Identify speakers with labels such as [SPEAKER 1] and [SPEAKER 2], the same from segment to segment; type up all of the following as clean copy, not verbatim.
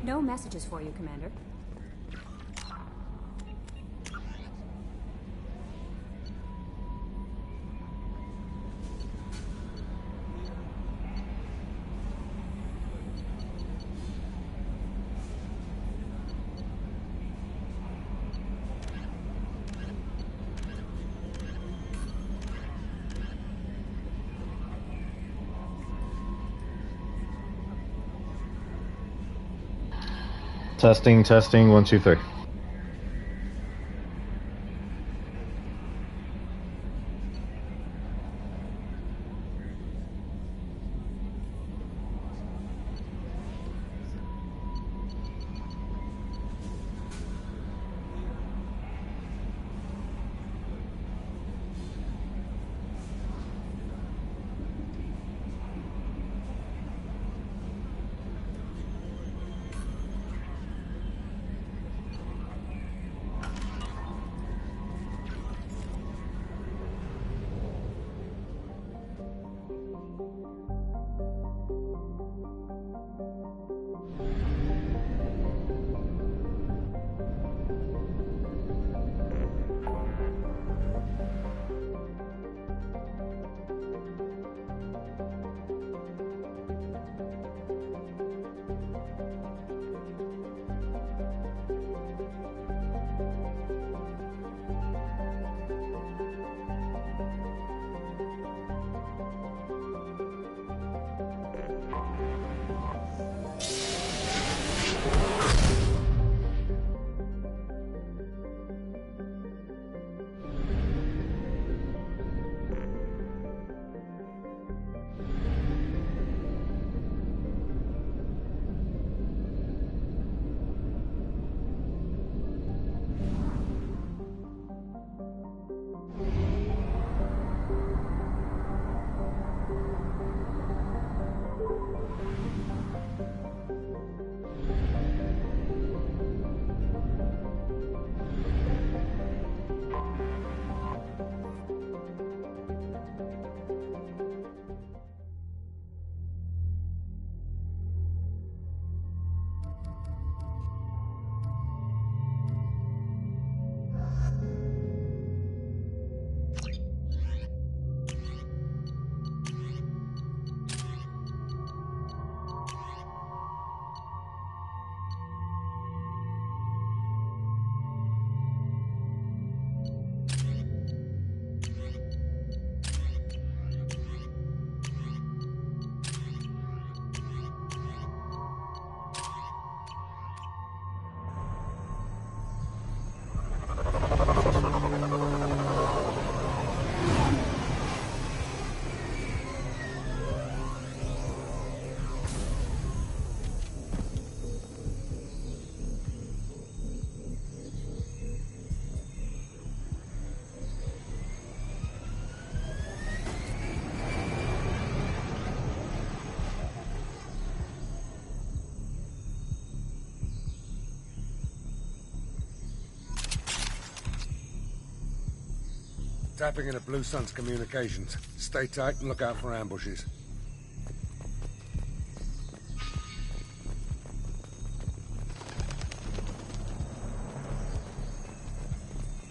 [SPEAKER 1] No messages for you, Commander.
[SPEAKER 2] Testing, testing, 1, 2, 3.
[SPEAKER 3] Tapping into Blue Sun's communications. Stay tight and look out for ambushes.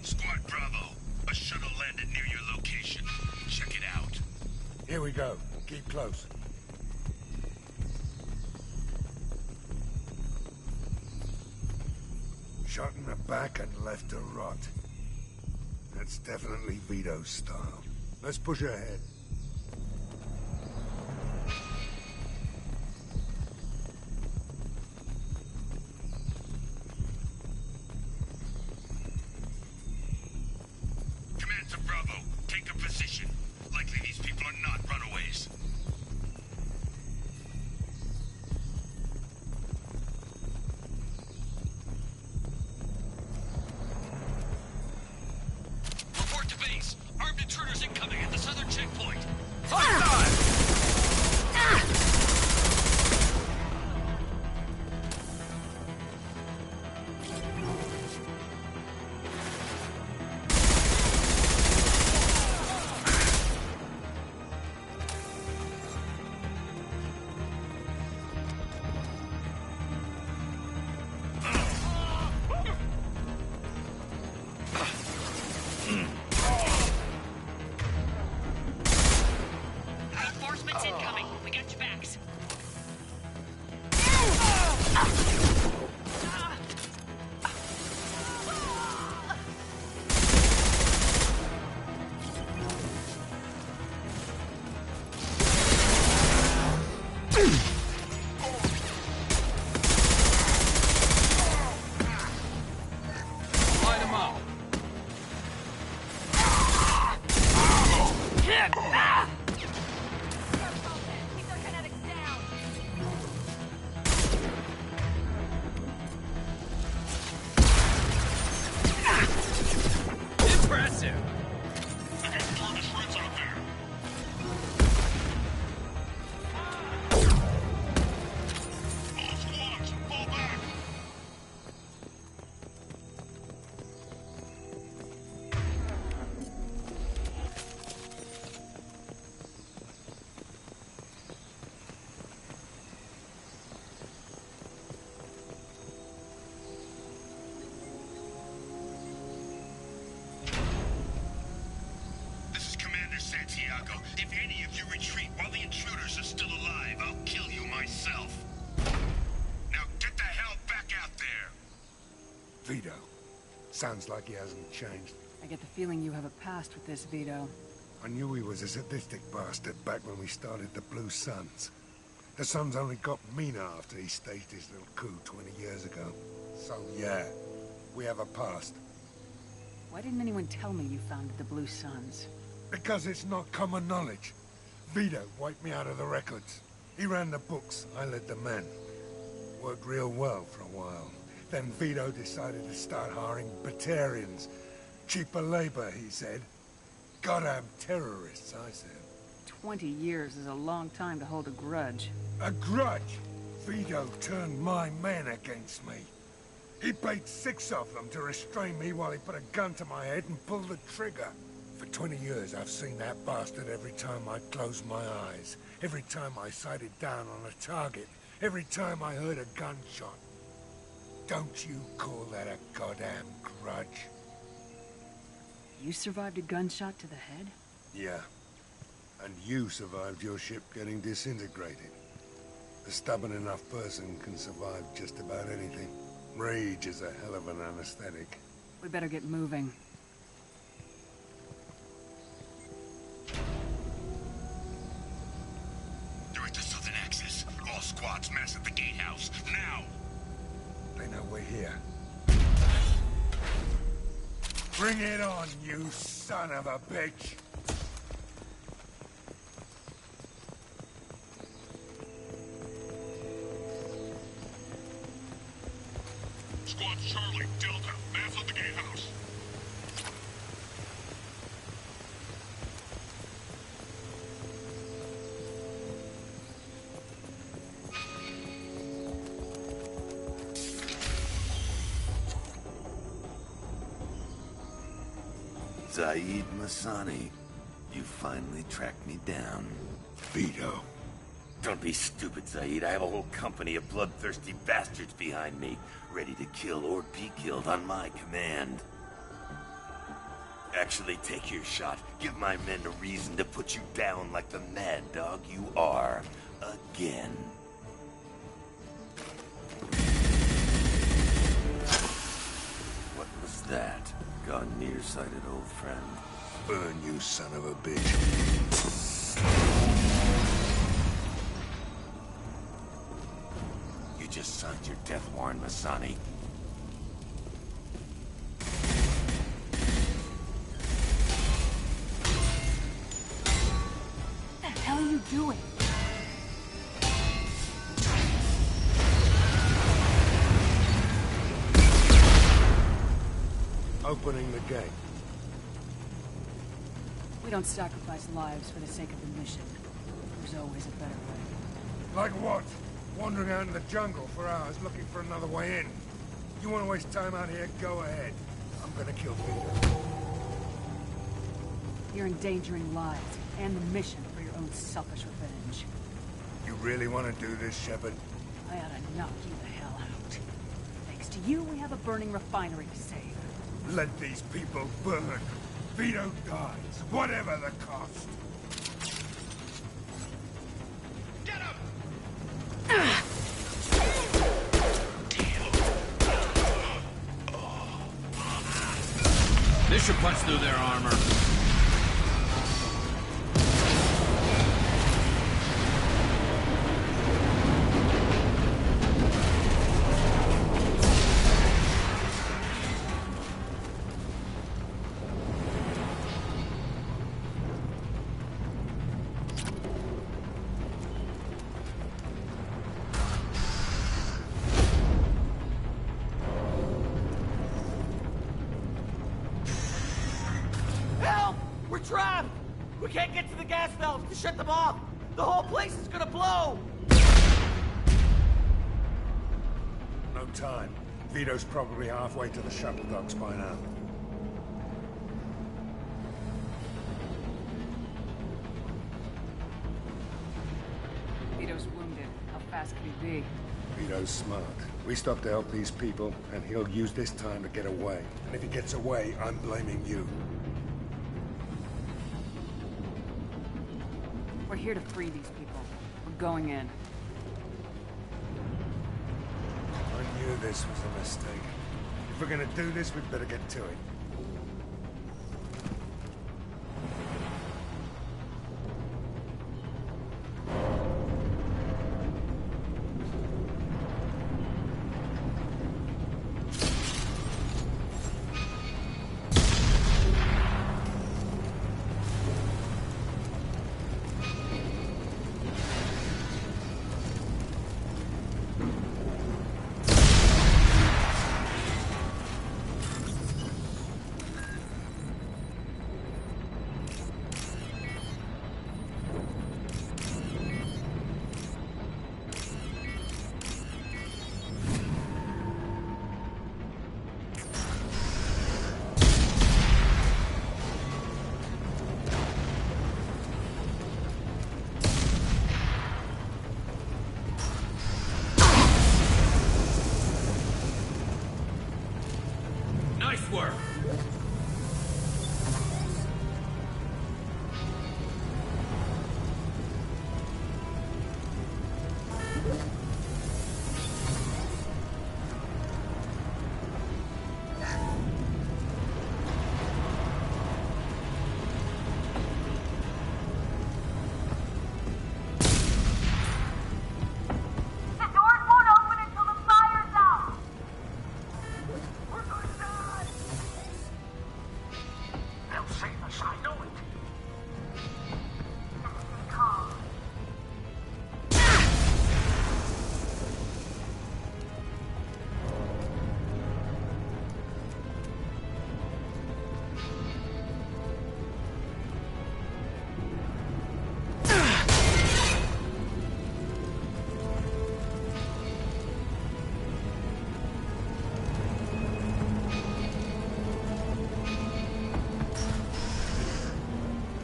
[SPEAKER 4] Squad Bravo, a shuttle landed near your location. Check it out.
[SPEAKER 3] Here we go. Keep close. Shot in the back and left to rot. That's definitely Vito's style. Let's push ahead.
[SPEAKER 4] Command to Bravo, take a position. Likely these people are not runaways. Report to base. Armed intruders incoming at the southern checkpoint.
[SPEAKER 1] Light him up. Impressive.
[SPEAKER 4] I got throwing his friends out there. All squads, fall back. This is Commander Santiago. If any of you retreat while the intruders are still alive, I'll kill you myself. Now get the hell back out there!
[SPEAKER 3] Vito. Sounds like he hasn't changed.
[SPEAKER 5] I get the feeling you have a past with this, Vito.
[SPEAKER 3] I knew he was a sadistic bastard back when we started the Blue Suns. The Suns only got meaner after he staged his little coup 20 years ago. So yeah, we have a past.
[SPEAKER 5] Why didn't anyone tell me you founded the Blue Suns?
[SPEAKER 3] Because it's not common knowledge. Vito wiped me out of the records. He ran the books, I led the men. Worked real well for a while. Then Vito decided to start hiring Batarians. Cheaper labor, he said. Goddamn terrorists, I said.
[SPEAKER 5] 20 years is a long time to hold a grudge.
[SPEAKER 3] A grudge? Vito turned my men against me. He paid 6 of them to restrain me while he put a gun to my head and pulled the trigger. For 20 years, I've seen that bastard every time I closed my eyes. Every time I sighted down on a target. Every time I heard a gunshot. Don't you call that a goddamn grudge?
[SPEAKER 5] You survived a gunshot to the head?
[SPEAKER 3] Yeah. And you survived your ship getting disintegrated. A stubborn enough person can survive just about anything. Rage is a hell of an anesthetic.
[SPEAKER 5] We better get moving.
[SPEAKER 4] Direct to Southern Access. All squads mass at the gatehouse. Now!
[SPEAKER 3] They know we're here. Bring it on, you son of a bitch!
[SPEAKER 4] Squad Charlie, Delta, mass at the gatehouse.
[SPEAKER 6] Zaid Masani, you finally tracked me down.
[SPEAKER 3] Vito.
[SPEAKER 6] Don't be stupid, Zaid. I have a whole company of bloodthirsty bastards behind me, ready to kill or be killed on my command. Actually, take your shot. Give my men a reason to put you down like the mad dog you are. Again. What was that? Gone nearsighted, old friend.
[SPEAKER 3] Burn, you son of a bitch.
[SPEAKER 6] You just signed your death warrant, Masani.
[SPEAKER 5] What the hell are you doing?
[SPEAKER 3] Opening the gate.
[SPEAKER 5] We don't sacrifice lives for the sake of the mission. There's always a better way.
[SPEAKER 3] Like what? Wandering out in the jungle for hours looking for another way in. You want to waste time out here? Go ahead. I'm gonna kill Vito.
[SPEAKER 5] You're endangering lives and the mission for your own selfish revenge.
[SPEAKER 3] You really want to do this, Shepard?
[SPEAKER 5] I ought to knock you the hell out. Thanks to you, we have a burning refinery to save.
[SPEAKER 3] Let these people burn. Vito dies, whatever the cost.
[SPEAKER 4] Get him!
[SPEAKER 1] This should punch through their armor.
[SPEAKER 7] We're trapped! We can't get to the gas valves to shut them off! The whole place is gonna blow!
[SPEAKER 3] No time. Vito's probably halfway to the shuttle docks by now.
[SPEAKER 5] Vito's wounded. How fast can he be?
[SPEAKER 3] Vito's smart. We stop to help these people, and he'll use this time to get away. And if he gets away, I'm blaming you.
[SPEAKER 5] We're here to free these people. We're going in.
[SPEAKER 3] I knew this was a mistake. If we're gonna do this, we'd better get to it.
[SPEAKER 1] Nice work.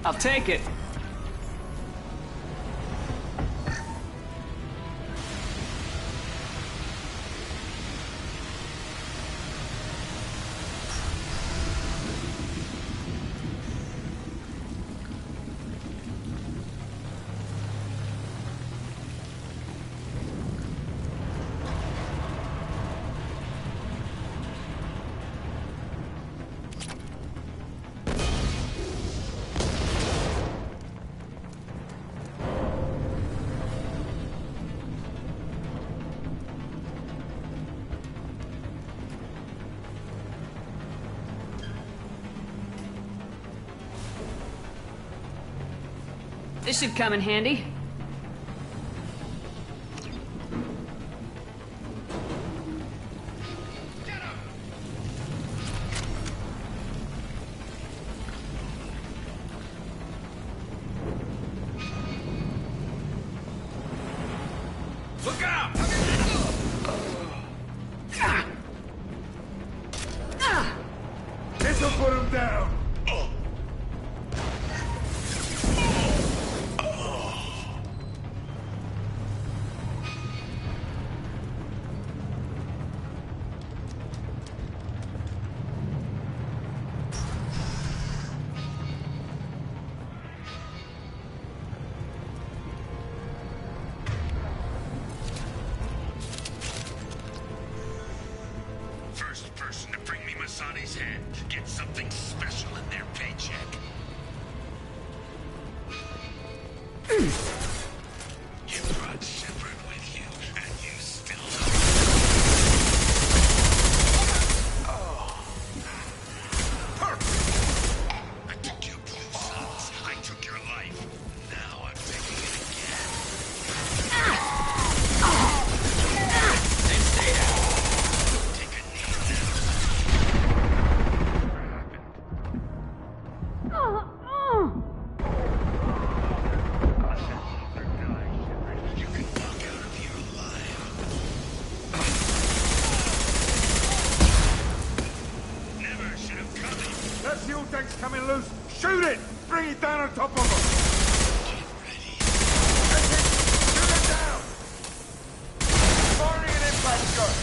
[SPEAKER 5] I'll take it. This should come in handy.
[SPEAKER 1] Look out!
[SPEAKER 3] This'll put him down!
[SPEAKER 4] First person to bring me Masani's head gets something special in their paycheck. You brought Shepard with you, and you still I took your blue sons. I took your life. Now I'm taking it again.
[SPEAKER 1] Then stay down.
[SPEAKER 4] Take a knee now.
[SPEAKER 3] on top of them! Shoot it down!
[SPEAKER 7] Firing an impact shot.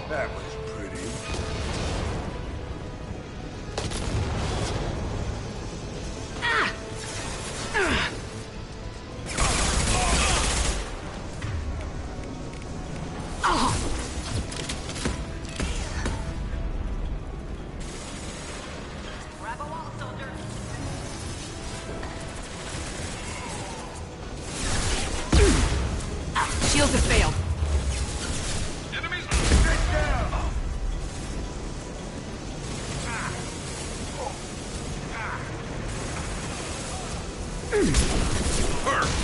[SPEAKER 3] That was pretty.
[SPEAKER 7] Grab a wall, soldier.
[SPEAKER 5] Shields have failed.
[SPEAKER 1] Enemies!
[SPEAKER 3] Get down!
[SPEAKER 1] First!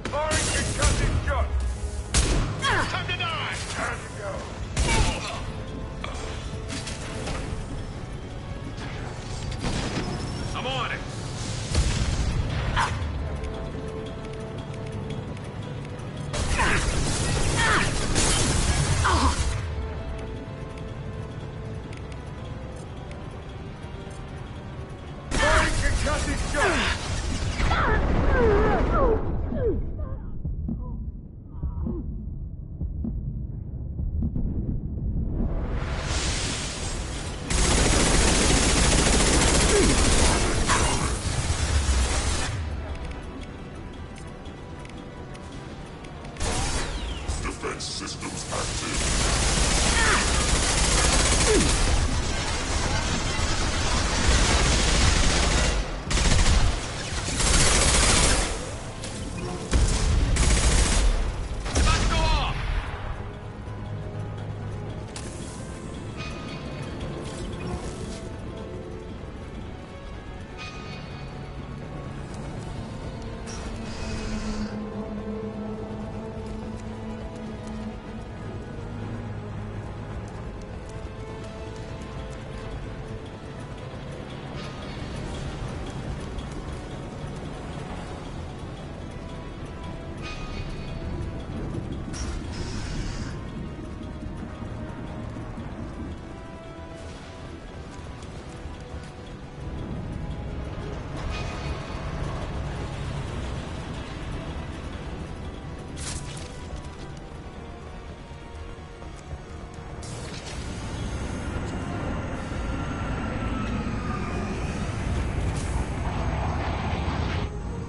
[SPEAKER 3] Firing concussive shot!
[SPEAKER 4] Time to die!
[SPEAKER 3] Time to go.
[SPEAKER 1] I'm on it!
[SPEAKER 3] Firing concussive shot!
[SPEAKER 4] Defense systems active.
[SPEAKER 1] About to go off!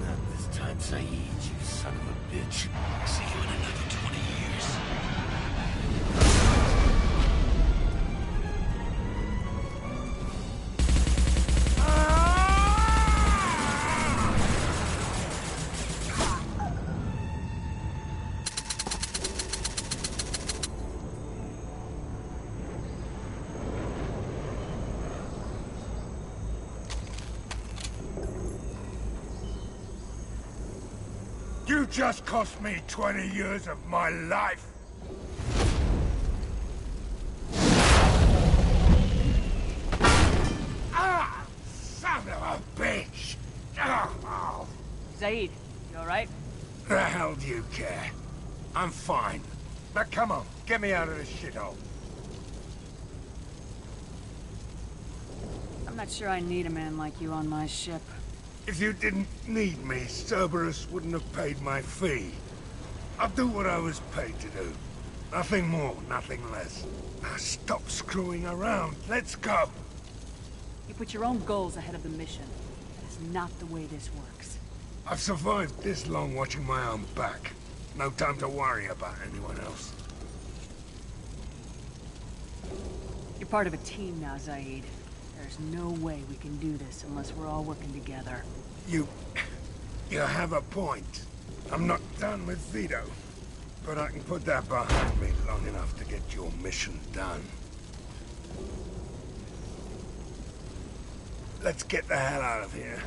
[SPEAKER 6] Not this time, Saeed, you son of a bitch. See you in another 20 years.
[SPEAKER 3] You just cost me 20 years of my life. Ah! Son of a bitch! Oh,
[SPEAKER 5] Zaid, you alright?
[SPEAKER 3] the hell do you care? I'm fine. Now come on, get me out of this shithole.
[SPEAKER 5] I'm not sure I need a man like you on my ship.
[SPEAKER 3] If you didn't need me, Cerberus wouldn't have paid my fee. I'll do what I was paid to do. Nothing more, nothing less. Now stop screwing around. Let's go.
[SPEAKER 5] You put your own goals ahead of the mission. That is not the way this works.
[SPEAKER 3] I've survived this long watching my own back. No time to worry about anyone else.
[SPEAKER 5] You're part of a team now, Zaid. There's no way we can do this unless we're all working together.
[SPEAKER 3] You have a point. I'm not done with Vito. But I can put that behind me long enough to get your mission done. Let's get the hell out of here.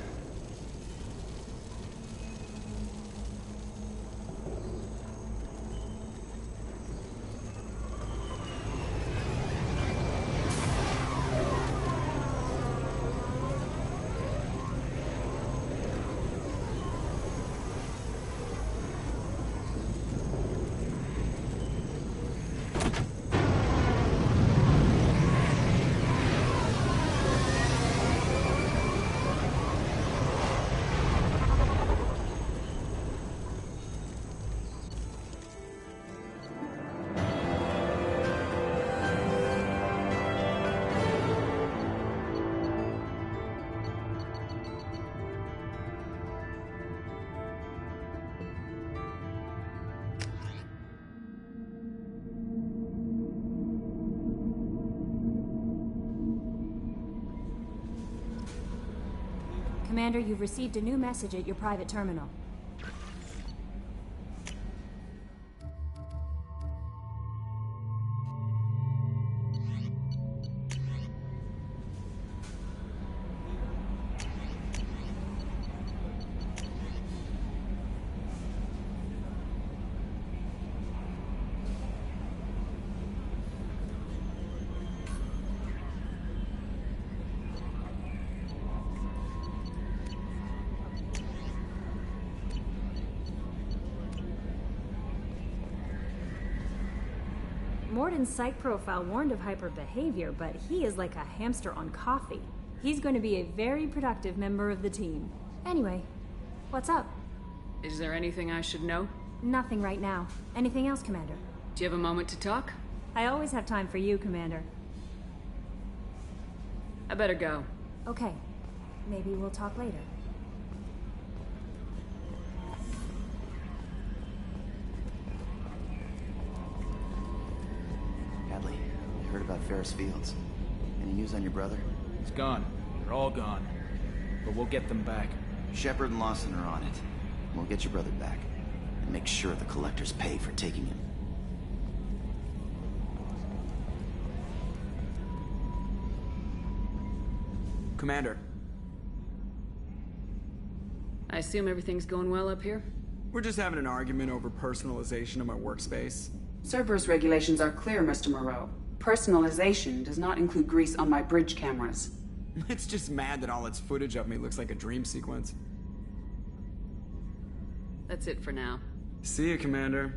[SPEAKER 8] Commander, you've received a new message at your private terminal. Morden's psych profile warned of hyperbehavior, but he is like a hamster on coffee. He's going to be a very productive member of the team. Anyway, what's up?
[SPEAKER 5] Is there anything I should know?
[SPEAKER 8] Nothing right now. Anything else, Commander?
[SPEAKER 5] Do you have a moment to talk?
[SPEAKER 8] I always have time for you, Commander.
[SPEAKER 5] I better go.
[SPEAKER 8] Okay. Maybe we'll talk later.
[SPEAKER 9] Hadley, I heard about Ferris Fields. Any news on your brother?
[SPEAKER 10] He's gone. They're all gone. But we'll get them back.
[SPEAKER 9] Shepard and Lawson are on it. We'll get your brother back. And make sure the collectors pay for taking him.
[SPEAKER 10] Commander.
[SPEAKER 5] I assume everything's going well up here?
[SPEAKER 10] We're just having an argument over personalization of my workspace.
[SPEAKER 11] Cerberus regulations are clear, Mr. Moreau. Personalization does not include grease on my bridge cameras.
[SPEAKER 10] It's just mad that all its footage of me looks like a dream sequence.
[SPEAKER 5] That's it for now.
[SPEAKER 10] See you, Commander.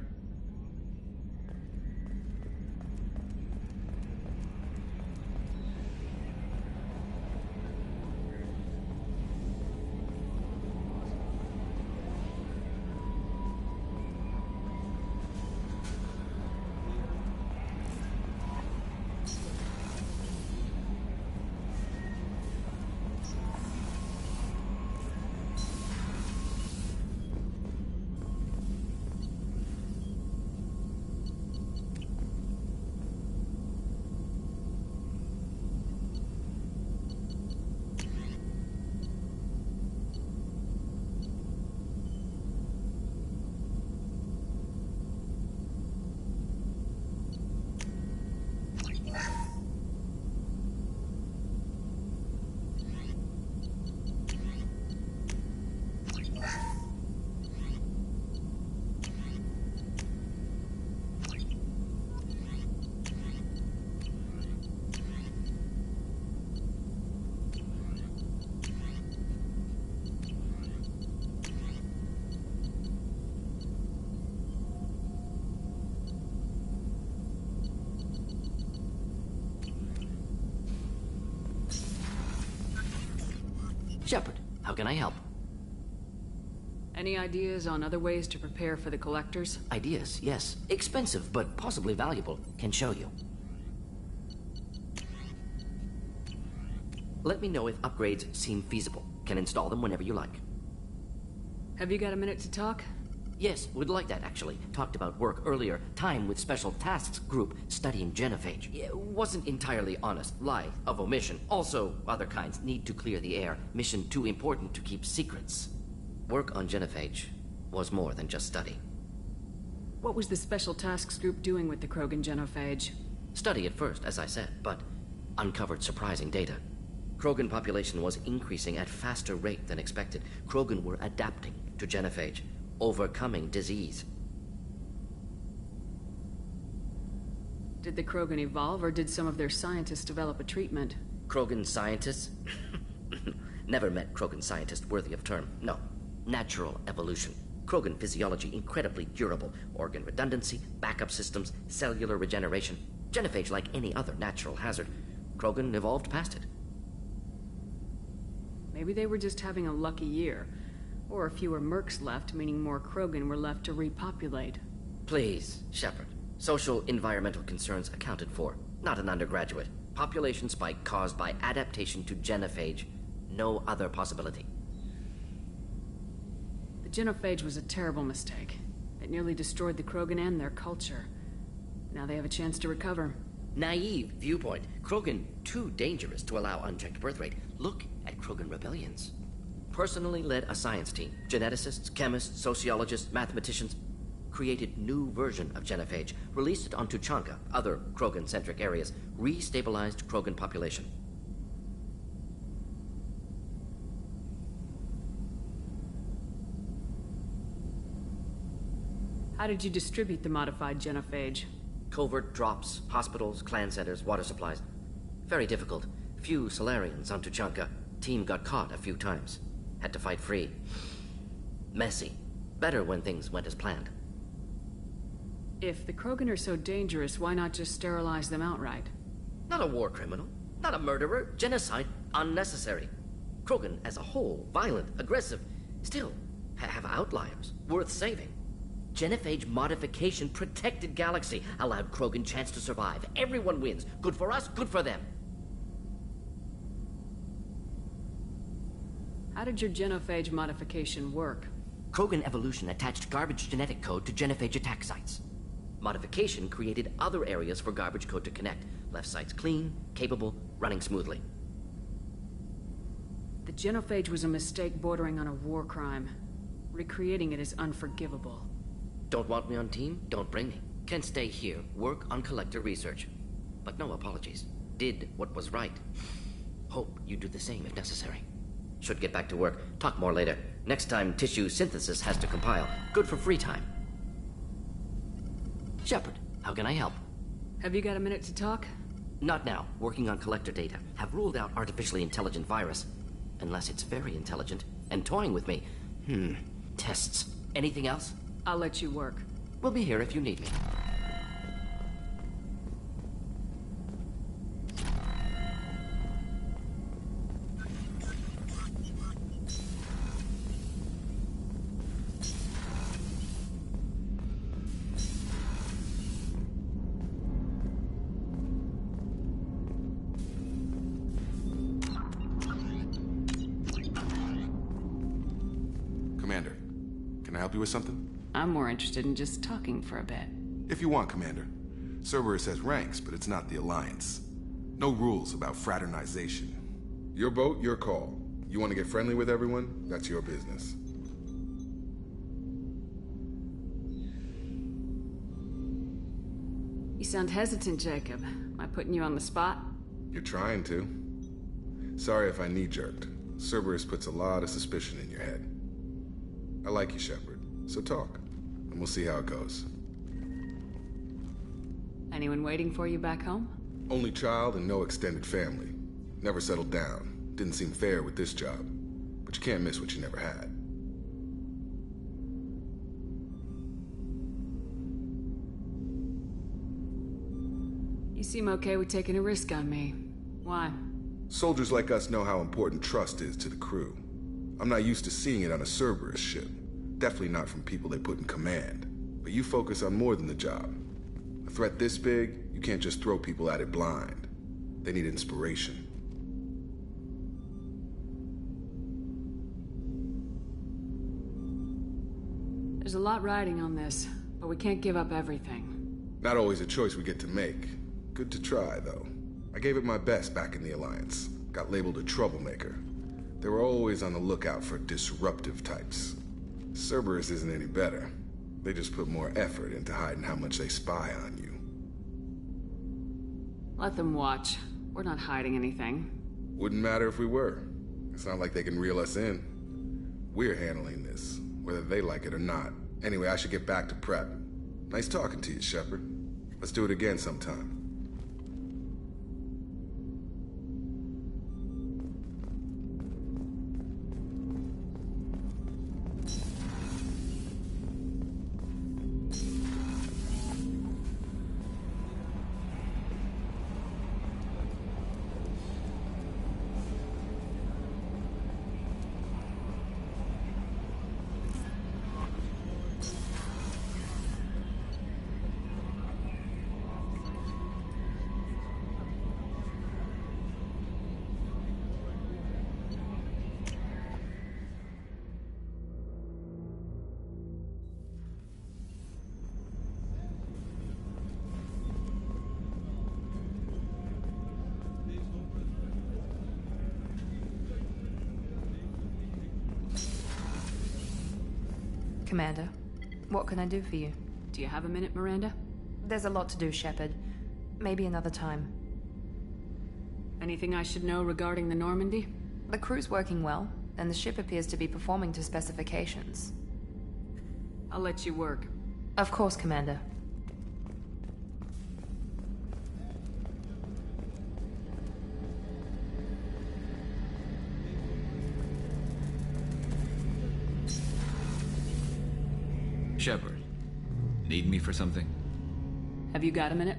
[SPEAKER 12] Shepard, how can I help?
[SPEAKER 5] Any ideas on other ways to prepare for the collectors?
[SPEAKER 12] Ideas, yes. Expensive, but possibly valuable. Can show you. Let me know if upgrades seem feasible. Can install them whenever you like.
[SPEAKER 5] Have you got a minute to talk?
[SPEAKER 12] Yes, would like that, actually. Talked about work earlier. Time with Special Tasks Group studying genophage. It wasn't entirely honest. Lie of omission. Also, other kinds. Need to clear the air. Mission too important to keep secrets. Work on genophage was more than just study.
[SPEAKER 5] What was the Special Tasks Group doing with the Krogan genophage?
[SPEAKER 12] Study at first, as I said, but uncovered surprising data. Krogan population was increasing at faster rate than expected. Krogan were adapting to genophage, overcoming disease.
[SPEAKER 5] Did the Krogan evolve, or did some of their scientists develop a treatment?
[SPEAKER 12] Krogan scientists? Never met Krogan scientist worthy of term. No. Natural evolution. Krogan physiology incredibly durable. Organ redundancy, backup systems, cellular regeneration. Genophage like any other natural hazard. Krogan evolved past it.
[SPEAKER 5] Maybe they were just having a lucky year. Or fewer mercs left, meaning more Krogan were left to repopulate.
[SPEAKER 12] Please, Shepard. Social environmental concerns accounted for. Not an undergraduate. Population spike caused by adaptation to genophage. No other possibility.
[SPEAKER 5] The genophage was a terrible mistake. It nearly destroyed the Krogan and their culture. Now they have a chance to recover.
[SPEAKER 12] Naive viewpoint. Krogan too dangerous to allow unchecked birth rate. Look at Krogan rebellions. personally led a science team. Geneticists, chemists, sociologists, mathematicians. Created new version of genophage, released it on Tuchanka, other Krogan-centric areas, restabilized Krogan population.
[SPEAKER 5] How did you distribute the modified genophage?
[SPEAKER 12] Covert drops, hospitals, clan centers, water supplies. Very difficult. Few Solarians on Tuchanka. Team got caught a few times. Had to fight free. Messy. Better when things went as planned.
[SPEAKER 5] If the Krogan are so dangerous, why not just sterilize them outright?
[SPEAKER 12] Not a war criminal. Not a murderer. Genocide. Unnecessary. Krogan as a whole, violent, aggressive. Still, have outliers. Worth saving. Genophage modification protected Galaxy. Allowed Krogan chance to survive. Everyone wins. Good for us, good for them.
[SPEAKER 5] How did your genophage modification work?
[SPEAKER 12] Krogan evolution attached garbage genetic code to genophage attack sites. Modification created other areas for garbage code to connect. Left sites clean, capable, running smoothly.
[SPEAKER 5] The genophage was a mistake bordering on a war crime. Recreating it is unforgivable.
[SPEAKER 12] Don't want me on team? Don't bring me. Can stay here, work on collector research. But no apologies. Did what was right. Hope you do the same if necessary. Should get back to work. Talk more later. Next time tissue synthesis has to compile. Good for free time. Shepard, how can I help?
[SPEAKER 5] Have you got a minute to talk?
[SPEAKER 12] Not now. Working on collector data. Have ruled out artificially intelligent virus. Unless it's very intelligent. And toying with me. Tests. Anything else?
[SPEAKER 5] I'll let you work.
[SPEAKER 12] We'll be here if you need me.
[SPEAKER 13] Commander, can I help you with something?
[SPEAKER 11] I'm more interested in just talking for a bit.
[SPEAKER 13] If you want, Commander. Cerberus has ranks, but it's not the Alliance. No rules about fraternization. Your boat, your call. You want to get friendly with everyone? That's your business.
[SPEAKER 5] You sound hesitant, Jacob. Am I putting you on the spot?
[SPEAKER 13] You're trying to. Sorry if I knee-jerked. Cerberus puts a lot of suspicion in your head. I like you, Shepard, so talk, and we'll see how it goes.
[SPEAKER 5] Anyone waiting for you back home?
[SPEAKER 13] Only child and no extended family. Never settled down. Didn't seem fair with this job. But you can't miss what you never had.
[SPEAKER 5] You seem okay with taking a risk on me. Why?
[SPEAKER 13] Soldiers like us know how important trust is to the crew. I'm not used to seeing it on a Cerberus ship. Definitely not from people they put in command. But you focus on more than the job. A threat this big, you can't just throw people at it blind. They need inspiration.
[SPEAKER 5] There's a lot riding on this, but we can't give up everything.
[SPEAKER 13] Not always a choice we get to make. Good to try, though. I gave it my best back in the Alliance. Got labeled a troublemaker. They were always on the lookout for disruptive types. Cerberus isn't any better. They just put more effort into hiding how much they spy on you.
[SPEAKER 5] Let them watch. We're not hiding anything.
[SPEAKER 13] Wouldn't matter if we were. It's not like they can reel us in. We're handling this, whether they like it or not. Anyway, I should get back to prep. Nice talking to you, Shepard. Let's do it again sometime.
[SPEAKER 14] Commander. What can I do for you?
[SPEAKER 5] Do you have a minute, Miranda?
[SPEAKER 14] There's a lot to do, Shepard. Maybe another time.
[SPEAKER 5] Anything I should know regarding the Normandy?
[SPEAKER 14] The crew's working well, and the ship appears to be performing to specifications.
[SPEAKER 5] I'll let you work.
[SPEAKER 14] Of course, Commander.
[SPEAKER 15] Shepard, need me for something?
[SPEAKER 5] Have you got a minute?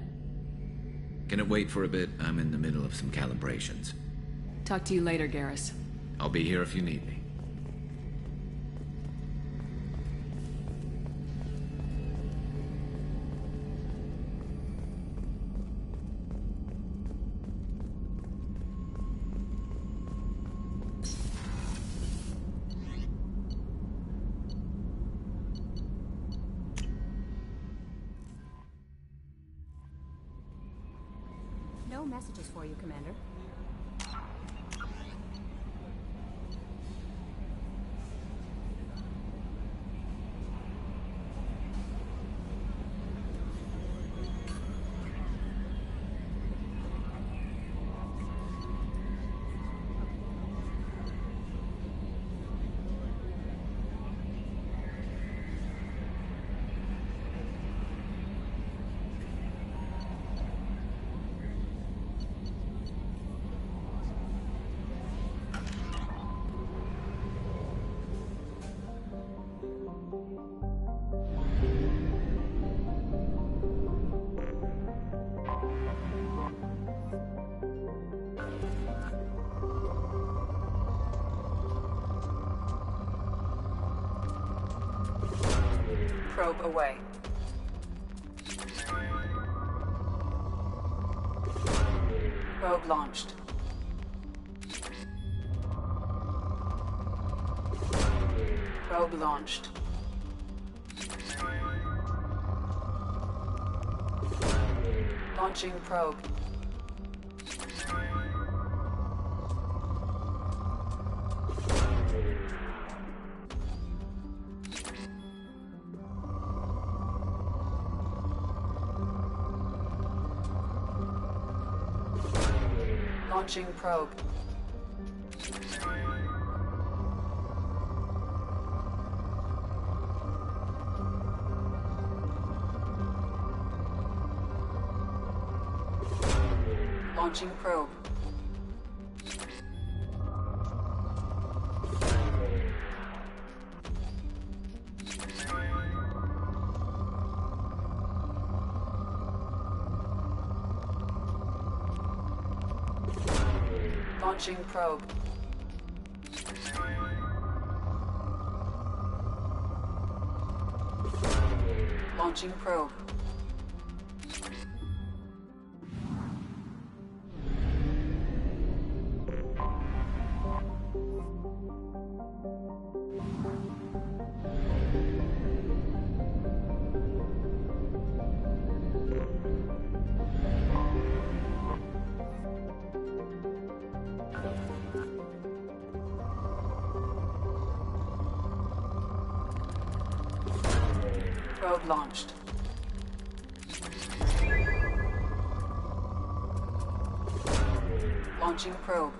[SPEAKER 15] Can it wait for a bit? I'm in the middle of some calibrations.
[SPEAKER 5] Talk to you later, Garrus.
[SPEAKER 15] I'll be here if you need me.
[SPEAKER 8] No messages for you, Commander.
[SPEAKER 11] Probe away. Probe launched. Probe launched. Launching probe. Launching probe. Launching probe. Launching probe. Launching probe. Probe launched. Launching probe.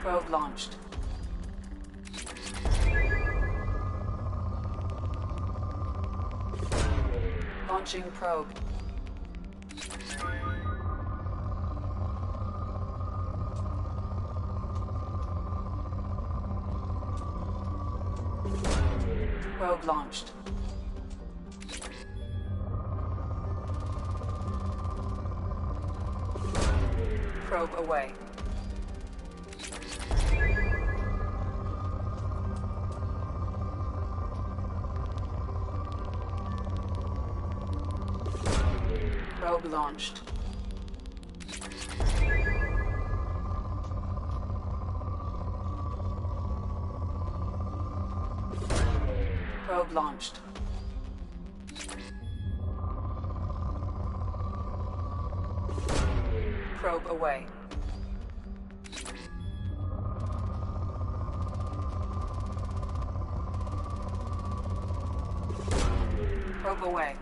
[SPEAKER 11] Probe launched. Launching probe. Probe launched. Probe away. Probe launched. Probe launched. Probe away. Probe away.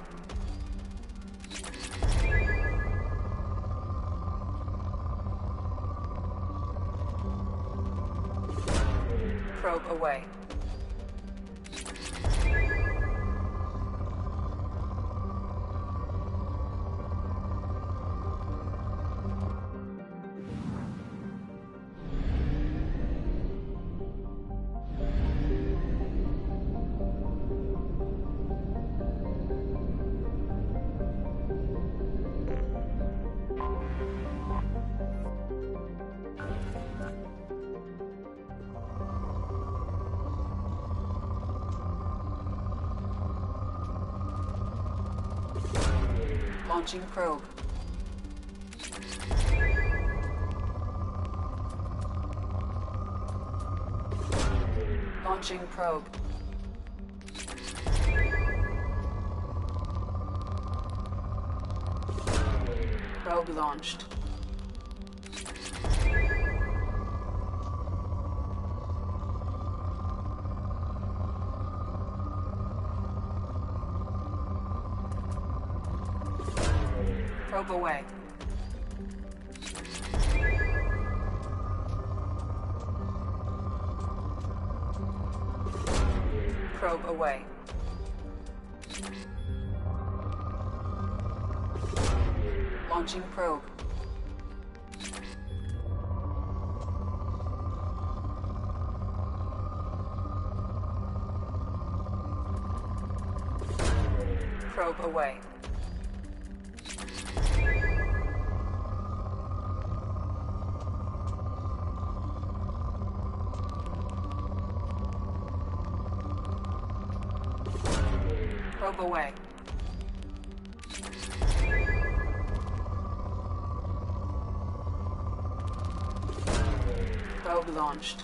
[SPEAKER 11] Probe away. Launching probe. Launching probe. Probe launched. Probe away. Probe away. Launching probe. Probe away. Probe away. Probe launched.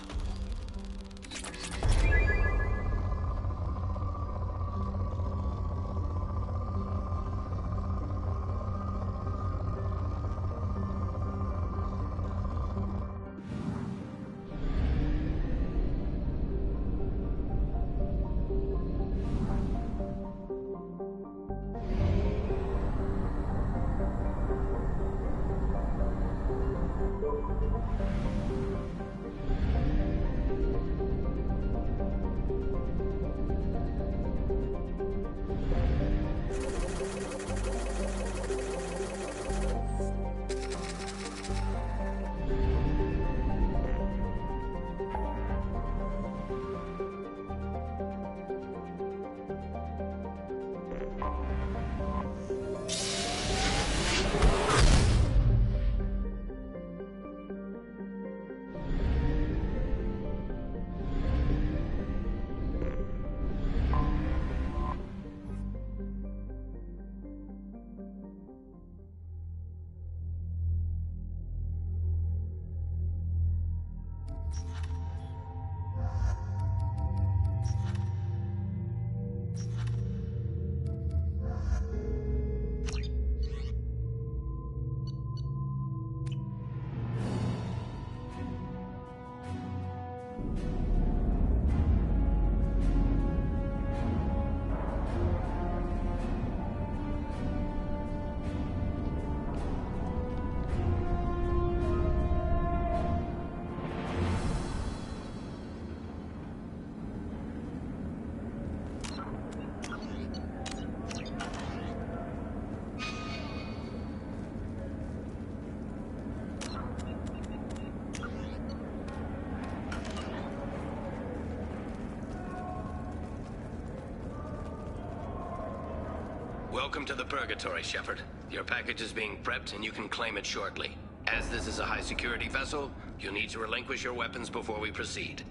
[SPEAKER 16] Welcome to the Purgatory, Shepard. Your package is being prepped and you can claim it shortly. As this is a high-security vessel, you'll need to relinquish your weapons before we proceed.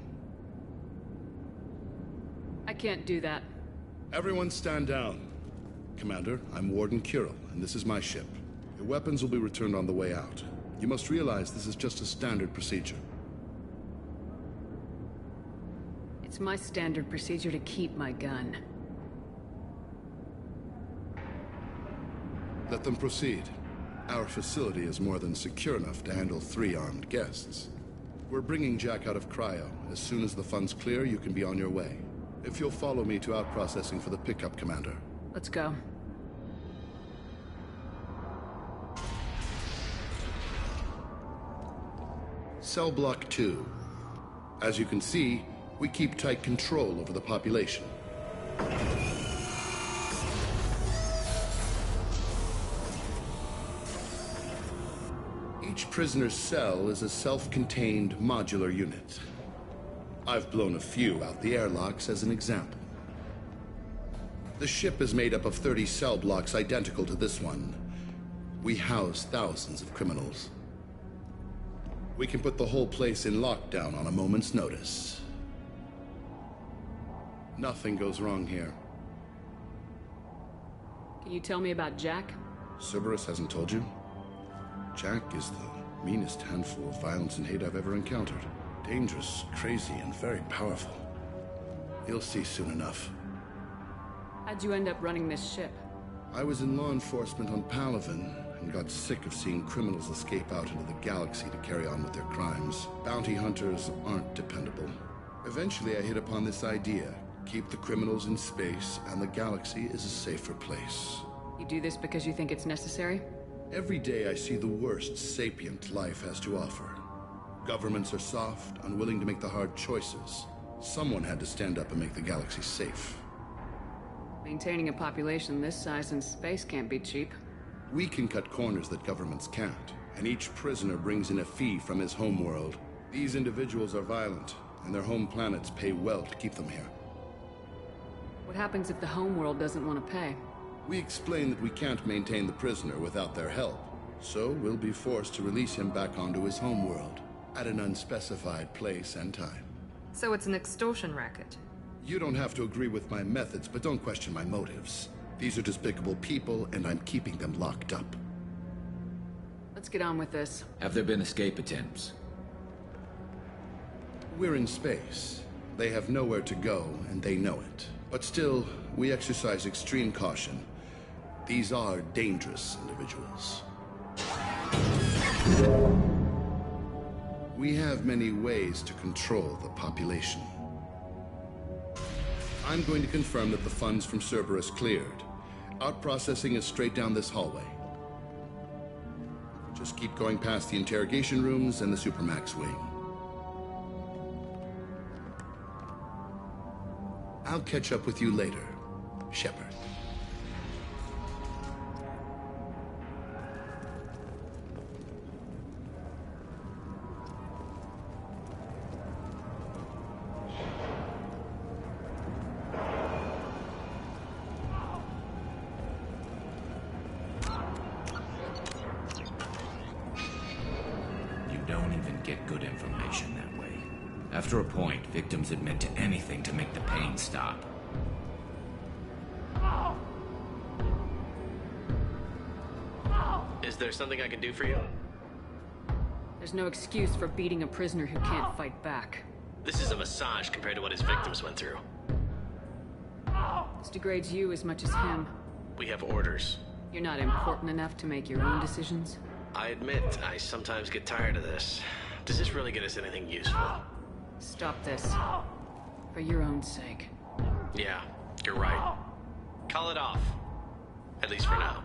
[SPEAKER 5] I can't do that.
[SPEAKER 17] Everyone stand down. Commander, I'm Warden Kirill, and this is my ship. Your weapons will be returned on the way out. You must realize this is just a standard procedure.
[SPEAKER 5] It's my standard procedure to keep my gun.
[SPEAKER 17] Let them proceed. Our facility is more than secure enough to handle 3 armed guests. We're bringing Jack out of cryo. As soon as the funds clear, you can be on your way. If you'll follow me to out-processing for the pickup, Commander.
[SPEAKER 5] Let's go.
[SPEAKER 17] Cell Block 2. As you can see, we keep tight control over the population. Each prisoner's cell is a self-contained modular unit. I've blown a few out the airlocks as an example. The ship is made up of 30 cell blocks identical to this one. We house thousands of criminals. We can put the whole place in lockdown on a moment's notice. Nothing goes wrong here.
[SPEAKER 5] Can you tell me about Jack?
[SPEAKER 17] Cerberus hasn't told you? Jack is the meanest handful of violence and hate I've ever encountered. Dangerous, crazy, and very powerful. You'll see soon enough.
[SPEAKER 5] How'd you end up running this ship?
[SPEAKER 17] I was in law enforcement on Palaven and got sick of seeing criminals escape out into the galaxy to carry on with their crimes. Bounty hunters aren't dependable. Eventually I hit upon this idea. Keep the criminals in space and the galaxy is a safer place.
[SPEAKER 5] You do this because you think it's necessary?
[SPEAKER 17] Every day I see the worst sapient life has to offer. Governments are soft, unwilling to make the hard choices. Someone had to stand up and make the galaxy safe.
[SPEAKER 5] Maintaining a population this size in space can't be cheap.
[SPEAKER 17] We can cut corners that governments can't, and each prisoner brings in a fee from his homeworld. These individuals are violent, and their home planets pay well to keep them here.
[SPEAKER 5] What happens if the homeworld doesn't want to pay?
[SPEAKER 17] We explain that we can't maintain the prisoner without their help, so we'll be forced to release him back onto his homeworld, at an unspecified place and time.
[SPEAKER 14] So it's an extortion racket.
[SPEAKER 17] You don't have to agree with my methods, but don't question my motives. These are despicable people, and I'm keeping them locked up.
[SPEAKER 5] Let's get on with this.
[SPEAKER 15] Have there been escape attempts?
[SPEAKER 17] We're in space. They have nowhere to go, and they know it. But still, we exercise extreme caution. These are dangerous individuals. We have many ways to control the population. I'm going to confirm that the funds from Cerberus cleared. Out-processing is straight down this hallway. Just keep going past the interrogation rooms and the Supermax wing. I'll catch up with you later, Shepard.
[SPEAKER 15] After a point, victims admit to anything to make the pain stop.
[SPEAKER 16] Is there something I can do for you?
[SPEAKER 5] There's no excuse for beating a prisoner who can't fight back.
[SPEAKER 16] This is a massage compared to what his victims went through.
[SPEAKER 5] This degrades you as much as him.
[SPEAKER 16] We have orders.
[SPEAKER 5] You're not important enough to make your own decisions?
[SPEAKER 16] I admit, I sometimes get tired of this. Does this really get us anything useful?
[SPEAKER 5] Stop this. For your own sake.
[SPEAKER 16] Yeah, you're right. Call it off. At least for now.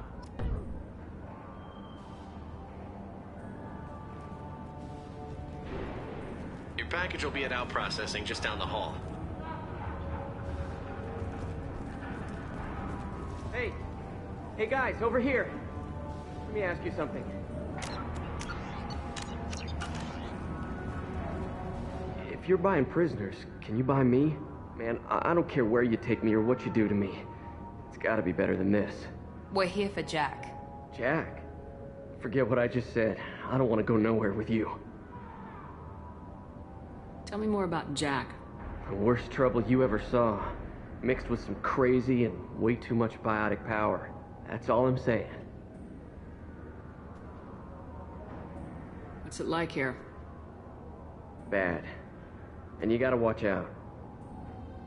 [SPEAKER 16] Your package will be at out processing just down the hall.
[SPEAKER 7] Hey! Hey guys, over here! Let me ask you something. If you're buying prisoners, can you buy me? Man, I don't care where you take me or what you do to me. It's gotta be better than this.
[SPEAKER 14] We're here for Jack.
[SPEAKER 7] Jack? Forget what I just said. I don't want to go nowhere with you.
[SPEAKER 5] Tell me more about Jack.
[SPEAKER 7] The worst trouble you ever saw. Mixed with some crazy and way too much biotic power. That's all I'm saying.
[SPEAKER 5] What's it like here?
[SPEAKER 7] Bad. And you gotta watch out.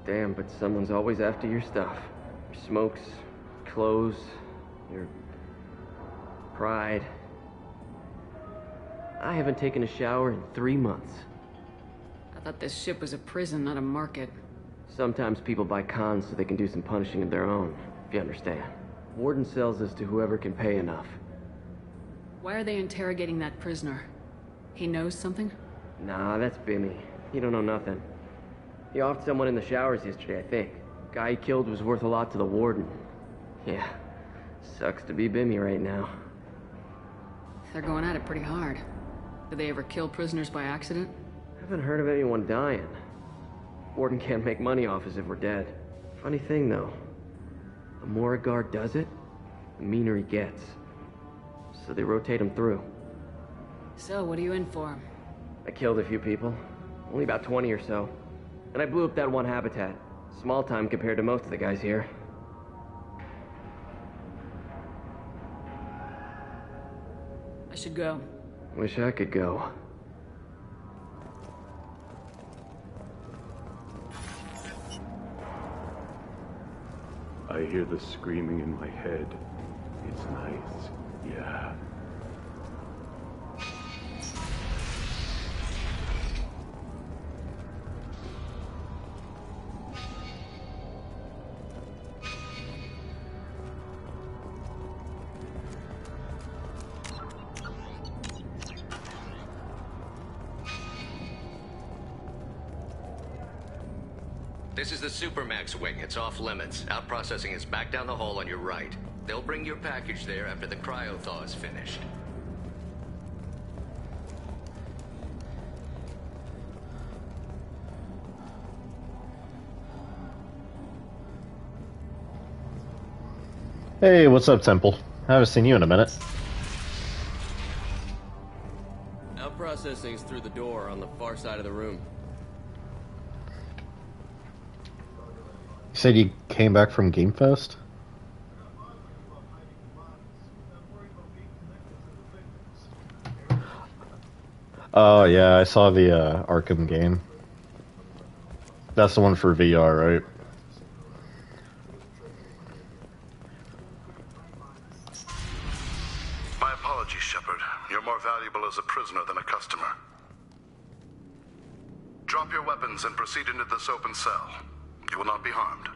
[SPEAKER 7] Damn, but someone's always after your stuff. Your smokes, clothes, your pride. I haven't taken a shower in 3 months.
[SPEAKER 5] I thought this ship was a prison, not a market.
[SPEAKER 7] Sometimes people buy cons so they can do some punishing of their own. if you understand. Warden sells this to whoever can pay enough.
[SPEAKER 5] Why are they interrogating that prisoner? He knows something?
[SPEAKER 7] Nah, that's Bimmy. He don't know nothing. He offed someone in the showers yesterday, I think. Guy he killed was worth a lot to the warden. Yeah, sucks to be Bimmy right now.
[SPEAKER 5] They're going at it pretty hard. Do they ever kill prisoners by accident?
[SPEAKER 7] Haven't heard of anyone dying. Warden can't make money off us if we're dead. Funny thing, though. The more a guard does it, the meaner he gets. So they rotate him through.
[SPEAKER 5] So, what are you in for?
[SPEAKER 7] I killed a few people. Only about 20 or so. And I blew up that one habitat. Small time compared to most of the guys here.
[SPEAKER 5] I should go.
[SPEAKER 7] Wish I could go.
[SPEAKER 18] I hear the screaming in my head. It's nice, yeah.
[SPEAKER 16] This is the Supermax wing. It's off limits. Out processing is back down the hall on your right. They'll bring your package there after the cryo-thaw is finished.
[SPEAKER 2] Hey, what's up, Temple? I haven't seen you in a minute.
[SPEAKER 7] Out processing's through the door on the far side of the room.
[SPEAKER 2] You said you came back from Game Fest? Oh yeah, I saw the Arkham game. That's the one for VR, right?
[SPEAKER 19] My apologies, Shepard. You're more valuable as a prisoner than a customer. Drop your weapons and proceed into this open cell. You will not be harmed.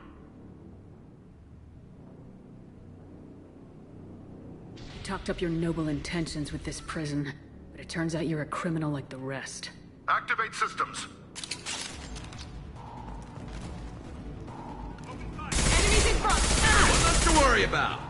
[SPEAKER 5] You talked up your noble intentions with this prison, but it turns out you're a criminal like the rest.
[SPEAKER 19] Activate systems.
[SPEAKER 5] Enemies in front!
[SPEAKER 1] Nothing to worry about.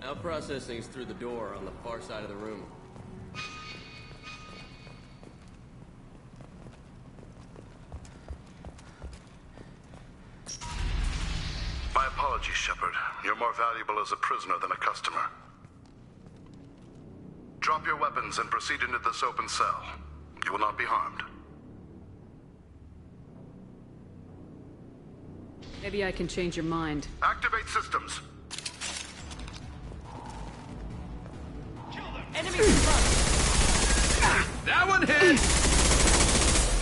[SPEAKER 7] Out processing's through the door on the far side of the room.
[SPEAKER 19] My apologies, Shepard. You're more valuable as a prisoner than a customer. Drop your weapons and proceed into this open cell. You will not be harmed.
[SPEAKER 5] Maybe I can change your mind.
[SPEAKER 19] Activate systems.
[SPEAKER 5] Enemies in front!
[SPEAKER 1] That one hit!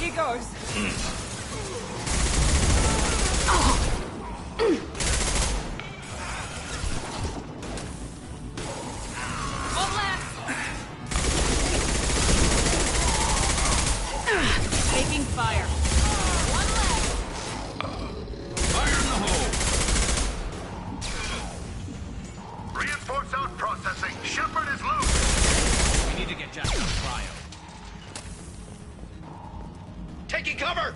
[SPEAKER 5] Here goes. One left. Taking fire. One left.
[SPEAKER 1] Fire in the hole!
[SPEAKER 19] Reinforce out processing. Shepard is loose.
[SPEAKER 10] We need to get Jack on cryo.
[SPEAKER 16] Taking cover!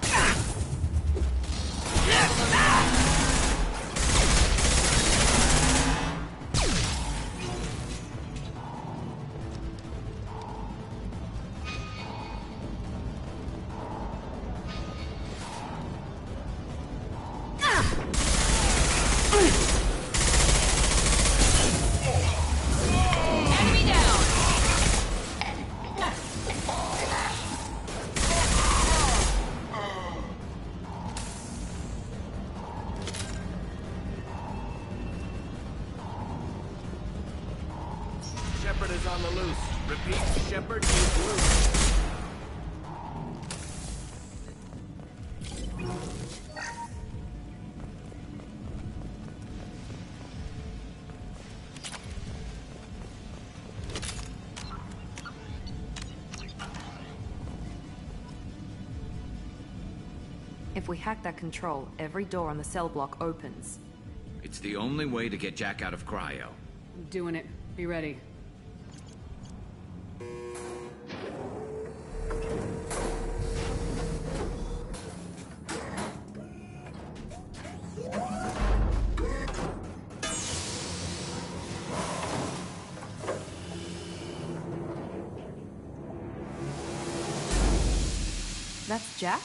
[SPEAKER 5] Enemy down.
[SPEAKER 10] Shepard is on the loose. Repeat, Shepard is loose.
[SPEAKER 14] If we hack that control, every door on the cell block opens.
[SPEAKER 15] It's the only way to get Jack out of cryo.
[SPEAKER 5] I'm doing it. Be ready.
[SPEAKER 14] That's Jack?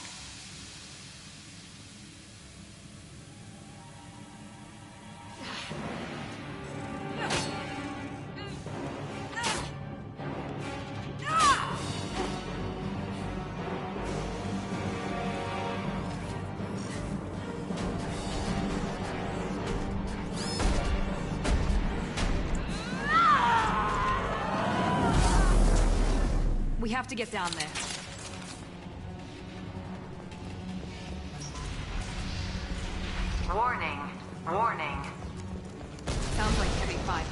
[SPEAKER 14] We have to get down there.
[SPEAKER 20] Warning. Warning.
[SPEAKER 14] Sounds like heavy fire.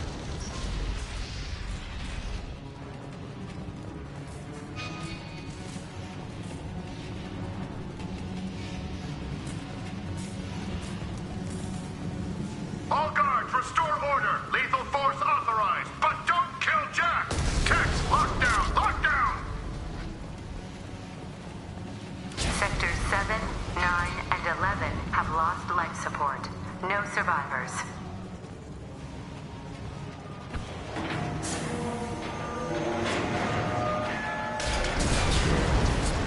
[SPEAKER 19] All guards, restore order. Lethal force authorized, but don't kill Jack. Text, lockdown, lockdown.
[SPEAKER 20] Sectors 7, 9, and 11 have lost life support. No survivors.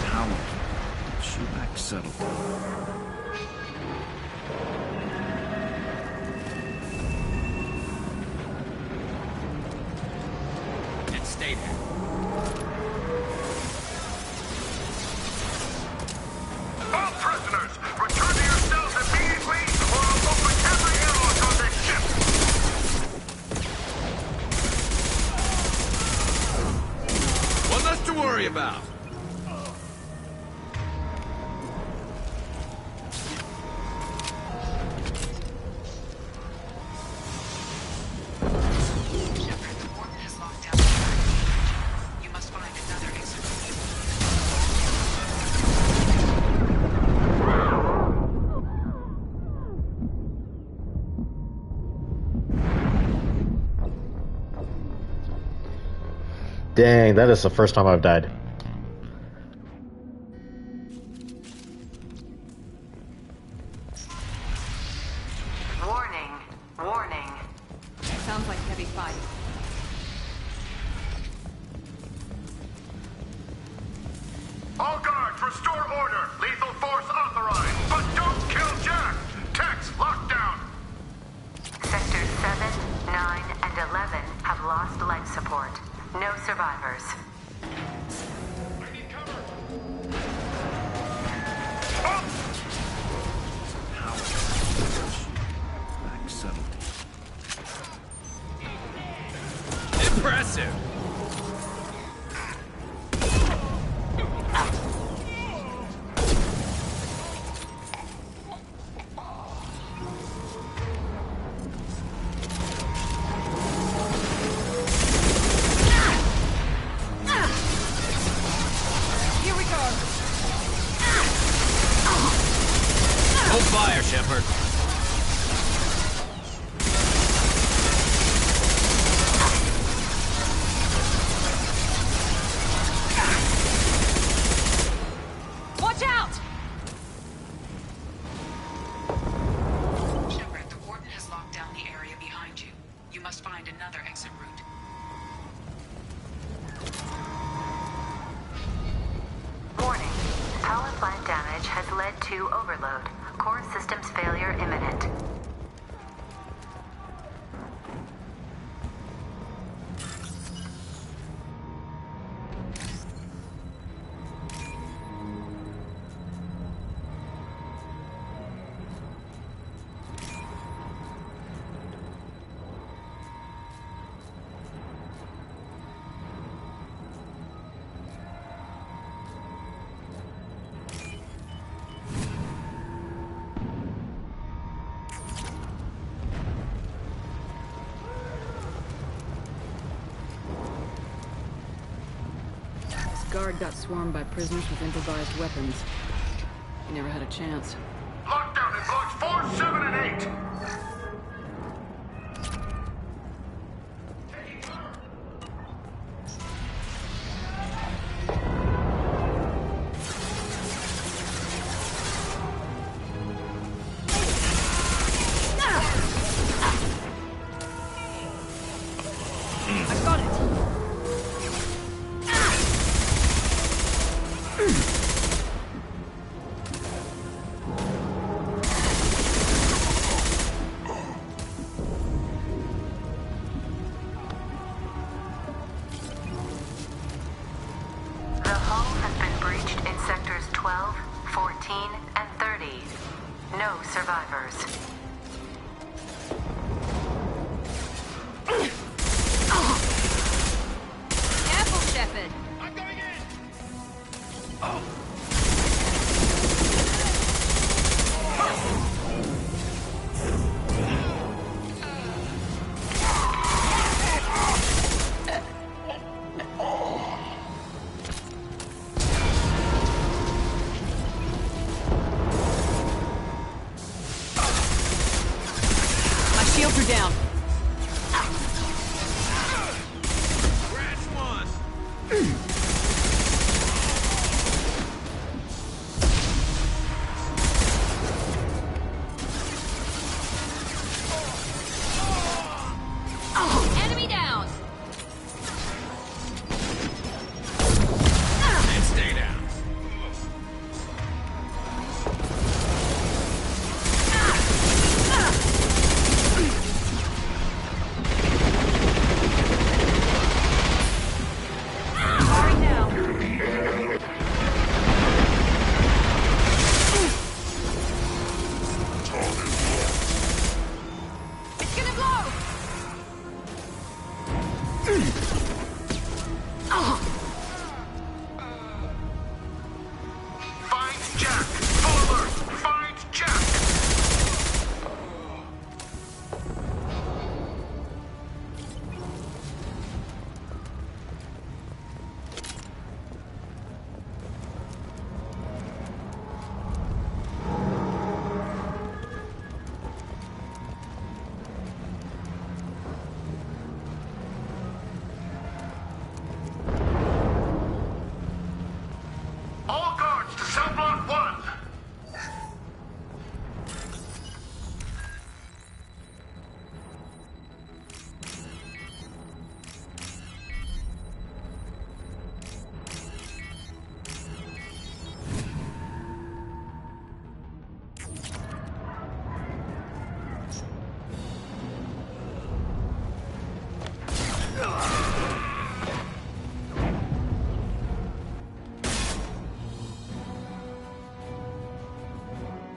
[SPEAKER 15] Power. Shoemack settled.
[SPEAKER 10] And stay there.
[SPEAKER 19] All prisoners, return to your cells immediately, or I'll open every airlock on this ship.
[SPEAKER 1] One less to worry about.
[SPEAKER 2] Dang, that is the first time I've died.
[SPEAKER 20] Warning. Warning.
[SPEAKER 14] Sounds like heavy fire.
[SPEAKER 19] All guards, restore order. Lethal force authorized, but don't kill Jack. Text, lockdown.
[SPEAKER 20] Sectors 7, 9, and 11 have lost life support. No survivors.
[SPEAKER 15] Back settled.
[SPEAKER 1] Impressive.
[SPEAKER 14] Here we go.
[SPEAKER 1] Hold fire, Shepard.
[SPEAKER 14] Watch out!
[SPEAKER 11] Shepard, the Warden has locked down the area behind you. You must find another exit route.
[SPEAKER 20] Warning. Power plant damage has led to overload. Core systems failure imminent.
[SPEAKER 5] guard got swarmed by prisoners with improvised weapons. He never had a chance.
[SPEAKER 19] Lockdown in blocks 4, 7, and 8!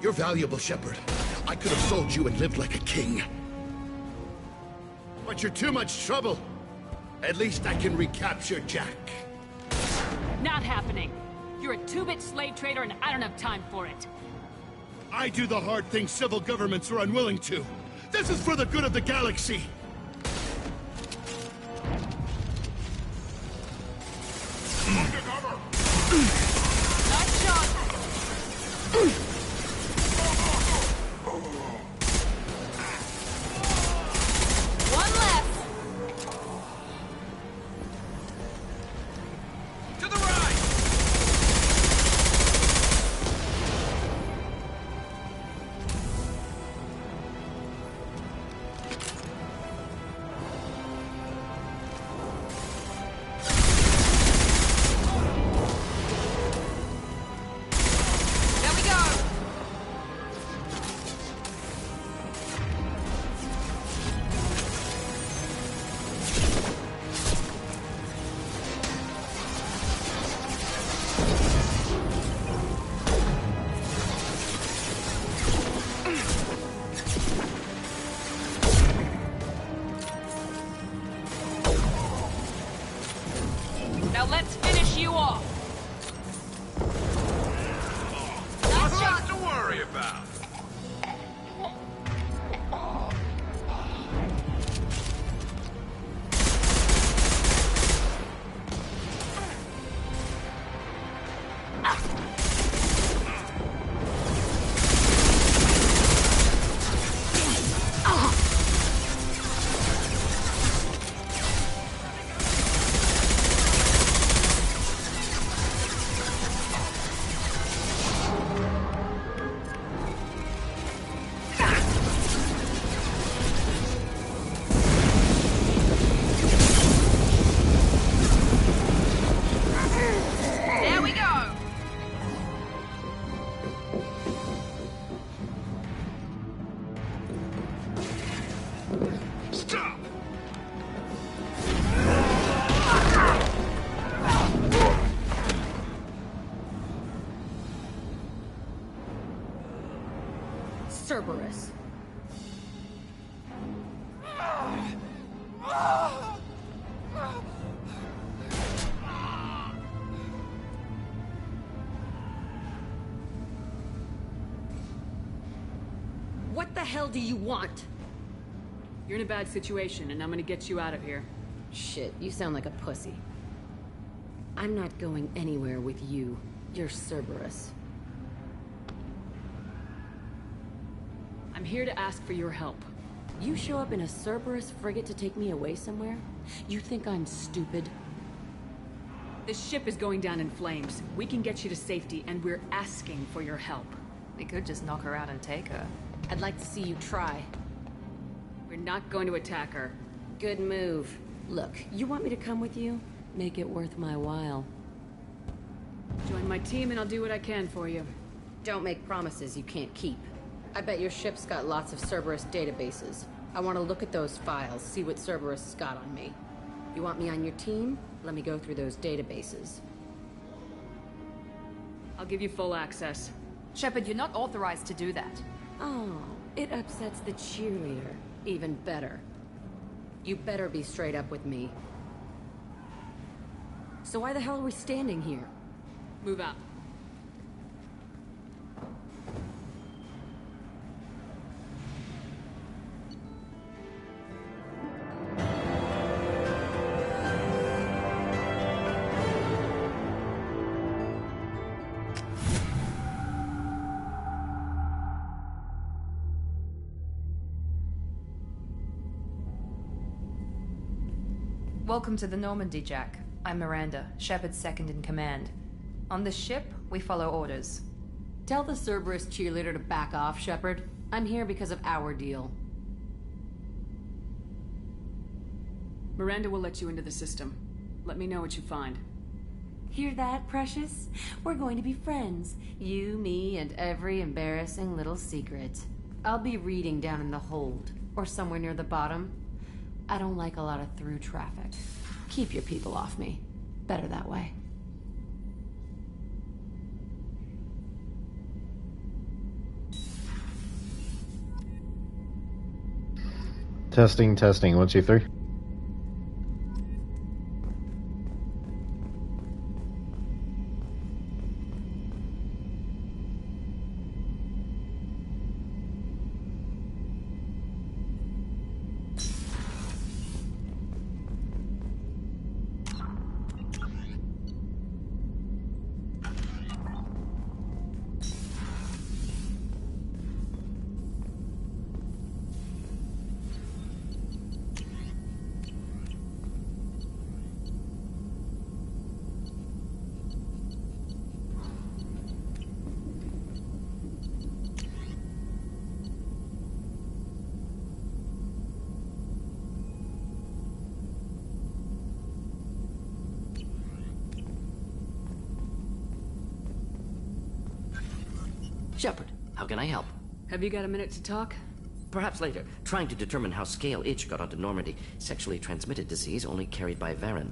[SPEAKER 17] You're valuable, Shepard. I could have sold you and lived like a king. But you're too much trouble. At least I can recapture Jack.
[SPEAKER 5] Not happening. You're a two-bit slave trader and I don't have time for it.
[SPEAKER 17] I do the hard things civil governments are unwilling to. This is for the good of the galaxy.
[SPEAKER 5] Nice shot. One left.
[SPEAKER 1] To the right.
[SPEAKER 5] There we go. Now let's finish you off.
[SPEAKER 1] What's left to worry about?
[SPEAKER 5] Cerberus. What the hell do you want? You're in a bad situation, and I'm gonna get you out of here.
[SPEAKER 21] Shit, you sound like a pussy. I'm not going anywhere with you. You're Cerberus.
[SPEAKER 5] I'm here to ask for your help.
[SPEAKER 21] You show up in a Cerberus frigate to take me away somewhere? You think I'm stupid?
[SPEAKER 5] The ship is going down in flames. We can get you to safety, and we're asking for your help.
[SPEAKER 14] We could just knock her out and take her.
[SPEAKER 21] I'd like to see you try.
[SPEAKER 5] We're not going to attack her.
[SPEAKER 21] Good move. Look, you want me to come with you? Make it worth my while.
[SPEAKER 5] Join my team and I'll do what I can for you.
[SPEAKER 21] Don't make promises you can't keep. I bet your ship's got lots of Cerberus databases. I want to look at those files, see what Cerberus has got on me. You want me on your team? Let me go through those databases.
[SPEAKER 5] I'll give you full access.
[SPEAKER 14] Shepard, you're not authorized to do that.
[SPEAKER 21] Oh, it upsets the cheerleader. Even better. You better be straight up with me. So why the hell are we standing here?
[SPEAKER 5] Move out.
[SPEAKER 14] Welcome to the Normandy, Jack. I'm Miranda, Shepard's second in command. On this ship, we follow orders.
[SPEAKER 21] Tell the Cerberus cheerleader to back off, Shepard. I'm here because of our deal.
[SPEAKER 5] Miranda will let you into the system. Let me know what you find.
[SPEAKER 21] Hear that, Precious? We're going to be friends. You, me, and every embarrassing little secret. I'll be reading down in the hold, or somewhere near the bottom. I don't like a lot of through traffic. Keep your people off me. Better that way.
[SPEAKER 2] Testing, testing. 1, 2, 3.
[SPEAKER 12] Shepard, how can I help?
[SPEAKER 5] Have you got a minute to talk?
[SPEAKER 12] Perhaps later. Trying to determine how Scale Itch got onto Normandy. Sexually transmitted disease only carried by Varen.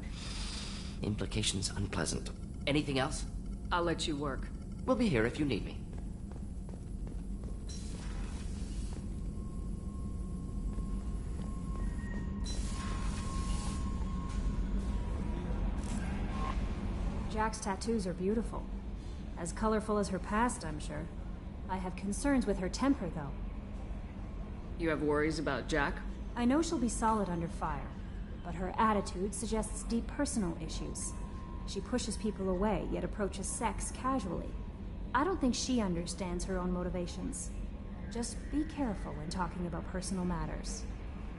[SPEAKER 12] Implications unpleasant. Anything else?
[SPEAKER 5] I'll let you work.
[SPEAKER 12] We'll be here if you need me.
[SPEAKER 8] Jack's tattoos are beautiful. As colorful as her past, I'm sure. I have concerns with her temper, though.
[SPEAKER 5] You have worries about Jack?
[SPEAKER 8] I know she'll be solid under fire, but her attitude suggests deep personal issues. She pushes people away, yet approaches sex casually. I don't think she understands her own motivations. Just be careful when talking about personal matters.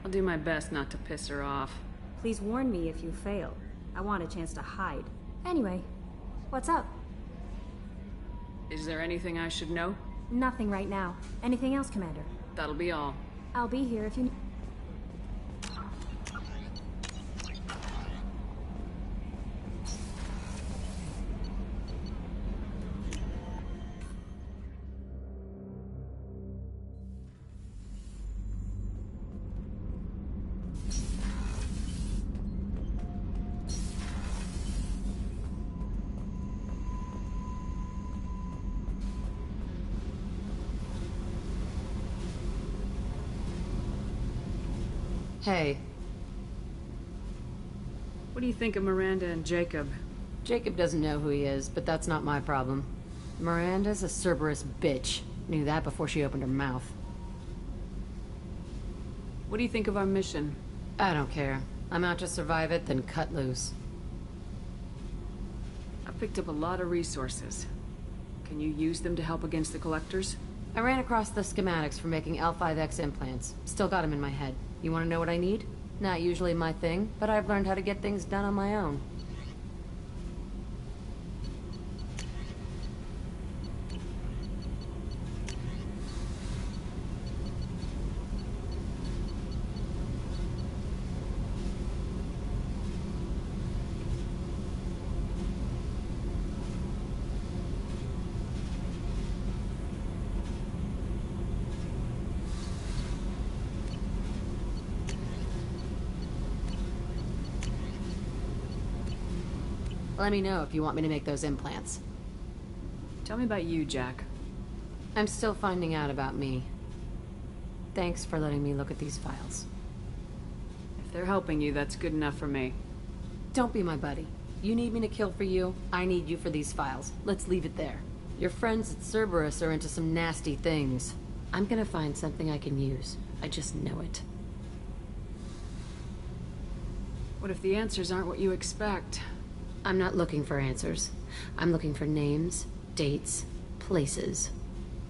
[SPEAKER 5] I'll do my best not to piss her off.
[SPEAKER 8] Please warn me if you fail. I want a chance to hide. Anyway, what's up?
[SPEAKER 5] Is there anything I should know?
[SPEAKER 8] Nothing right now. Anything else, Commander?
[SPEAKER 5] That'll be all.
[SPEAKER 8] I'll be here if you need.
[SPEAKER 21] Hey.
[SPEAKER 5] What do you think of Miranda and Jacob?
[SPEAKER 21] Jacob doesn't know who he is, but that's not my problem. Miranda's a Cerberus bitch. Knew that before she opened her mouth.
[SPEAKER 5] What do you think of our mission?
[SPEAKER 21] I don't care. I'm out to survive it, then cut loose.
[SPEAKER 5] I picked up a lot of resources. Can you use them to help against the Collectors?
[SPEAKER 21] I ran across the schematics for making L5X implants. Still got them in my head. You want to know what I need? Not usually my thing, but I've learned how to get things done on my own. Let me know if you want me to make those implants.
[SPEAKER 5] Tell me about you, Jack.
[SPEAKER 21] I'm still finding out about me. Thanks for letting me look at these files.
[SPEAKER 5] If they're helping you, that's good enough for me.
[SPEAKER 21] Don't be my buddy. You need me to kill for you, I need you for these files. Let's leave it there. Your friends at Cerberus are into some nasty things. I'm gonna find something I can use. I just know it.
[SPEAKER 5] What if the answers aren't what you expect?
[SPEAKER 21] I'm not looking for answers. I'm looking for names, dates, places.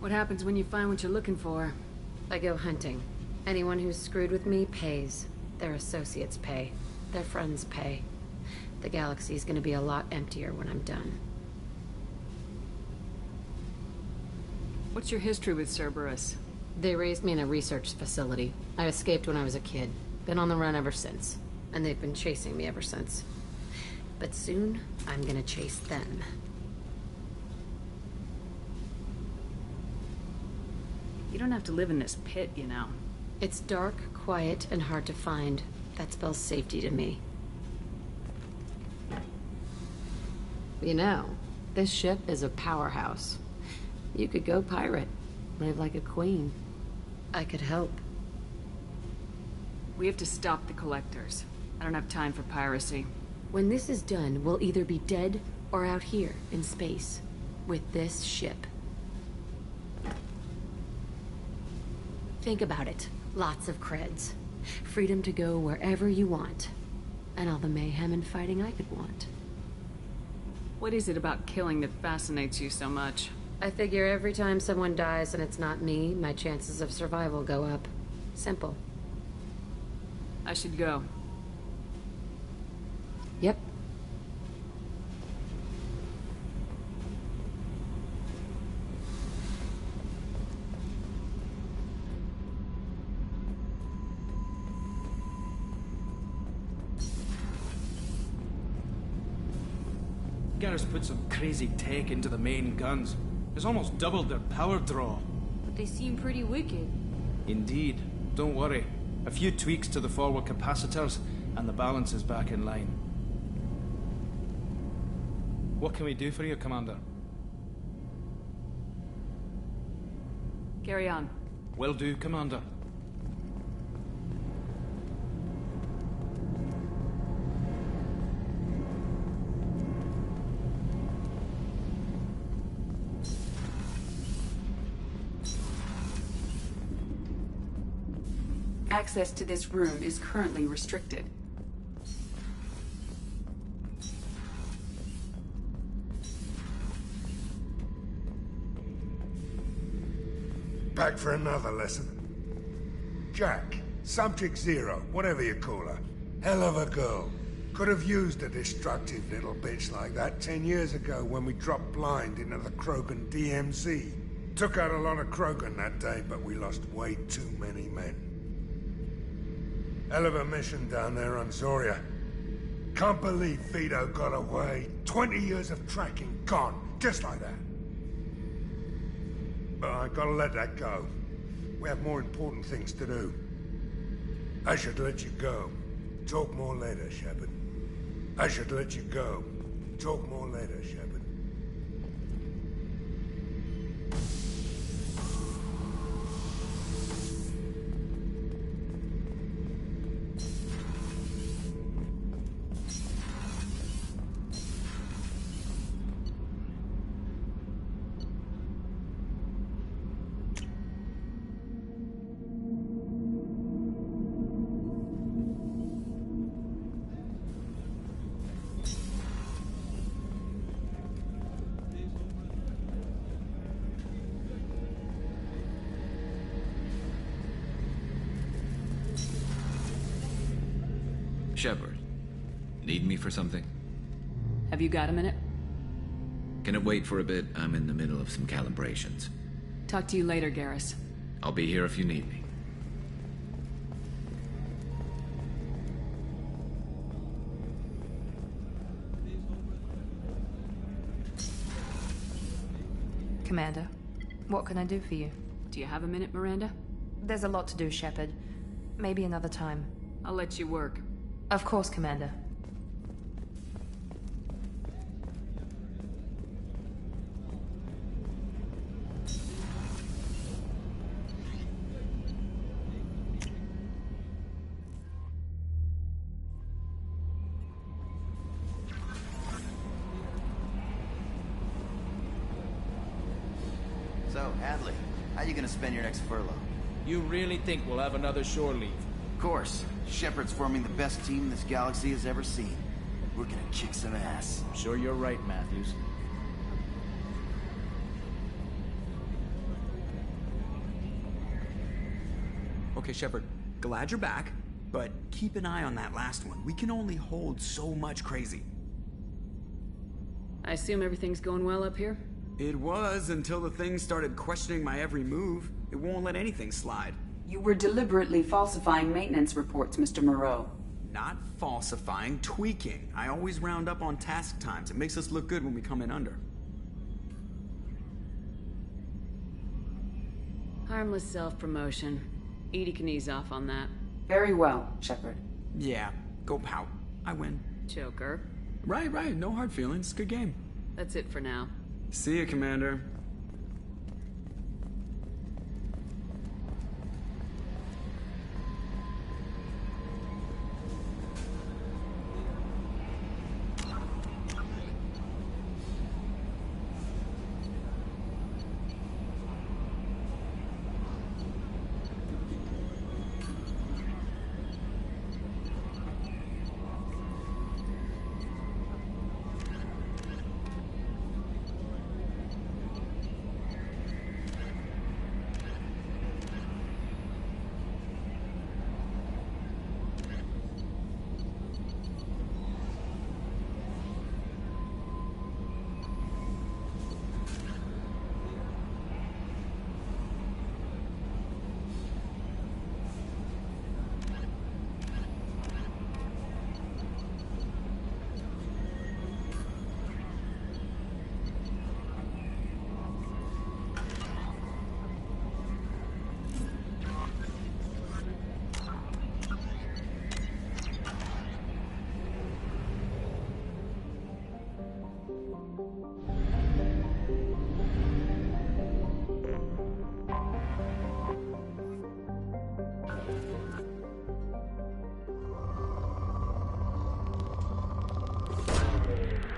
[SPEAKER 5] What happens when you find what you're looking for?
[SPEAKER 21] I go hunting. Anyone who's screwed with me pays. Their associates pay. Their friends pay. The galaxy's gonna be a lot emptier when I'm done.
[SPEAKER 5] What's your history with Cerberus?
[SPEAKER 21] They raised me in a research facility. I escaped when I was a kid. Been on the run ever since. And they've been chasing me ever since. But soon, I'm gonna chase them.
[SPEAKER 5] You don't have to live in this pit, you know.
[SPEAKER 21] It's dark, quiet, and hard to find. That spells safety to me. You know, this ship is a powerhouse. You could go pirate. Live like a queen. I could help.
[SPEAKER 5] We have to stop the Collectors. I don't have time for piracy.
[SPEAKER 21] When this is done, we'll either be dead or out here in space with this ship. Think about it. Lots of creds. Freedom to go wherever you want. And all the mayhem and fighting I could want.
[SPEAKER 5] What is it about killing that fascinates you so much?
[SPEAKER 21] I figure every time someone dies and it's not me, my chances of survival go up. Simple.
[SPEAKER 5] I should go.
[SPEAKER 21] Yep.
[SPEAKER 10] Garrus put some crazy tech into the main guns. It's almost doubled their power draw.
[SPEAKER 21] But they seem pretty wicked.
[SPEAKER 10] Indeed. Don't worry. A few tweaks to the forward capacitors, and the balance is back in line. What can we do for you, Commander?
[SPEAKER 5] Carry on.
[SPEAKER 10] Will do, Commander.
[SPEAKER 11] Access to this room is currently restricted.
[SPEAKER 3] Back for another lesson. Jack, Subject Zero, whatever you call her. Hell of a girl. Could have used a destructive little bitch like that 10 years ago when we dropped blind into the Krogan DMZ. Took out a lot of Krogan that day, but we lost way too many men. Hell of a mission down there on Zoria. Can't believe Vito got away. 20 years of tracking gone, just like that. But I gotta let that go. We have more important things to do. I should let you go. Talk more later, Shepard. I should let you go. Talk more later, Shepard.
[SPEAKER 15] Shepard. Need me for something?
[SPEAKER 5] Have you got a minute?
[SPEAKER 15] Can it wait for a bit? I'm in the middle of some calibrations.
[SPEAKER 5] Talk to you later, Garrus.
[SPEAKER 15] I'll be here if you need me.
[SPEAKER 14] Commander, what can I do for you?
[SPEAKER 5] Do you have a minute, Miranda?
[SPEAKER 14] There's a lot to do, Shepard. Maybe another time.
[SPEAKER 5] I'll let you work.
[SPEAKER 14] Of course, Commander.
[SPEAKER 9] So, Hadley, how you gonna spend your next furlough?
[SPEAKER 10] You really think we'll have another shore leave?
[SPEAKER 9] Of course. Shepard's forming the best team this galaxy has ever seen. We're gonna kick some ass.
[SPEAKER 10] I'm sure you're right, Matthews.
[SPEAKER 4] Okay, Shepard, glad you're back, but keep an eye on that last one. We can only hold so much crazy.
[SPEAKER 5] I assume everything's going well up here?
[SPEAKER 4] It was until the thing started questioning my every move. It won't let anything slide.
[SPEAKER 11] You were deliberately falsifying maintenance reports, Mr. Moreau.
[SPEAKER 4] Not falsifying, tweaking. I always round up on task times. It makes us look good when we come in under.
[SPEAKER 5] Harmless self-promotion. Edie can ease off on that.
[SPEAKER 11] Very well, Shepard.
[SPEAKER 4] Yeah, go pout. I win.
[SPEAKER 5] Joker.
[SPEAKER 4] Right. No hard feelings. Good game.
[SPEAKER 5] That's it for now.
[SPEAKER 4] See ya, Commander.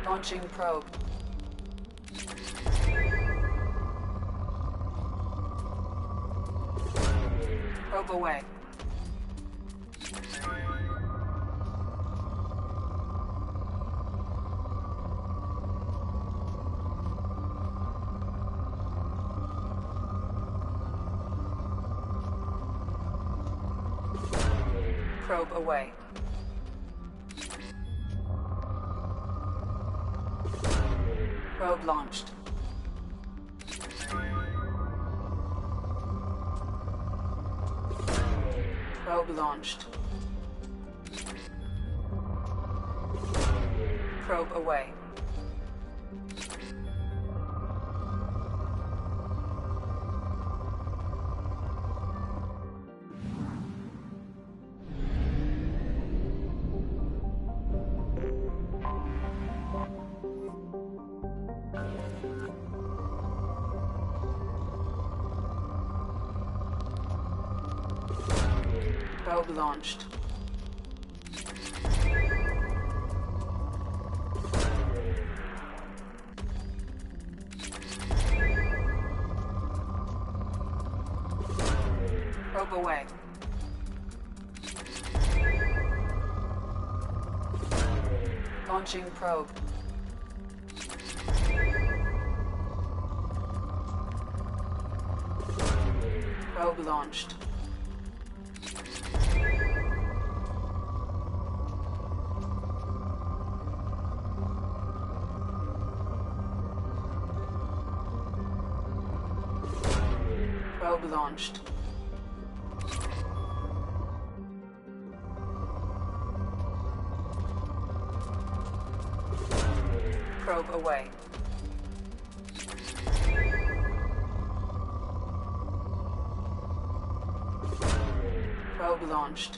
[SPEAKER 11] Launching probe. Probe away. Probe away. Probe launched. Probe launched. Probe away. Probe launched. Probe away. Launching probe. Probe launched. Probe launched. Probe away. Probe launched.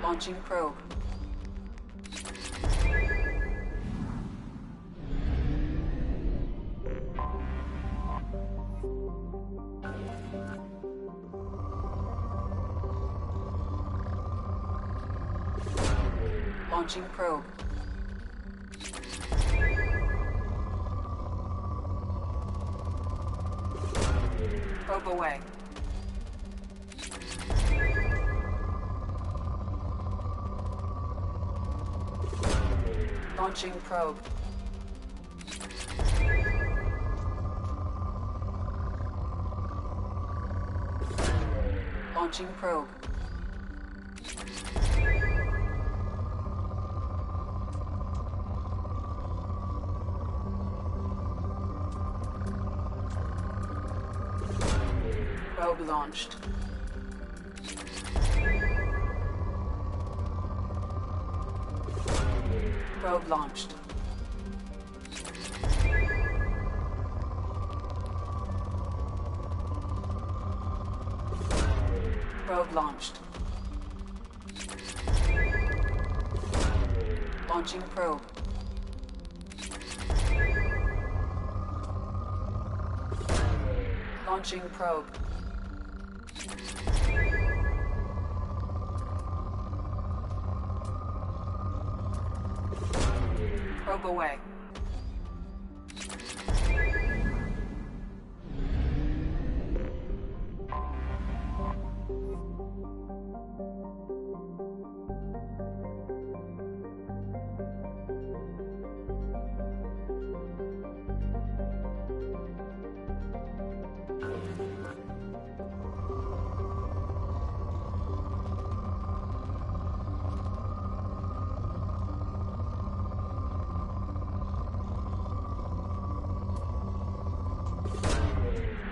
[SPEAKER 11] Launching probe. Launching probe. Probe away. Launching probe. Launching probe. Probe launched. Probe launched. Probe launched. Launching probe. Launching probe. Probe away.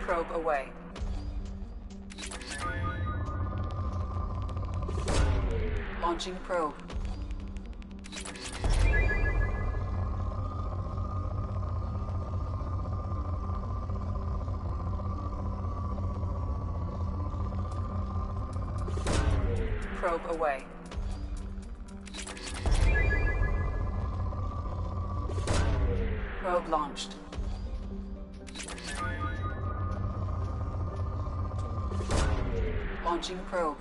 [SPEAKER 11] Probe away. Launching probe. Probe away. Probe launched. Launching probe.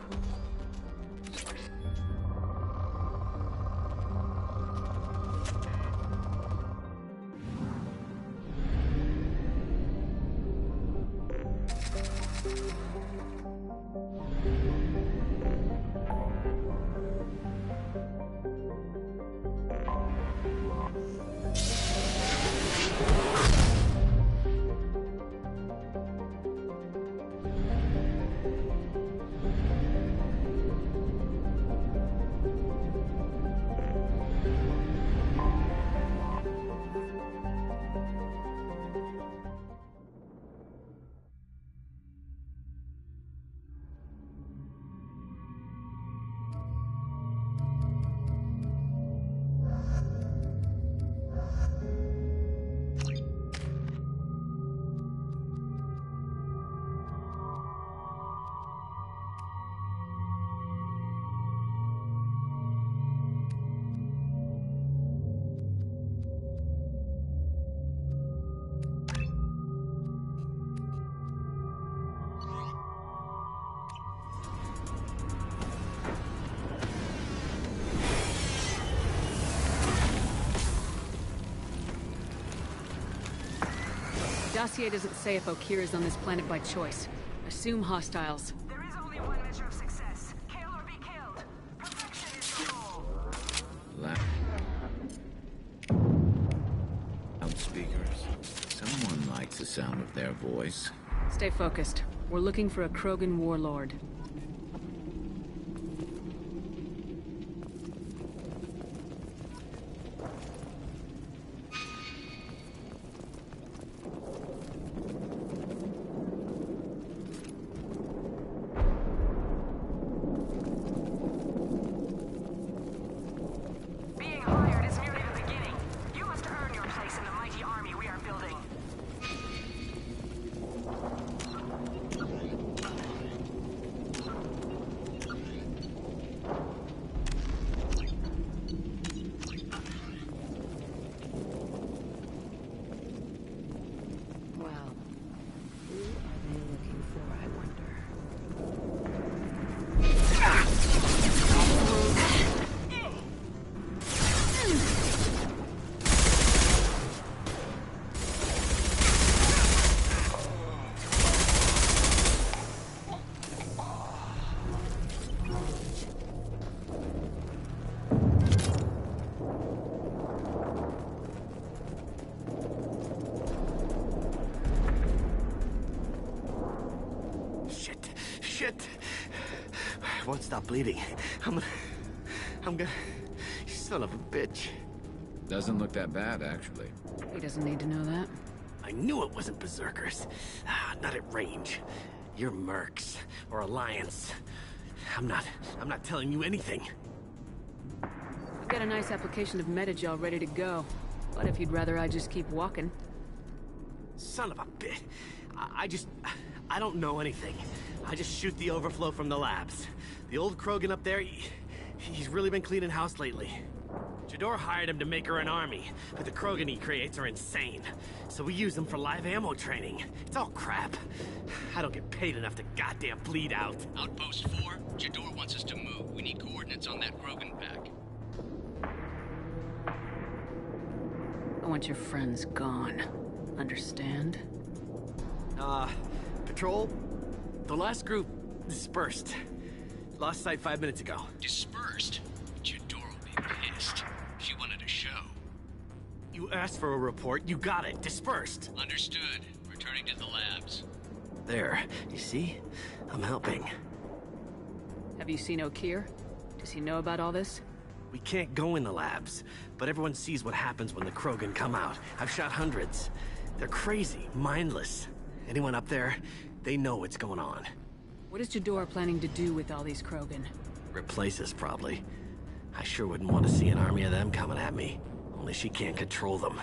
[SPEAKER 5] Dossier doesn't say if Okeer is on this planet by choice. Assume hostiles.
[SPEAKER 6] There is only one measure of success. Kill or be killed. Perfection is the goal.
[SPEAKER 15] Loudspeakers. Someone likes the sound of their voice.
[SPEAKER 5] Stay focused. We're looking for a Krogan warlord.
[SPEAKER 13] shit. I won't stop bleeding. I'm gonna... You son of a bitch.
[SPEAKER 15] Doesn't look that bad, actually.
[SPEAKER 5] He doesn't need to know that.
[SPEAKER 13] I knew it wasn't Berserkers. Not at range. You're Mercs, or Alliance. I'm not telling you anything.
[SPEAKER 5] I've got a nice application of Metagel ready to go. But if you'd rather I just keep walking.
[SPEAKER 13] Son of a bitch. I don't know anything. I just shoot the overflow from the labs. The old Krogan up there, he's really been cleaning house lately. Jador hired him to make her an army, but the Krogan he creates are insane. So we use them for live ammo training. It's all crap. I don't get paid enough to goddamn bleed out.
[SPEAKER 16] Outpost 4, Jador wants us to move. We need coordinates on that Krogan pack.
[SPEAKER 5] I want your friends gone. Understand?
[SPEAKER 13] Patrol? The last group dispersed. Lost sight 5 minutes ago.
[SPEAKER 16] Dispersed? Jador will be pissed. She wanted a show.
[SPEAKER 13] You asked for a report, you got it. Dispersed.
[SPEAKER 16] Understood. Returning to the labs.
[SPEAKER 13] There. You see? I'm helping.
[SPEAKER 5] Have you seen Okeer? Does he know about all this?
[SPEAKER 13] We can't go in the labs, but everyone sees what happens when the Krogan come out. I've shot hundreds. They're crazy, mindless. Anyone up there, they know what's going on.
[SPEAKER 5] What is Jador planning to do with all these Krogan?
[SPEAKER 13] Replace us, probably. I sure wouldn't want to see an army of them coming at me. Only she can't control them.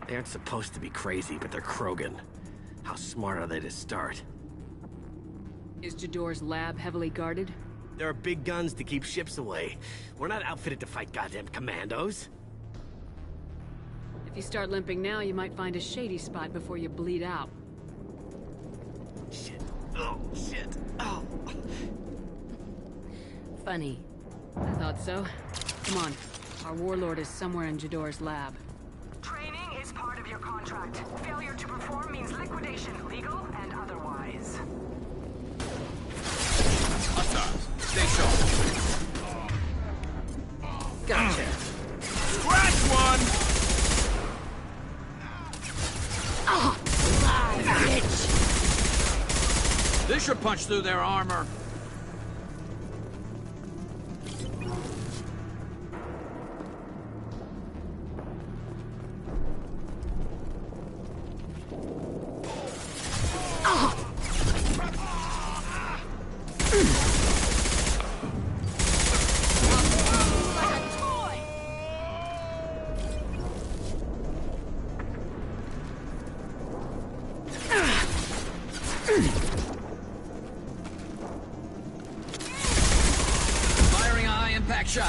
[SPEAKER 13] They aren't supposed to be crazy, but they're Krogan. How smart are they to start?
[SPEAKER 5] Is Jador's lab heavily guarded?
[SPEAKER 13] There are big guns to keep ships away. We're not outfitted to fight goddamn commandos.
[SPEAKER 5] If you start limping now, you might find a shady spot before you bleed out.
[SPEAKER 13] Shit. Oh, shit. Oh.
[SPEAKER 5] Funny. I thought so. Come on. Our warlord is somewhere in Jador's lab.
[SPEAKER 6] Training is part of your contract. Failure to perform means liquidation, legal and otherwise.
[SPEAKER 15] Stay sharp.
[SPEAKER 13] Gotcha.
[SPEAKER 15] Scratch one!
[SPEAKER 5] Oh, bitch!
[SPEAKER 15] This should punch through their armor. Firing a high-impact shot.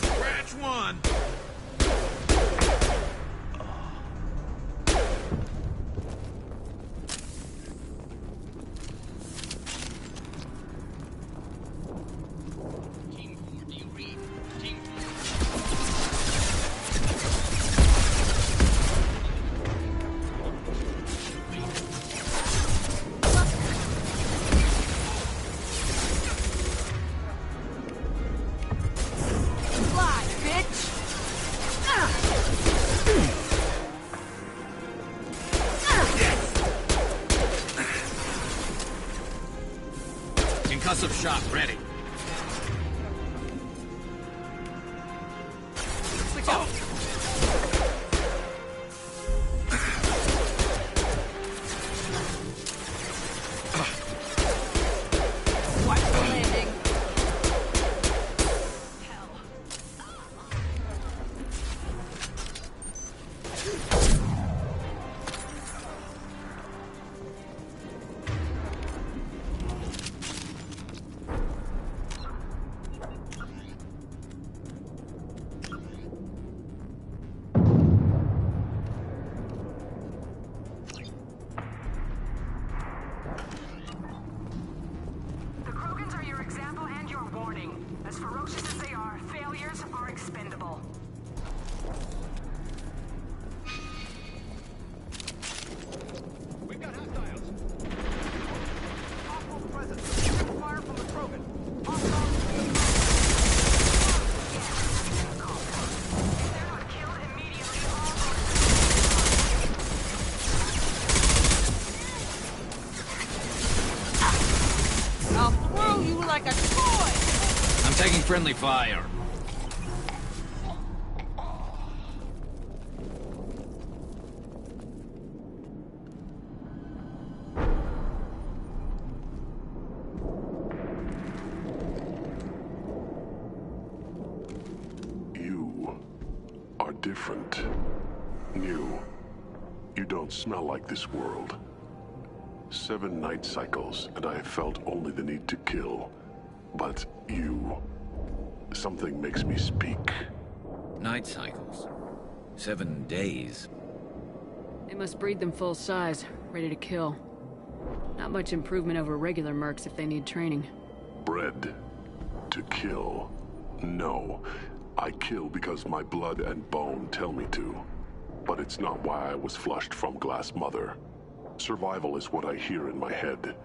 [SPEAKER 1] Scratch one!
[SPEAKER 16] Team 4, do you read? Team 4.
[SPEAKER 5] Fly, bitch!
[SPEAKER 15] Concussive shot ready.
[SPEAKER 5] Switch out! Watch the landing.
[SPEAKER 6] The Krogans are your example and your warning. As ferocious as they are, failures are expendable.
[SPEAKER 1] We've got hostiles. Hostile presence. Fire from the Krogan. Hostiles.
[SPEAKER 15] Taking friendly fire.
[SPEAKER 18] You are different. New. You don't smell like this world. 7 night cycles, and I have felt only the need to kill. But you... something makes me speak.
[SPEAKER 15] Night cycles. 7 days.
[SPEAKER 5] They must breed them full size, ready to kill. Not much improvement over regular mercs if they need training.
[SPEAKER 18] Bred to kill. No. I kill because my blood and bone tell me to. But it's not why I was flushed from Glass Mother. Survival is what I hear in my head.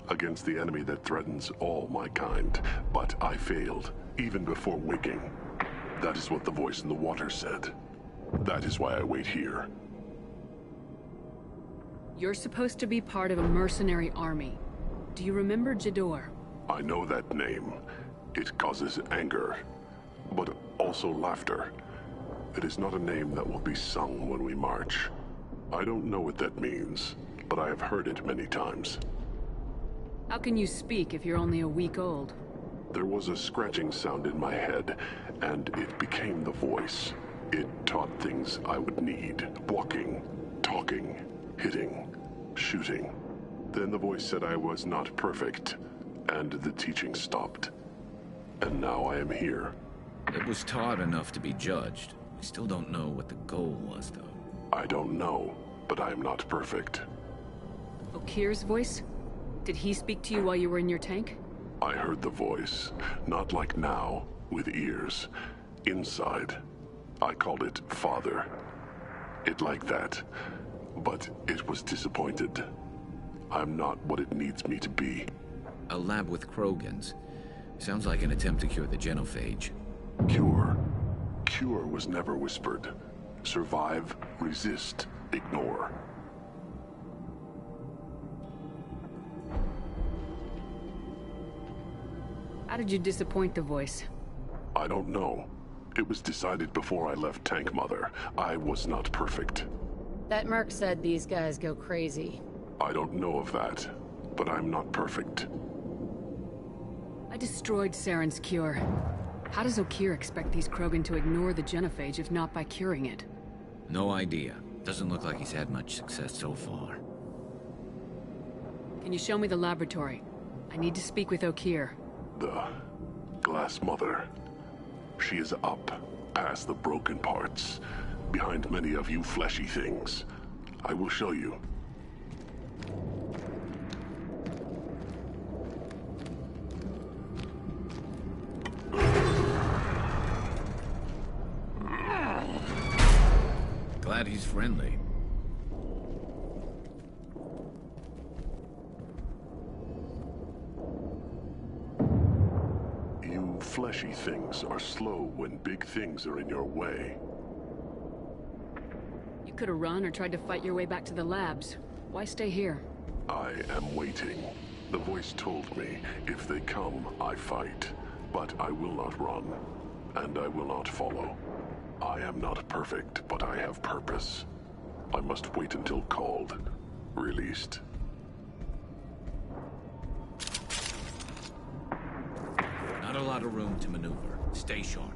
[SPEAKER 18] Against the enemy that threatens all my kind. But I failed, even before waking. That is what the voice in the water said. That is why I wait here.
[SPEAKER 5] You're supposed to be part of a mercenary army. Do you remember Jador?
[SPEAKER 18] I know that name. It causes anger, but also laughter. It is not a name that will be sung when we march. I don't know what that means, but I have heard it many times.
[SPEAKER 5] How can you speak if you're only a week old?
[SPEAKER 18] There was a scratching sound in my head, and it became the voice. It taught things I would need. Walking, talking, hitting, shooting. Then the voice said I was not perfect, and the teaching stopped. And now I am here.
[SPEAKER 15] It was taught enough to be judged. I still don't know what the goal was, though.
[SPEAKER 18] I don't know, but I am not perfect.
[SPEAKER 5] Okir's voice? Did he speak to you while you were in your tank?
[SPEAKER 18] I heard the voice, not like now, with ears. Inside. I called it Father. It like that. But it was disappointed. I'm not what it needs me to be.
[SPEAKER 15] A lab with Krogans. Sounds like an attempt to cure the genophage.
[SPEAKER 18] Cure. Cure was never whispered. Survive, resist, ignore.
[SPEAKER 5] How did you disappoint the voice?
[SPEAKER 18] I don't know. It was decided before I left Tank Mother. I was not perfect.
[SPEAKER 21] That merc said these guys go crazy.
[SPEAKER 18] I don't know of that, but I'm not perfect.
[SPEAKER 5] I destroyed Saren's cure. How does Okir expect these Krogan to ignore the genophage if not by curing it?
[SPEAKER 15] No idea. Doesn't look like he's had much success so far.
[SPEAKER 5] Can you show me the laboratory? I need to speak with Okir.
[SPEAKER 18] The Glass Mother. She is up, past the broken parts, behind many of you fleshy things. I will show you.
[SPEAKER 15] Glad he's friendly.
[SPEAKER 18] You fleshy things are slow when big things are in your way.
[SPEAKER 5] You could have run or tried to fight your way back to the labs. Why stay here?
[SPEAKER 18] I am waiting. The voice told me, if they come, I fight. But I will not run, and I will not follow. I am not perfect, but I have purpose. I must wait until called, released.
[SPEAKER 15] Not a lot of room to maneuver. Stay sharp.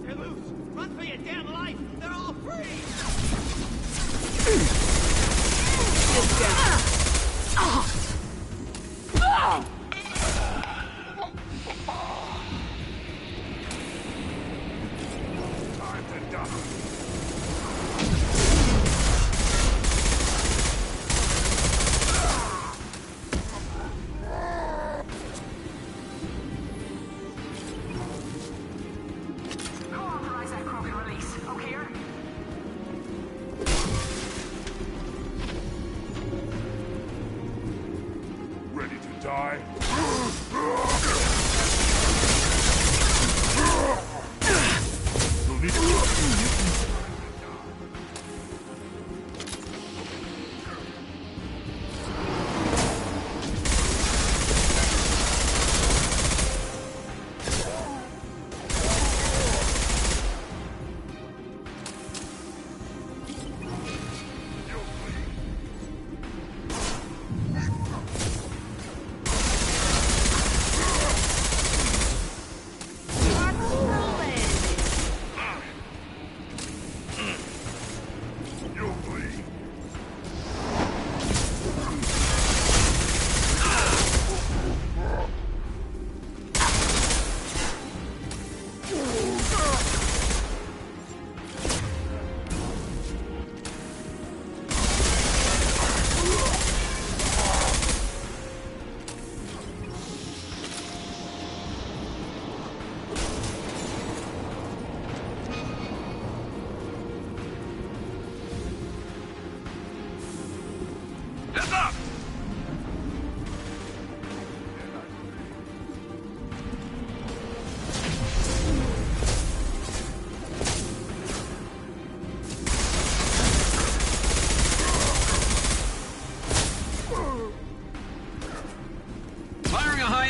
[SPEAKER 13] They're loose! Run for your damn life! They're all free!
[SPEAKER 3] Time to die.
[SPEAKER 6] Who authorized that Krogan release? Okir?
[SPEAKER 3] Ready to die? You'll need to...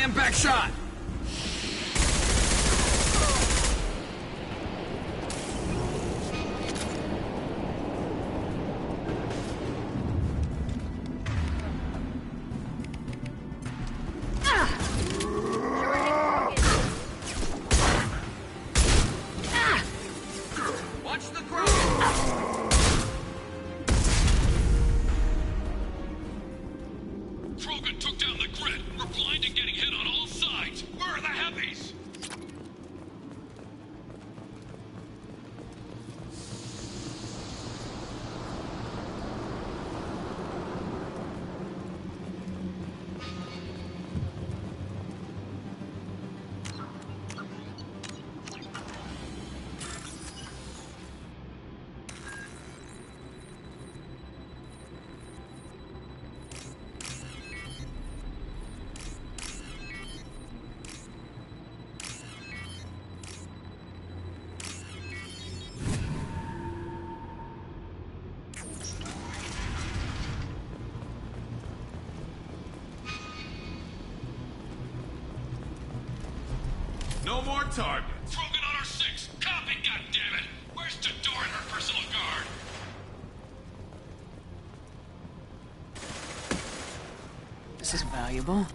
[SPEAKER 1] impact shot! Watch the ground!
[SPEAKER 19] Krogan took down the grid. We're blind and getting hit on all sides. Where are the heavies?
[SPEAKER 1] No more targets.
[SPEAKER 19] Krogan on our 6. Copy, goddammit. Where's Tador and her personal guard?
[SPEAKER 5] This is valuable.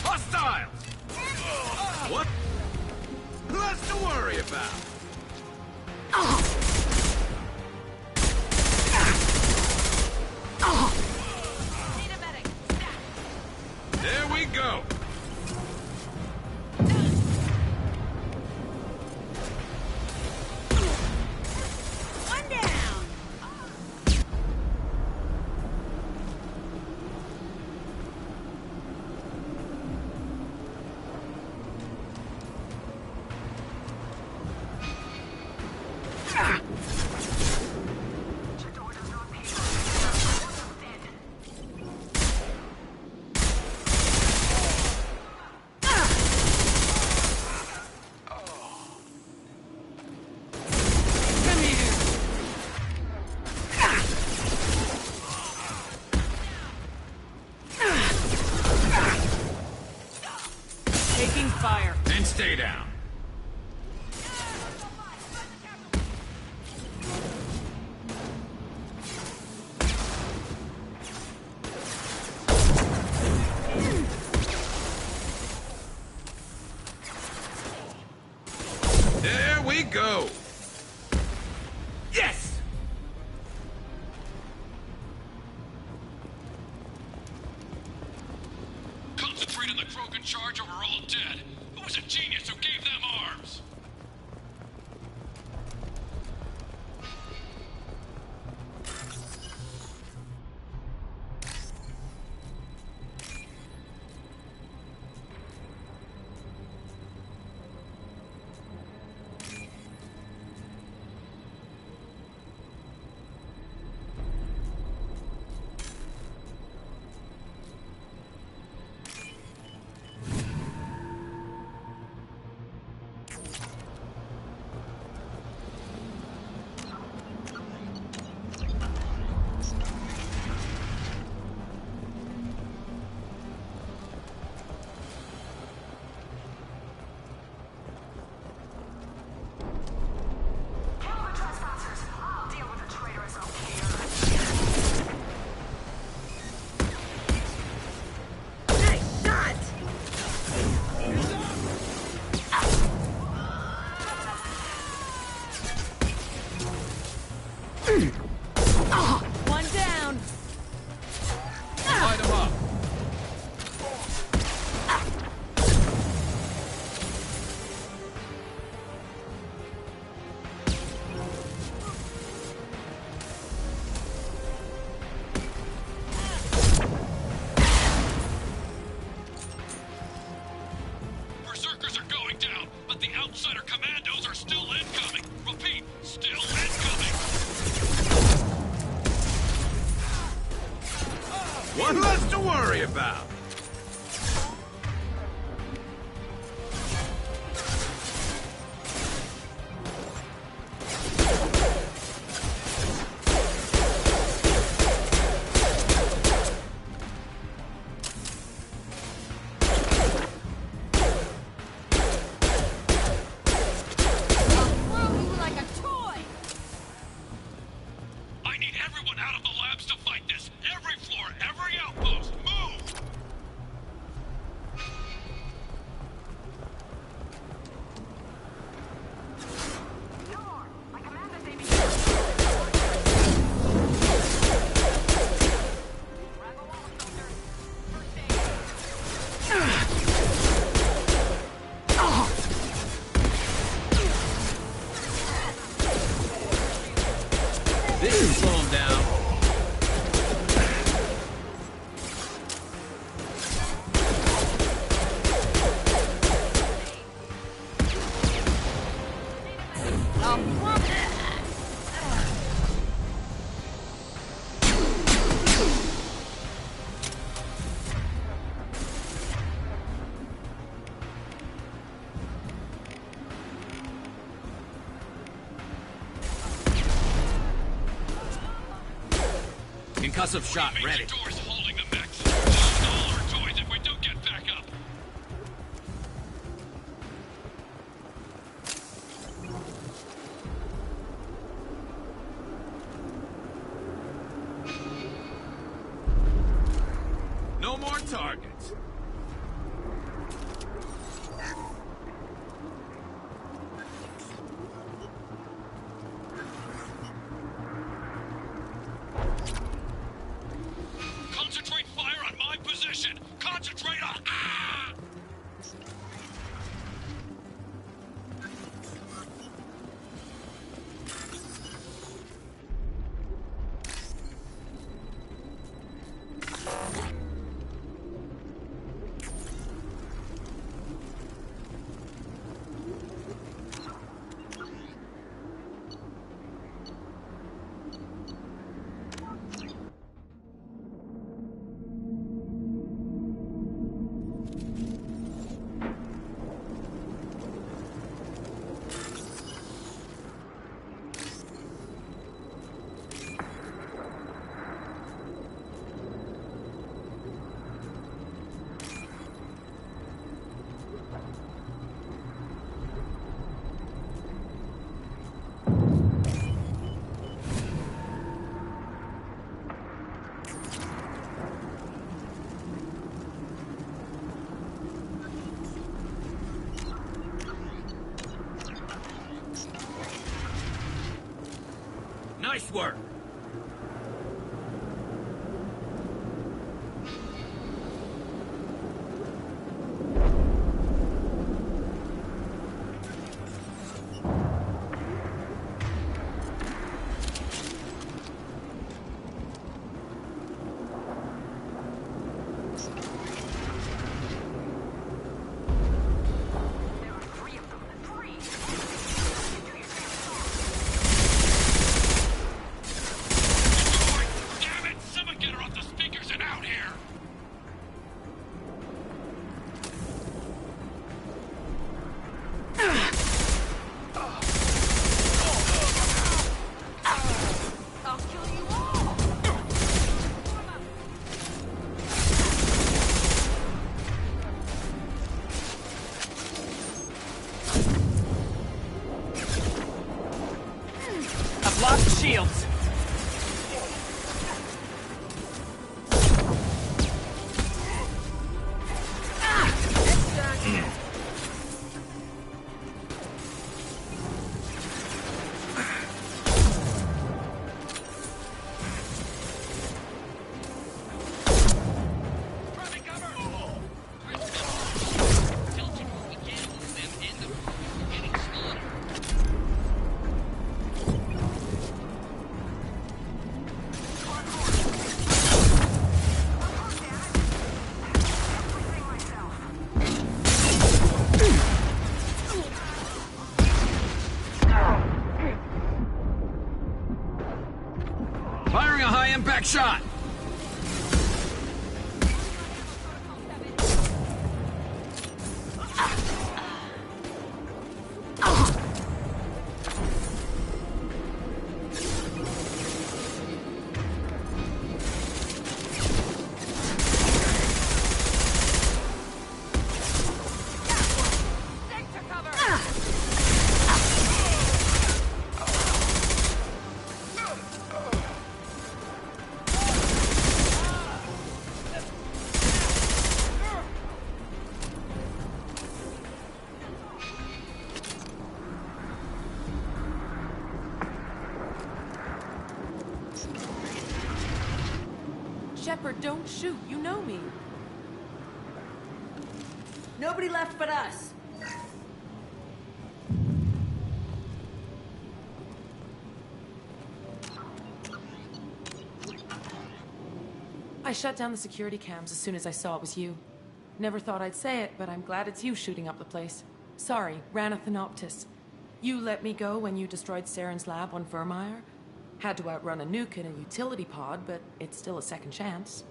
[SPEAKER 1] Hostiles! What? Less to worry about. There we go.
[SPEAKER 6] One down.
[SPEAKER 5] Taking fire.
[SPEAKER 1] And stay down. There we go. Yes!
[SPEAKER 19] Concentrate on the Krogan charge or we're all dead. Who was a genius who gave them arms?
[SPEAKER 5] One down.
[SPEAKER 1] Light 'em up.
[SPEAKER 19] Berserkers are going down, but the outsider commandos are still incoming. Repeat, still incoming.
[SPEAKER 1] One less to worry about.
[SPEAKER 16] Concussive shot ready.
[SPEAKER 19] Door's holding them back. Lose all our toys if we don't get back up.
[SPEAKER 1] No more targets.
[SPEAKER 19] Concentrate fire on my position. Concentrate on. Ah!
[SPEAKER 16] Nice work.
[SPEAKER 13] Lost shields.
[SPEAKER 16] Firing a high-impact shot.
[SPEAKER 21] Shepard, don't shoot. You know me.
[SPEAKER 7] Nobody left but us.
[SPEAKER 21] I shut down the security cams as soon as I saw it was you. Never thought I'd say it, but I'm glad it's you shooting up the place. Sorry, ran a Thanoptis.
[SPEAKER 20] You let me go when you destroyed Saren's lab on Vermeer? Had to outrun a nuke in a utility pod, but it's still a second chance.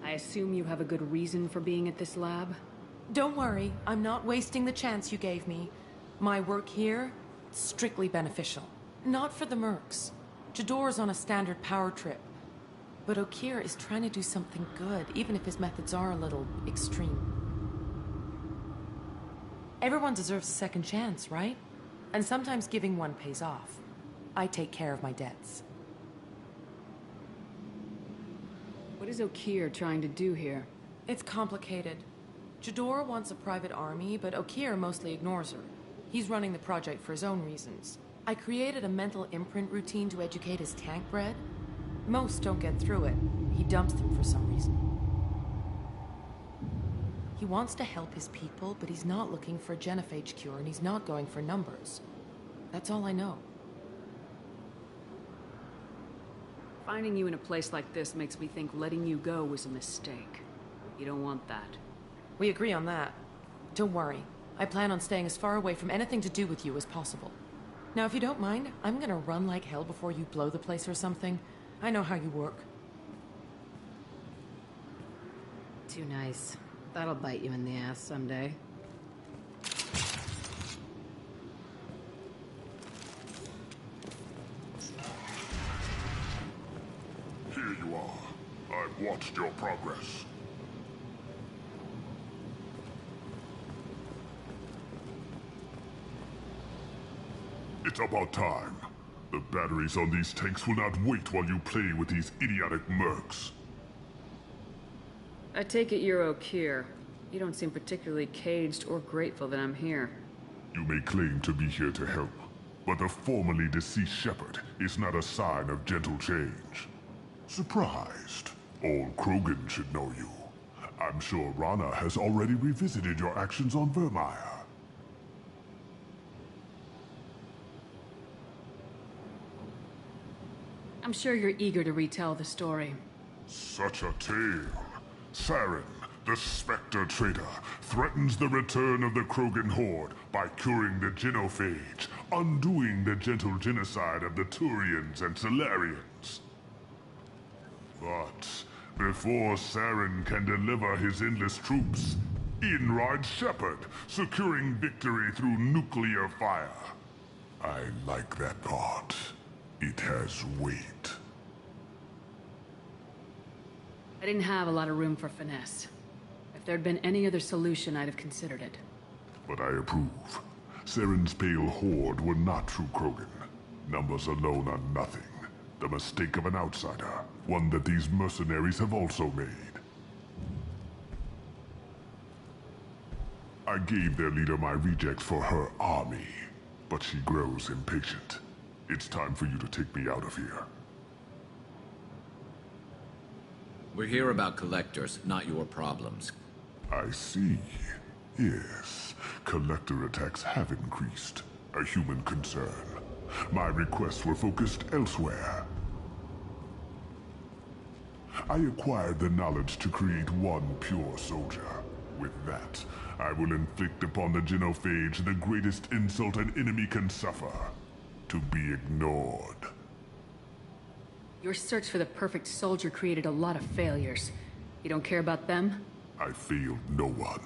[SPEAKER 5] I assume you have a good reason for being at this lab?
[SPEAKER 20] Don't worry, I'm not wasting the chance you gave me. My work here, strictly beneficial. Not for the mercs. Jador's on a standard power trip. But Okeer is trying to do something good, even if his methods are a little extreme. Everyone deserves a second chance, right? And sometimes giving one pays off. I take care of my debts.
[SPEAKER 5] What is Okeer trying to do here?
[SPEAKER 20] It's complicated. Jador wants a private army, but Okeer mostly ignores her. He's running the project for his own reasons. I created a mental imprint routine to educate his tank bred. Most don't get through it. He dumps them for some reason. He wants to help his people, but he's not looking for a genophage cure, and he's not going for numbers. That's all I know.
[SPEAKER 5] Finding you in a place like this makes me think letting you go was a mistake. You don't want that.
[SPEAKER 20] We agree on that. Don't worry. I plan on staying as far away from anything to do with you as possible. Now, if you don't mind, I'm gonna run like hell before you blow the place or something. I know how you work.
[SPEAKER 21] Too nice. That'll bite you in the ass someday.
[SPEAKER 18] Here you are. I've watched your progress. It's about time. The batteries on these tanks will not wait while you play with these idiotic mercs.
[SPEAKER 5] I take it you're Okeer. You don't seem particularly caged or grateful that I'm here.
[SPEAKER 18] You may claim to be here to help, but the formerly deceased Shepard is not a sign of gentle change. Surprised? Old Krogan should know you. I'm sure Rana has already revisited your actions on Vermeer.
[SPEAKER 5] I'm sure you're eager to retell the story.
[SPEAKER 18] Such a tale. Saren, the Spectre traitor, threatens the return of the Krogan horde by curing the genophage, undoing the gentle genocide of the Turians and Solarians. But before Saren can deliver his endless troops, in rides Shepard, securing victory through nuclear fire. I like that part. It has weight.
[SPEAKER 5] I didn't have a lot of room for finesse. If there'd been any other solution, I'd have considered it.
[SPEAKER 18] But I approve. Saren's pale horde were not true Krogan. Numbers alone are nothing. The mistake of an outsider, one that these mercenaries have also made. I gave their leader my rejects for her army, but she grows impatient. It's time for you to take me out of here.
[SPEAKER 15] We're here about collectors, not your problems.
[SPEAKER 18] I see. Yes, collector attacks have increased. A human concern. My requests were focused elsewhere. I acquired the knowledge to create one pure soldier. With that, I will inflict upon the genophage the greatest insult an enemy can suffer. To be ignored.
[SPEAKER 5] Your search for the perfect soldier created a lot of failures. You don't care about them?
[SPEAKER 18] I failed no one.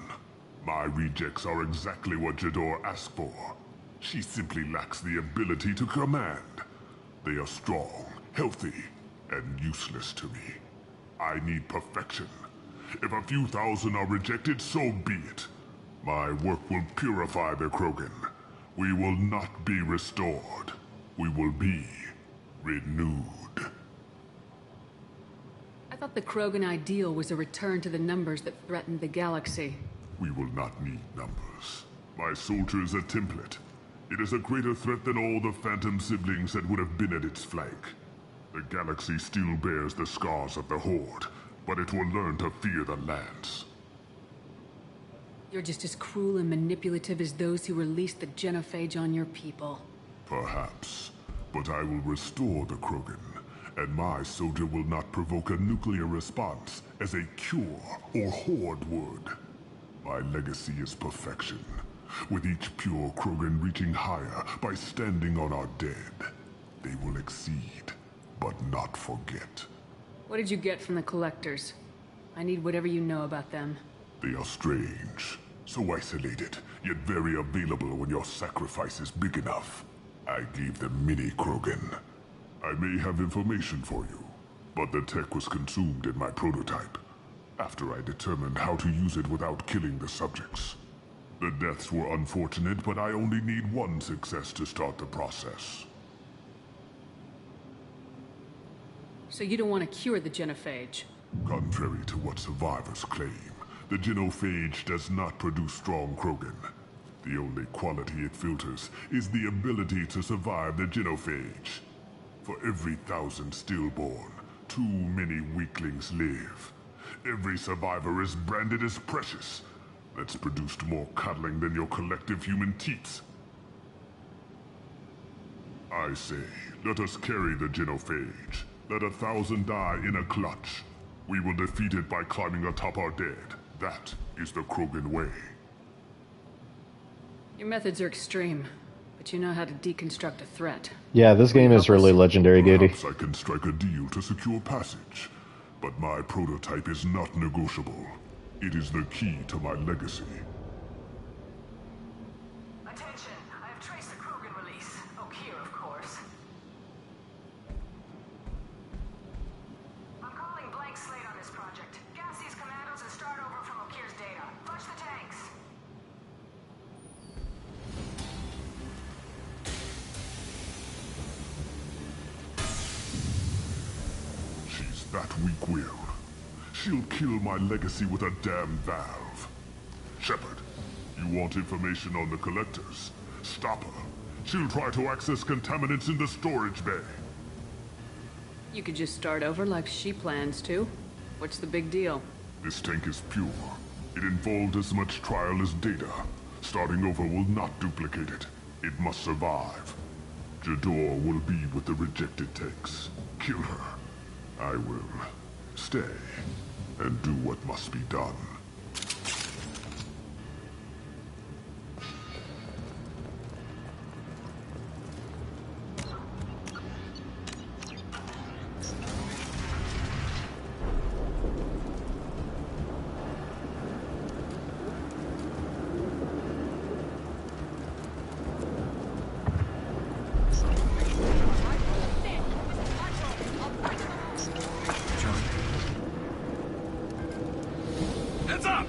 [SPEAKER 18] My rejects are exactly what Jador asked for. She simply lacks the ability to command. They are strong, healthy, and useless to me. I need perfection. If a few thousand are rejected, so be it. My work will purify the Krogan. We will not be restored. We will be renewed.
[SPEAKER 5] I thought the Krogan ideal was a return to the numbers that threatened the galaxy.
[SPEAKER 18] We will not need numbers. My soldier is a template. It is a greater threat than all the Phantom siblings that would have been at its flank. The galaxy still bears the scars of the Horde, but it will learn to fear the Lance.
[SPEAKER 5] You're just as cruel and manipulative as those who released the genophage on your people.
[SPEAKER 18] Perhaps, but I will restore the Krogan, and my soldier will not provoke a nuclear response as a cure or Horde would. My legacy is perfection, With each pure Krogan reaching higher by standing on our dead, they will exceed, but not forget.
[SPEAKER 5] What did you get from the Collectors? I need whatever you know about them.
[SPEAKER 18] They are strange, so isolated, yet very available when your sacrifice is big enough. I gave them mini Krogan. I may have information for you, but the tech was consumed in my prototype, after I determined how to use it without killing the subjects. The deaths were unfortunate, but I only need one success to start the process.
[SPEAKER 5] So you don't want to cure the genophage?
[SPEAKER 18] Contrary to what survivors claim, the genophage does not produce strong Krogan. The only quality it filters is the ability to survive the genophage. For every 1,000 stillborn, too many weaklings live. Every survivor is branded as precious. That's produced more cuddling than your collective human teats. I say, let us carry the genophage. Let 1,000 die in a clutch. We will defeat it by climbing atop our dead. That is the Krogan way.
[SPEAKER 5] Your methods are extreme, but you know how to deconstruct a threat.
[SPEAKER 2] Yeah, this game is really legendary, Goody.
[SPEAKER 18] Perhaps I can strike a deal to secure passage, but my prototype is not negotiable. It is the key to my legacy.
[SPEAKER 6] Attention, I have traced the Krogan release. Okeer, of course. I'm calling blank slate on this project. Gas these commandos and start over from Okeer's data. Flush the tanks.
[SPEAKER 18] She's that weak-willed. She'll kill my legacy with a damn valve. Shepard, you want information on the Collectors? Stop her. She'll try to access contaminants in the storage bay.
[SPEAKER 5] You could just start over like she plans to. What's the big deal?
[SPEAKER 18] This tank is pure. It involved as much trial as data. Starting over will not duplicate it. It must survive. Jador will be with the rejected tanks. Kill her. I will stay and do what must be done.
[SPEAKER 1] Heads up!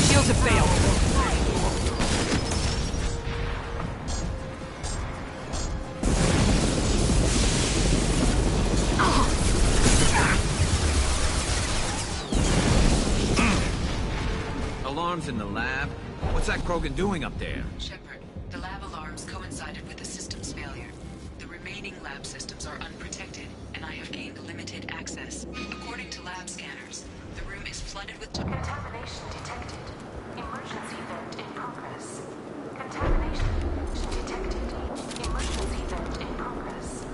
[SPEAKER 5] Shields have failed.
[SPEAKER 1] Alarms in the lab? What's that Krogan doing up there?
[SPEAKER 11] Shepard, the lab alarms coincided with the system's failure. The remaining lab systems are unprotected, and I have gained limited access. According to lab scanners, the room is flooded with
[SPEAKER 6] Contamination detected. Emergency vent in progress. Contamination detected. Emergency vent in progress.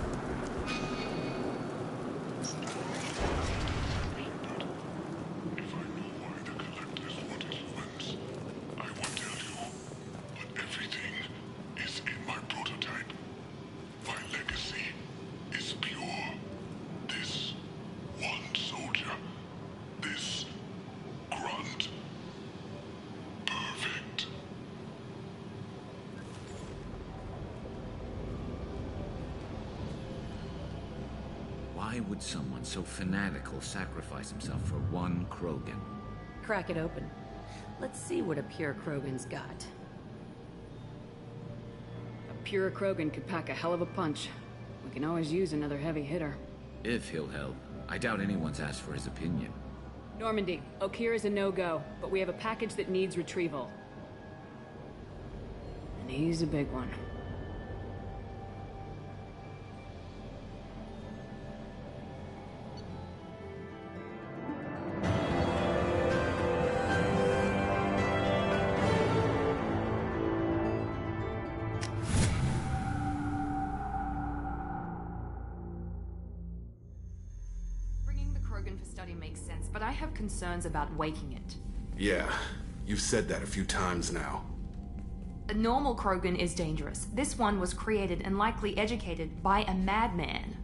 [SPEAKER 18] Everything is in my prototype. My legacy is pure. This one soldier. This grunt. Perfect.
[SPEAKER 15] Why would someone so fanatical sacrifice himself for one Krogan?
[SPEAKER 21] Crack it open. Let's see what a pure Krogan's got.
[SPEAKER 5] A pure Krogan could pack a hell of a punch. We can always use another heavy hitter.
[SPEAKER 15] If he'll help. I doubt anyone's asked for his opinion.
[SPEAKER 5] Normandy, Okeer is a no-go, but we have a package that needs retrieval. And he's a big one.
[SPEAKER 14] Makes sense, but I have concerns about waking it.
[SPEAKER 17] Yeah, you've said that a few times now.
[SPEAKER 14] A normal Krogan is dangerous. This one was created and likely educated by a madman.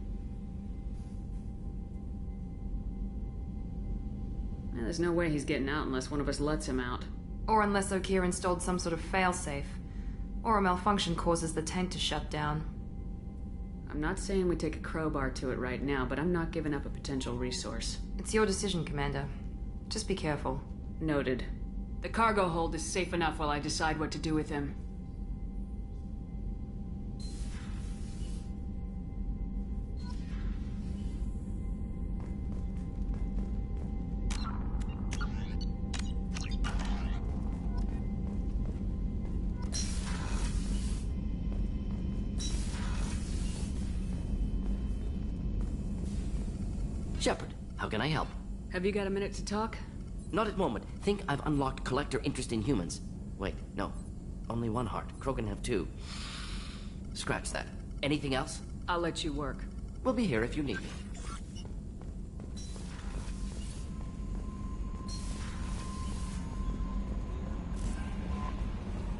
[SPEAKER 5] There's no way he's getting out unless one of us lets him out.
[SPEAKER 14] Or unless Okeer installed some sort of failsafe. Or a malfunction causes the tank to shut down.
[SPEAKER 5] I'm not saying we take a crowbar to it right now, but I'm not giving up a potential resource.
[SPEAKER 14] It's your decision, Commander. Just be careful.
[SPEAKER 5] Noted. The cargo hold is safe enough while I decide what to do with him.
[SPEAKER 12] Shepard, how can I help?
[SPEAKER 5] Have you got a minute to talk?
[SPEAKER 12] Not at the moment. Think I've unlocked collector interest in humans. Wait, no. Only one heart. Krogan have two. Scratch that. Anything else?
[SPEAKER 5] I'll let you work.
[SPEAKER 12] We'll be here if you need me.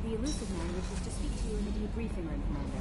[SPEAKER 8] The Illusive Man wishes to speak to you in the debriefing room, Commander.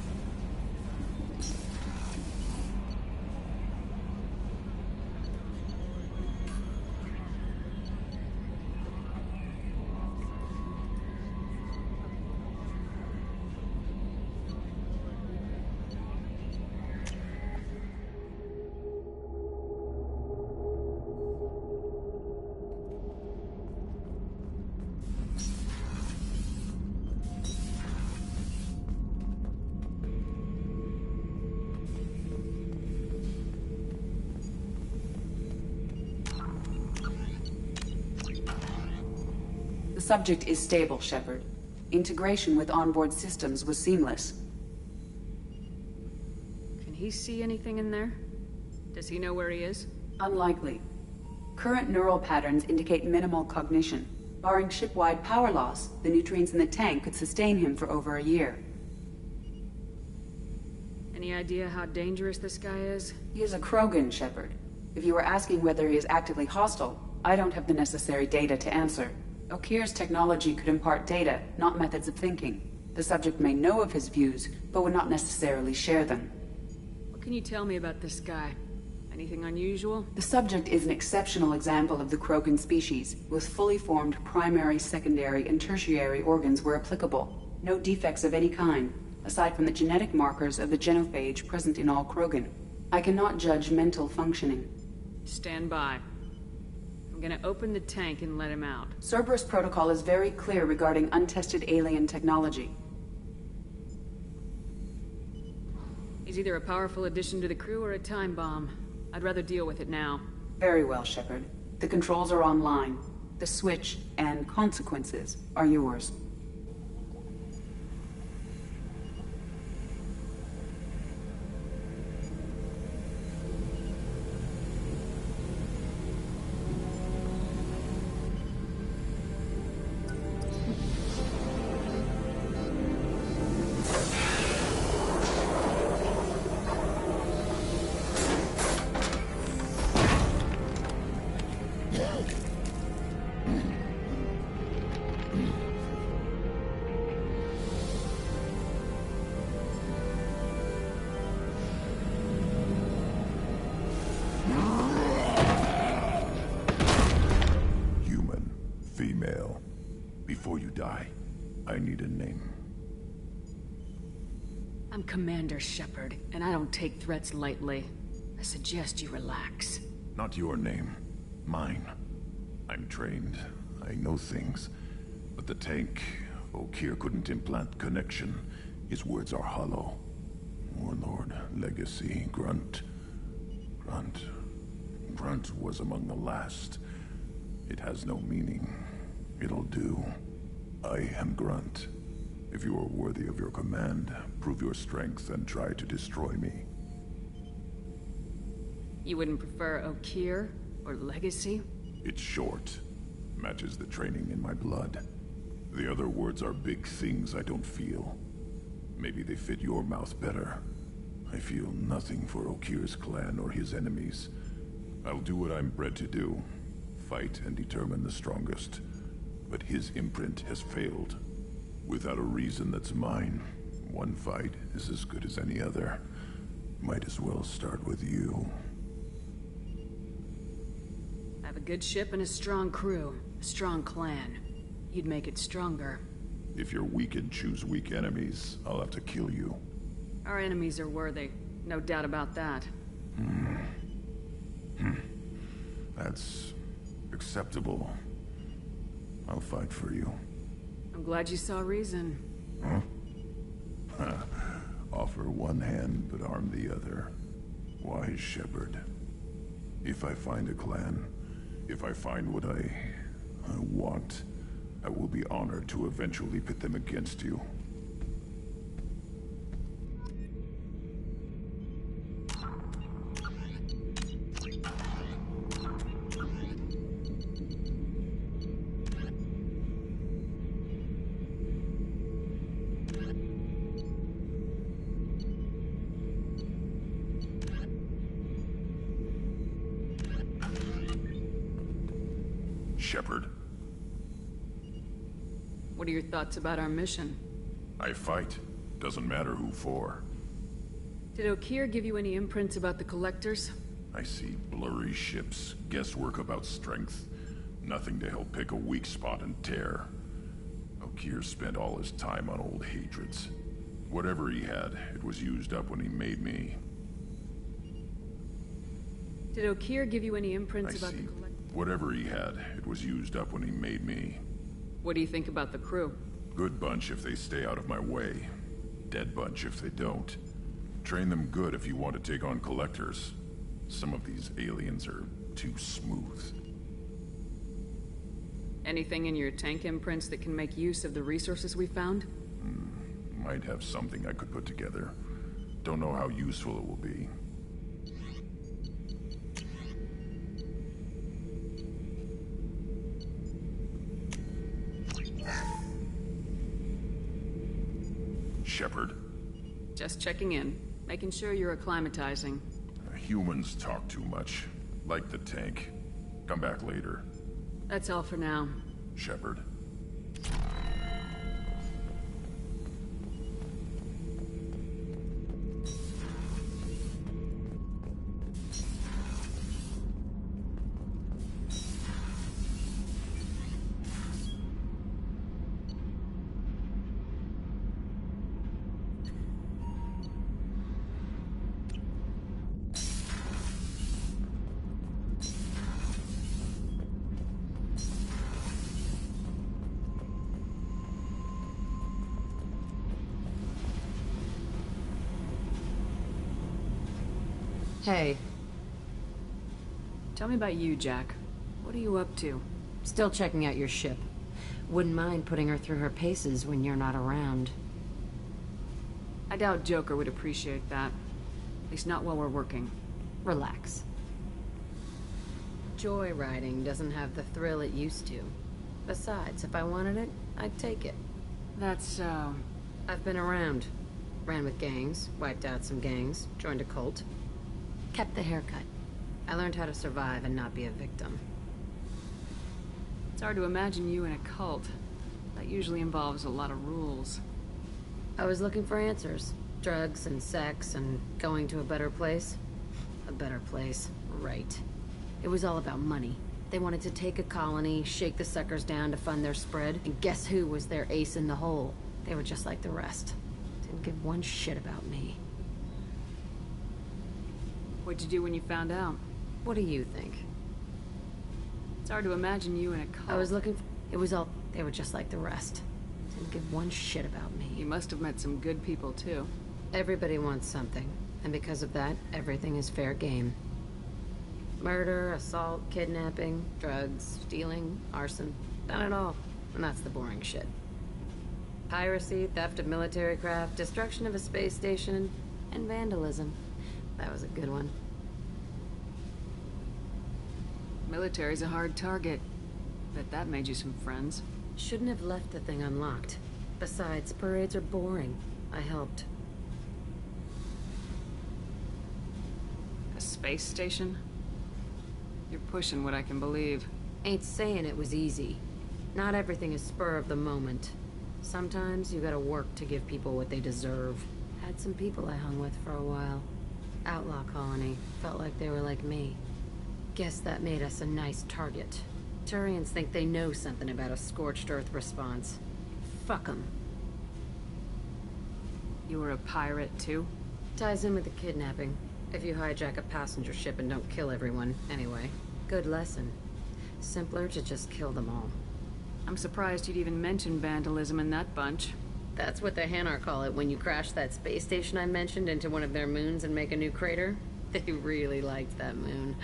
[SPEAKER 22] The subject is stable, Shepard. Integration with onboard systems was seamless.
[SPEAKER 5] Can he see anything in there? Does he know where he is?
[SPEAKER 22] Unlikely. Current neural patterns indicate minimal cognition. Barring ship-wide power loss, the nutrients in the tank could sustain him for over a year.
[SPEAKER 5] Any idea how dangerous this guy is?
[SPEAKER 22] He is a Krogan, Shepard. If you were asking whether he is actively hostile, I don't have the necessary data to answer. Okeer's technology could impart data, not methods of thinking. The subject may know of his views, but would not necessarily share them.
[SPEAKER 5] What can you tell me about this guy? Anything unusual?
[SPEAKER 22] The subject is an exceptional example of the Krogan species, with fully formed primary, secondary, and tertiary organs where applicable. No defects of any kind, aside from the genetic markers of the genophage present in all Krogan. I cannot judge mental functioning.
[SPEAKER 5] Stand by. I'm gonna open the tank and let him out.
[SPEAKER 22] Cerberus protocol is very clear regarding untested alien technology.
[SPEAKER 5] He's either a powerful addition to the crew or a time bomb. I'd rather deal with it now.
[SPEAKER 22] Very well, Shepard. The controls are online. The switch and consequences are yours.
[SPEAKER 18] Before you die, I need a name.
[SPEAKER 5] I'm Commander Shepard, and I don't take threats lightly. I suggest you relax.
[SPEAKER 18] Not your name. Mine. I'm trained. I know things. But the tank, Okeer couldn't implant connection. His words are hollow. Warlord, Legacy, Grunt. Grunt was among the last. It has no meaning. It'll do. I am Grunt. If you are worthy of your command, prove your strength and try to destroy me.
[SPEAKER 5] You wouldn't prefer Okeer or Legacy?
[SPEAKER 18] It's short. Matches the training in my blood. The other words are big things I don't feel. Maybe they fit your mouth better. I feel nothing for Okeer's clan or his enemies. I'll do what I'm bred to do. Fight and determine the strongest. But his imprint has failed. Without a reason that's mine, one fight is as good as any other. Might as well start with you.
[SPEAKER 5] I have a good ship and a strong crew. A strong clan. You'd make it stronger.
[SPEAKER 18] If you're weak and choose weak enemies, I'll have to kill you.
[SPEAKER 5] Our enemies are worthy. No doubt about that.
[SPEAKER 18] That's acceptable. I'll fight for you.
[SPEAKER 5] I'm glad you saw reason.
[SPEAKER 18] Huh? Offer one hand, but arm the other. Wise Shepard. If I find a clan, if I find what I want, I will be honored to eventually pit them against you. Shepard.
[SPEAKER 5] What are your thoughts about our mission?
[SPEAKER 18] I fight. Doesn't matter who for.
[SPEAKER 5] Did Okeer give you any imprints about the Collectors?
[SPEAKER 18] I see blurry ships, guesswork about strength. Nothing to help pick a weak spot and tear. Okeer spent all his time on old hatreds. Whatever he had, it was used up when he made me.
[SPEAKER 5] Did Okeer give you any imprints about the Collectors?
[SPEAKER 18] Whatever he had, it was used up when he made me.
[SPEAKER 5] What do you think about the crew?
[SPEAKER 18] Good bunch if they stay out of my way. Dead bunch if they don't. Train them good if you want to take on Collectors. Some of these aliens are too smooth.
[SPEAKER 5] Anything in your tank imprints that can make use of the resources we found?
[SPEAKER 18] Might have something I could put together. Don't know how useful it will be. Shepard.
[SPEAKER 5] Just checking in. Making sure you're acclimatizing.
[SPEAKER 18] Humans talk too much. Like the tank. Come back later.
[SPEAKER 5] That's all for now.
[SPEAKER 18] Shepard.
[SPEAKER 21] Hey.
[SPEAKER 5] Tell me about you, Jack. What are you up to?
[SPEAKER 21] Still checking out your ship. Wouldn't mind putting her through her paces when you're not around.
[SPEAKER 5] I doubt Joker would appreciate that. At least not while we're working.
[SPEAKER 21] Relax. Joyriding doesn't have the thrill it used to. Besides, if I wanted it, I'd take it.
[SPEAKER 5] That's so...
[SPEAKER 21] I've been around. Ran with gangs, wiped out some gangs, joined a cult. Kept the haircut. I learned how to survive and not be a victim.
[SPEAKER 5] It's hard to imagine you in a cult. That usually involves a lot of rules.
[SPEAKER 21] I was looking for answers. Drugs and sex and going to a better place. A better place, right. It was all about money. They wanted to take a colony, shake the suckers down to fund their spread, and guess who was their ace in the hole? They were just like the rest. Didn't give one shit about me.
[SPEAKER 5] What'd you do when you found out?
[SPEAKER 21] What do you think?
[SPEAKER 5] It's hard to imagine you in a cult.
[SPEAKER 21] I was looking for... It was all... They were just like the rest. Didn't give one shit about me.
[SPEAKER 5] You must have met some good people, too.
[SPEAKER 21] Everybody wants something, and because of that, everything is fair game. Murder, assault, kidnapping, drugs, stealing, arson, done it all. And that's the boring shit. Piracy, theft of military craft, destruction of a space station, and vandalism. That was a good one.
[SPEAKER 5] Military's a hard target. Bet that made you some friends.
[SPEAKER 21] Shouldn't have left the thing unlocked. Besides, parades are boring. I helped.
[SPEAKER 5] A space station? You're pushing what I can believe.
[SPEAKER 21] Ain't saying it was easy. Not everything is spur of the moment. Sometimes you gotta work to give people what they deserve. Had some people I hung with for a while. Outlaw colony. Felt like they were like me. Guess that made us a nice target. Turians think they know something about a scorched earth response. Fuck 'em.
[SPEAKER 5] You were a pirate, too?
[SPEAKER 21] Ties in with the kidnapping. If you hijack a passenger ship and don't kill everyone, anyway. Good lesson. Simpler to just kill them all.
[SPEAKER 5] I'm surprised you'd even mention vandalism in that bunch.
[SPEAKER 21] That's what the Hanar call it when you crash that space station I mentioned into one of their moons and make a new crater. They really liked that moon.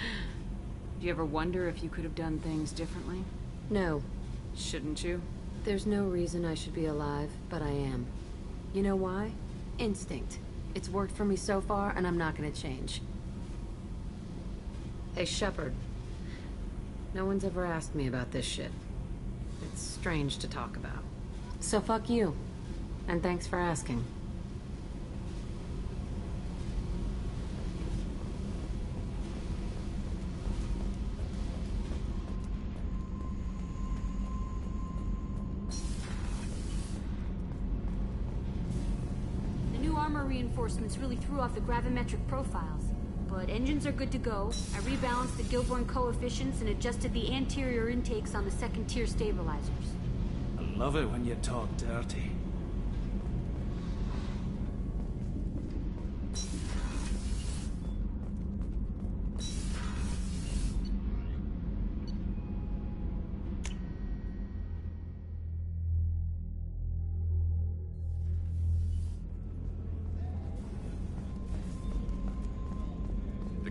[SPEAKER 5] Do you ever wonder if you could have done things differently?
[SPEAKER 21] No.
[SPEAKER 5] Shouldn't you?
[SPEAKER 21] There's no reason I should be alive, but I am. You know why? Instinct. It's worked for me so far, and I'm not gonna change. Hey, Shepard. No one's ever asked me about this shit. It's strange to talk about. So fuck you. And thanks for asking.
[SPEAKER 9] The new armor reinforcements really threw off the gravimetric profiles. But engines are good to go. I rebalanced the Gilborn coefficients and adjusted the anterior intakes on the second-tier stabilizers.
[SPEAKER 10] I love it when you talk dirty.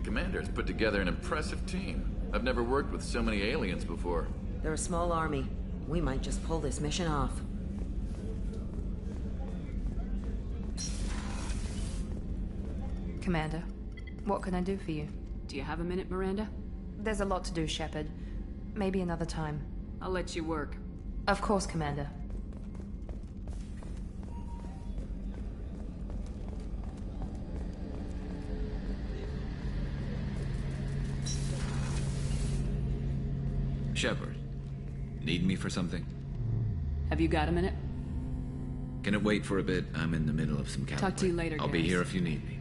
[SPEAKER 15] Commander's put together an impressive team. I've never worked with so many aliens before.
[SPEAKER 7] They're a small army. We might just pull this mission off.
[SPEAKER 14] Commander, what can I do for you?
[SPEAKER 5] Do you have a minute, Miranda?
[SPEAKER 14] There's a lot to do, Shepard. Maybe another time.
[SPEAKER 5] I'll let you work.
[SPEAKER 14] Of course, Commander.
[SPEAKER 15] Shepard, need me for something?
[SPEAKER 5] Have you got a minute?
[SPEAKER 15] Can it wait for a bit? I'm in the middle of some calibrating.
[SPEAKER 5] Talk to you later,
[SPEAKER 15] I'll be
[SPEAKER 5] guys.
[SPEAKER 15] here if you need me.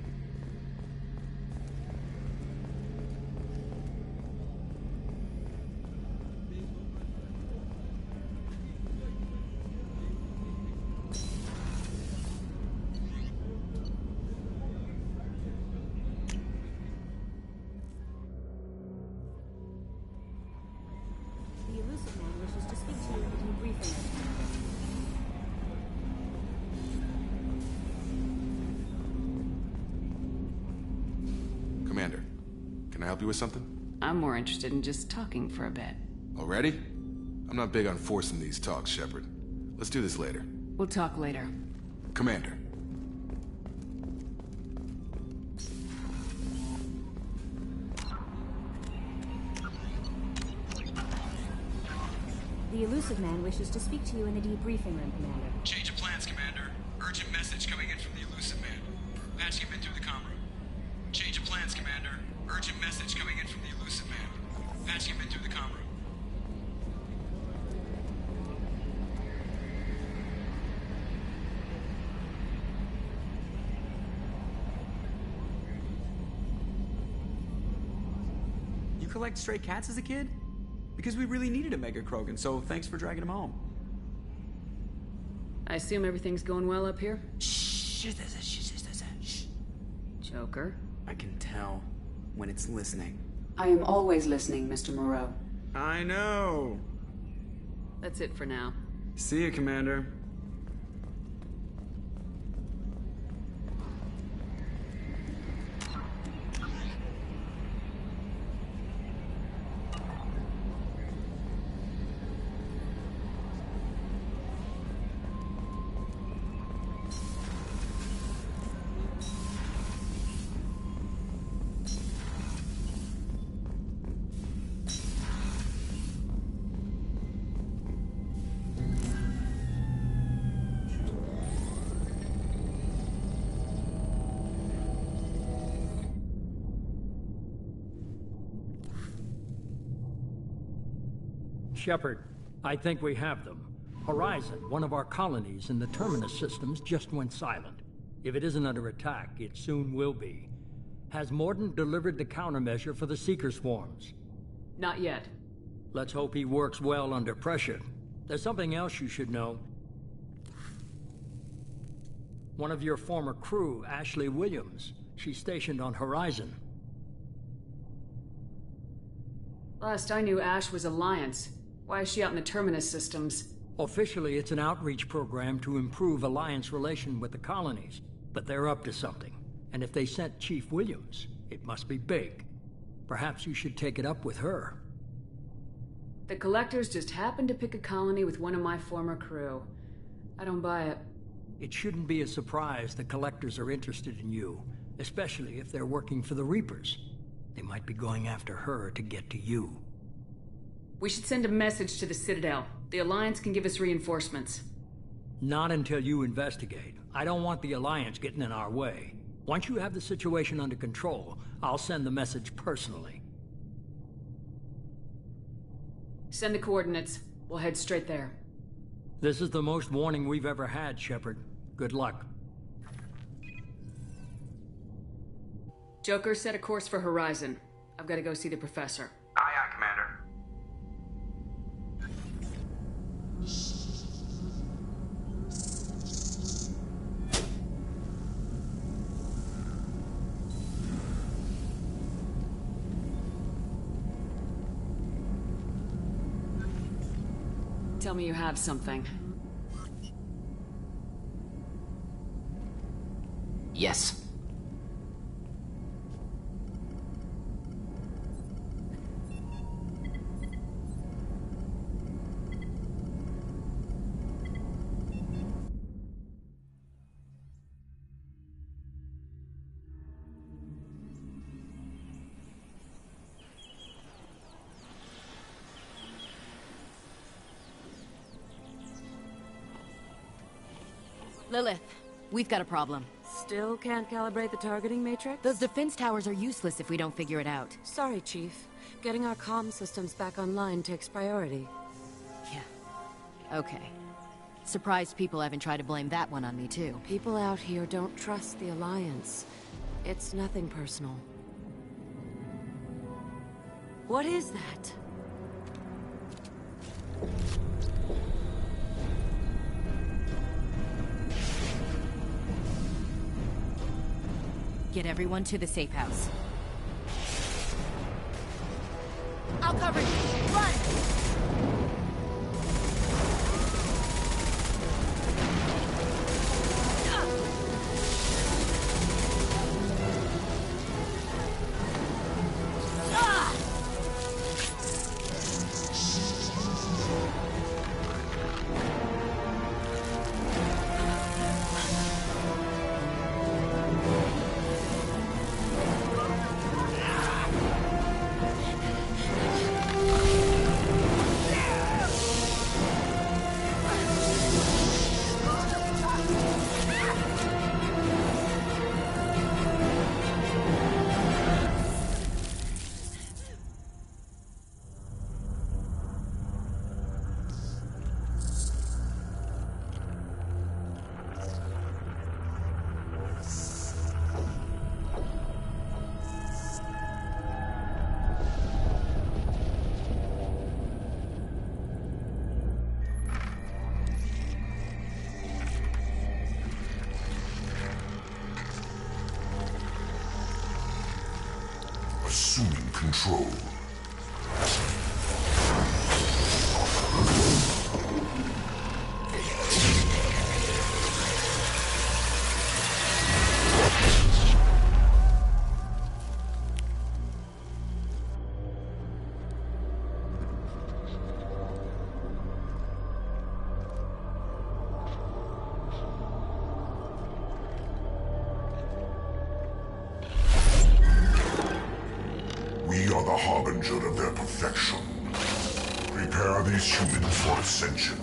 [SPEAKER 9] The Elusive Man wishes to speak to you in the debriefing room.
[SPEAKER 17] Commander, can I help you with something?
[SPEAKER 5] I'm more interested in just talking for a bit.
[SPEAKER 17] Already? I'm not big on forcing these talks, Shepard. Let's do this later.
[SPEAKER 5] We'll talk later.
[SPEAKER 17] Commander.
[SPEAKER 9] The Elusive Man wishes to speak to you in the debriefing room, Commander.
[SPEAKER 4] Change of plans, Commander. Urgent message coming in from the Elusive Man. Patching him in through the comm room. Change of plans, Commander. Urgent message coming in from the Elusive Man. Patching him in through the comm room. You collect stray cats as a kid? Because we really needed a Mega Krogan, so thanks for dragging him home.
[SPEAKER 5] I assume everything's going well up here?
[SPEAKER 4] Shh.
[SPEAKER 5] Joker?
[SPEAKER 4] I can tell when it's listening.
[SPEAKER 22] I am always listening, Mr. Moreau.
[SPEAKER 4] I know.
[SPEAKER 5] That's it for now.
[SPEAKER 4] See you, Commander.
[SPEAKER 3] Shepard, I think we have them. Horizon, one of our colonies in the Terminus systems, just went silent. If it isn't under attack, it soon will be. Has Mordant delivered the countermeasure for the Seeker swarms?
[SPEAKER 5] Not yet.
[SPEAKER 3] Let's hope he works well under pressure. There's something else you should know. One of your former crew, Ashley Williams, she's stationed on Horizon.
[SPEAKER 5] Last I knew, Ash was Alliance. Why is she out in the Terminus systems?
[SPEAKER 3] Officially, it's an outreach program to improve Alliance relation with the colonies, but they're up to something. And if they sent Chief Williams, it must be big. Perhaps you should take it up with her.
[SPEAKER 5] The Collectors just happened to pick a colony with one of my former crew. I don't buy it.
[SPEAKER 3] It shouldn't be a surprise the Collectors are interested in you, especially if they're working for the Reapers. They might be going after her to get to you.
[SPEAKER 5] We should send a message to the Citadel. The Alliance can give us reinforcements.
[SPEAKER 3] Not until you investigate. I don't want the Alliance getting in our way. Once you have the situation under control, I'll send the message personally.
[SPEAKER 5] Send the coordinates. We'll head straight there.
[SPEAKER 3] This is the most warning we've ever had, Shepard. Good luck.
[SPEAKER 5] Joker, set a course for Horizon. I've got to go see the Professor.
[SPEAKER 19] Aye, aye, Commander.
[SPEAKER 5] Tell me you have something.
[SPEAKER 12] Yes.
[SPEAKER 23] Lilith, we've got a problem.
[SPEAKER 21] Still can't calibrate the targeting matrix?
[SPEAKER 23] Those defense towers are useless if we don't figure it out.
[SPEAKER 21] Sorry, Chief. Getting our comm systems back online takes priority.
[SPEAKER 23] Yeah. Okay. Surprised people haven't tried to blame that one on me, too.
[SPEAKER 21] People out here don't trust the Alliance. It's nothing personal. What is that?
[SPEAKER 23] Get everyone to the safe house. I'll cover you. Run!
[SPEAKER 18] Assuming control. We are the harbinger of their perfection. Prepare these humans for ascension.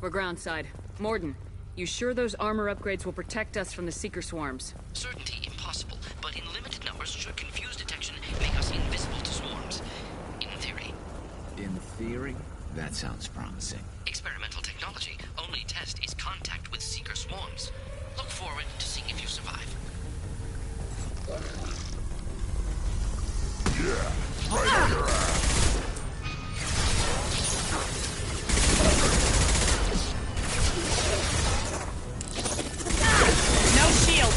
[SPEAKER 5] We're groundside. Morden, you sure those armor upgrades will protect us from the Seeker swarms?
[SPEAKER 12] Certainty impossible, but in limited numbers should confuse detection, make us invisible to swarms. In theory.
[SPEAKER 15] In theory? That sounds promising.
[SPEAKER 12] Experimental technology. Only test is contact with Seeker swarms. Look forward to seeing if you survive.
[SPEAKER 18] Yeah, right on your ass.
[SPEAKER 6] No shield!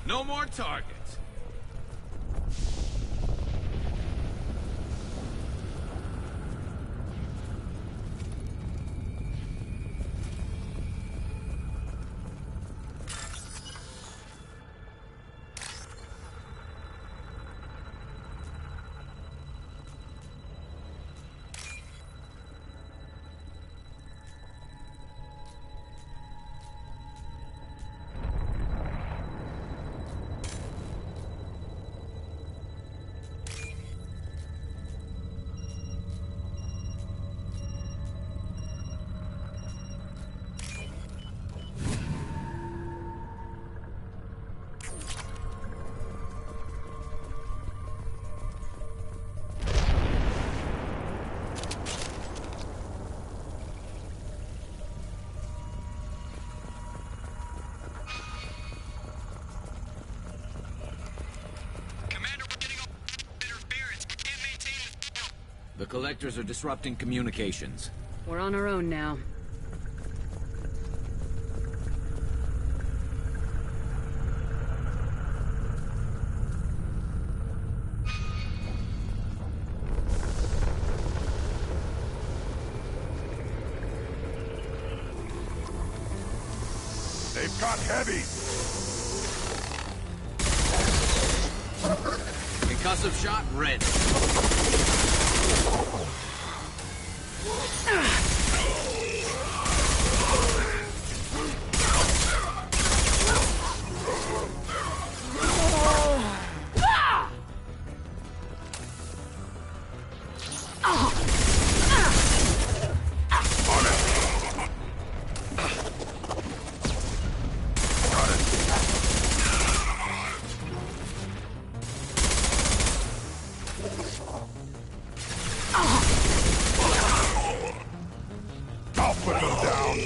[SPEAKER 1] No more targets.
[SPEAKER 15] The Collectors are disrupting communications.
[SPEAKER 5] We're on our own now.
[SPEAKER 18] They've got heavies.
[SPEAKER 1] Concussive shot, red.
[SPEAKER 18] I'll put them down.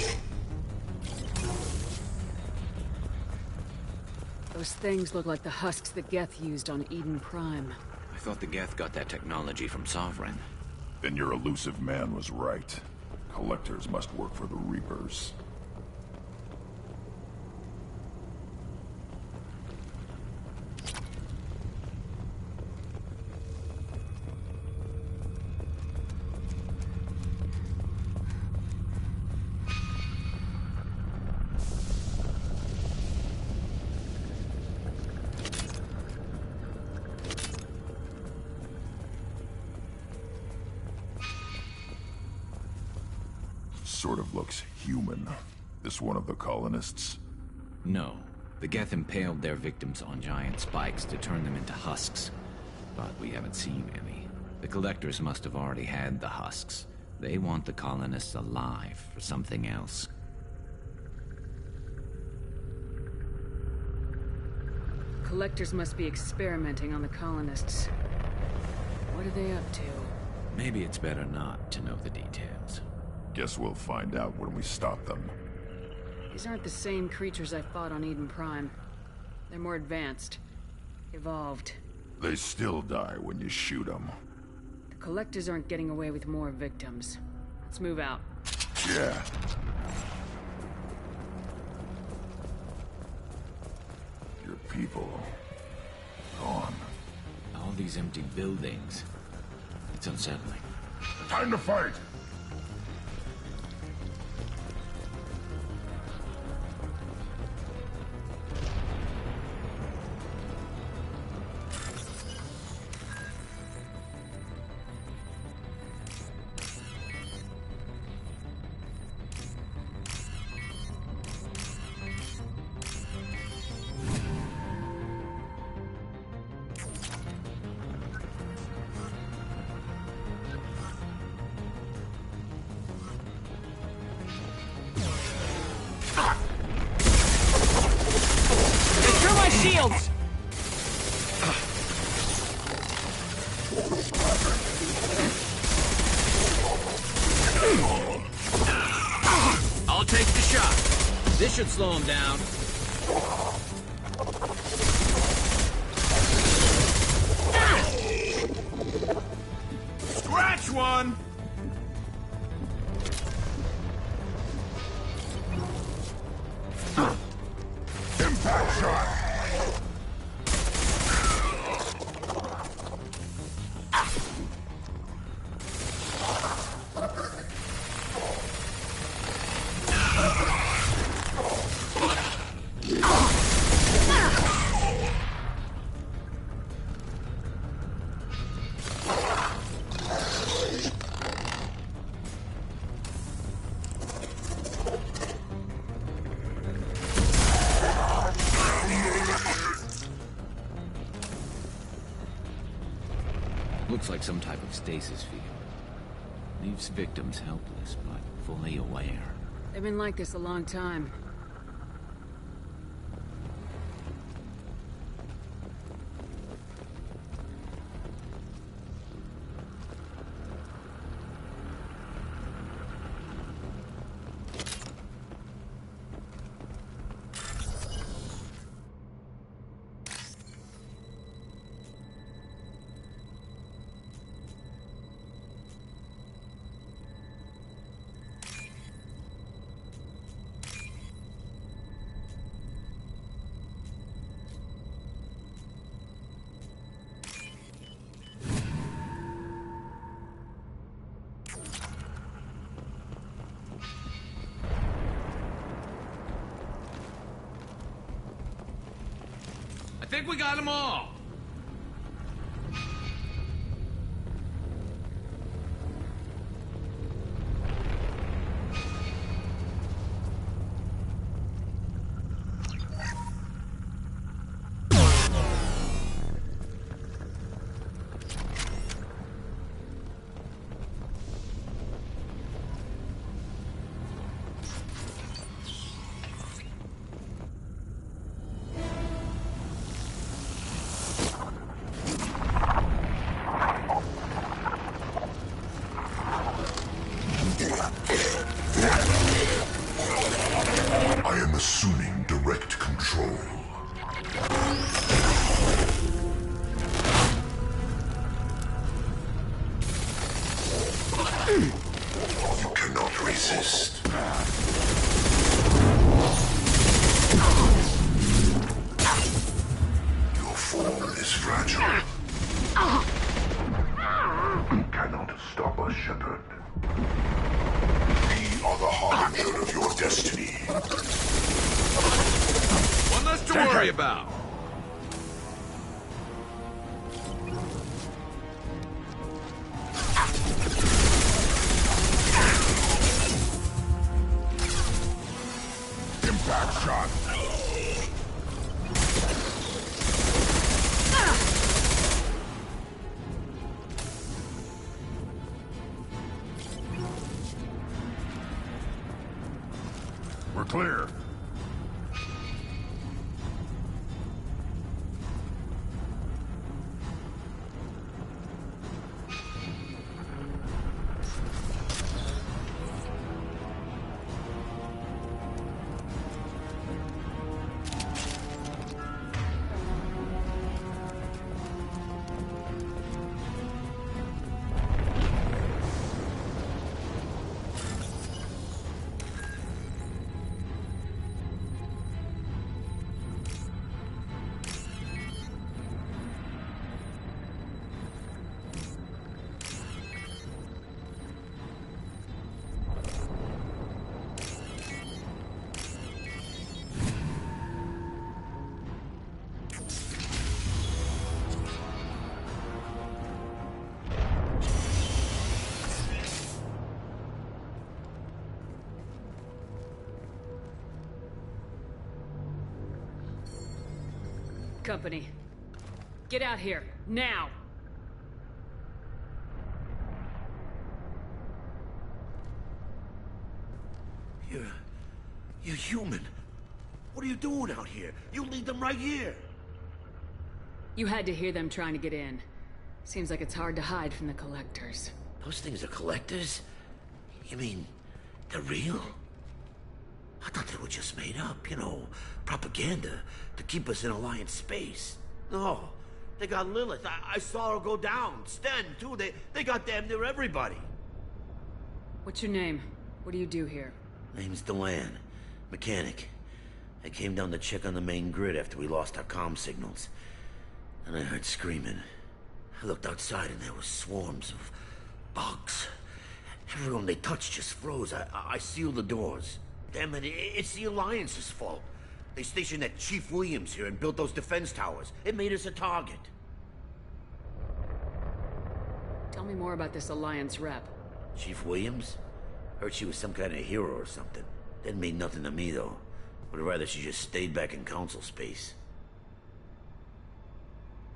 [SPEAKER 5] Those things look like the husks that Geth used on Eden Prime.
[SPEAKER 15] I thought the Geth got that technology from Sovereign.
[SPEAKER 18] Then your elusive man was right. Collectors must work for the Reapers. Sort of looks human. This one of the colonists?
[SPEAKER 15] No. The Geth impaled their victims on giant spikes to turn them into husks. But we haven't seen any. The Collectors must have already had the husks. They want the colonists alive for something else.
[SPEAKER 5] Collectors must be experimenting on the colonists. What are they up to?
[SPEAKER 15] Maybe it's better not to know the details.
[SPEAKER 18] Guess we'll find out when we stop them.
[SPEAKER 5] These aren't the same creatures I fought on Eden Prime. They're more advanced. Evolved.
[SPEAKER 18] They still die when you shoot them.
[SPEAKER 5] The Collectors aren't getting away with more victims. Let's move out.
[SPEAKER 18] Yeah. Your people... gone.
[SPEAKER 15] All these these empty buildings. It's unsettling.
[SPEAKER 18] Time to fight!
[SPEAKER 6] Secure my shields!
[SPEAKER 1] I'll take the shot. This should slow him down. Scratch one!
[SPEAKER 18] Impact shot!
[SPEAKER 15] Looks like some type of stasis field. Leaves victims helpless, but fully aware.
[SPEAKER 5] They've been like this a long time.
[SPEAKER 1] I think we got them all.
[SPEAKER 18] I am assuming direct control. You cannot resist. Your form is fragile. You cannot stop us, Shepard. We are the harbinger of your destiny.
[SPEAKER 1] One less to worry about.
[SPEAKER 18] Impact shot. We're clear.
[SPEAKER 5] Company. Get out here, now!
[SPEAKER 13] You're human. What are you doing out here? You lead them right here.
[SPEAKER 5] You had to hear them trying to get in. Seems like it's hard to hide from the Collectors.
[SPEAKER 13] Those things are collectors? You mean, they're real? I thought they were just made up, you know, propaganda to keep us in Alliance space. No, they got Lilith. I saw her go down. Sten, too. They got damn near everybody.
[SPEAKER 5] What's your name? What do you do here?
[SPEAKER 13] Name's Delan. Mechanic. I came down to check on the main grid after we lost our comm signals. And I heard screaming. I looked outside and there were swarms of bugs. Everyone they touched just froze. I sealed the doors. Damn it, it's the Alliance's fault. They stationed that Chief Williams here and built those defense towers. It made us a target.
[SPEAKER 5] Tell me more about this Alliance rep.
[SPEAKER 13] Chief Williams? Heard she was some kind of hero or something. Didn't mean nothing to me, though. Would rather she just stayed back in Council space.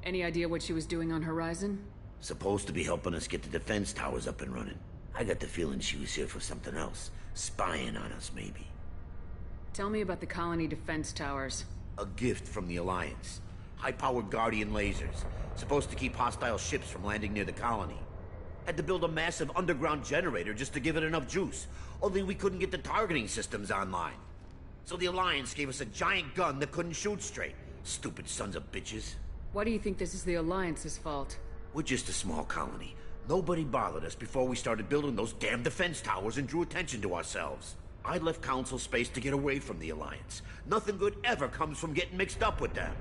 [SPEAKER 5] Any idea what she was doing on Horizon?
[SPEAKER 13] Supposed to be helping us get the defense towers up and running. I got the feeling she was here for something else. Spying on us, maybe.
[SPEAKER 5] Tell me about the colony defense towers.
[SPEAKER 13] A gift from the Alliance. High-powered Guardian lasers. Supposed to keep hostile ships from landing near the colony. Had to build a massive underground generator just to give it enough juice. Only we couldn't get the targeting systems online. So the Alliance gave us a giant gun that couldn't shoot straight. Stupid sons of bitches.
[SPEAKER 5] Why do you think this is the Alliance's fault?
[SPEAKER 13] We're just a small colony. Nobody bothered us before we started building those damn defense towers and drew attention to ourselves. I left Council space to get away from the Alliance. Nothing good ever comes from getting mixed up with them.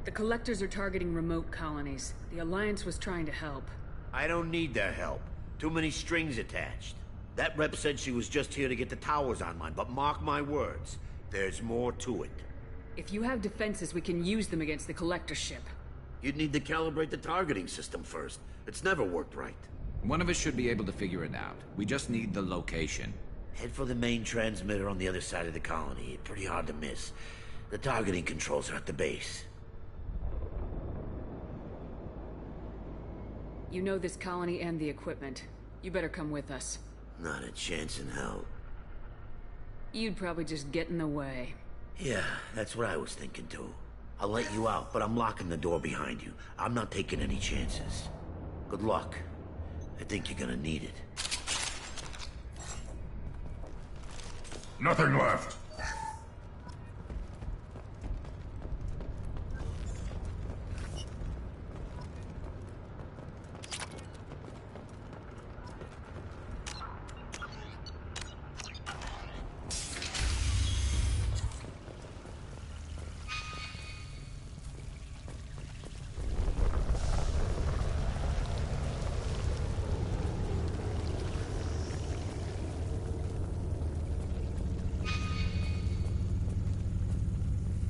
[SPEAKER 5] The Collectors are targeting remote colonies. The Alliance was trying to help.
[SPEAKER 13] I don't need their help. Too many strings attached. That rep said she was just here to get the towers online, but mark my words, there's more to it.
[SPEAKER 5] If you have defenses, we can use them against the Collector ship.
[SPEAKER 13] You'd need to calibrate the targeting system first. It's never worked right.
[SPEAKER 15] One of us should be able to figure it out. We just need the location.
[SPEAKER 13] Head for the main transmitter on the other side of the colony. Pretty hard to miss. The targeting controls are at the base.
[SPEAKER 5] You know this colony and the equipment. You better come with us.
[SPEAKER 13] Not a chance in hell.
[SPEAKER 5] You'd probably just get in the way.
[SPEAKER 13] Yeah, that's what I was thinking too. I'll let you out, but I'm locking the door behind you. I'm not taking any chances. Good luck. I think you're gonna need it.
[SPEAKER 18] Nothing left.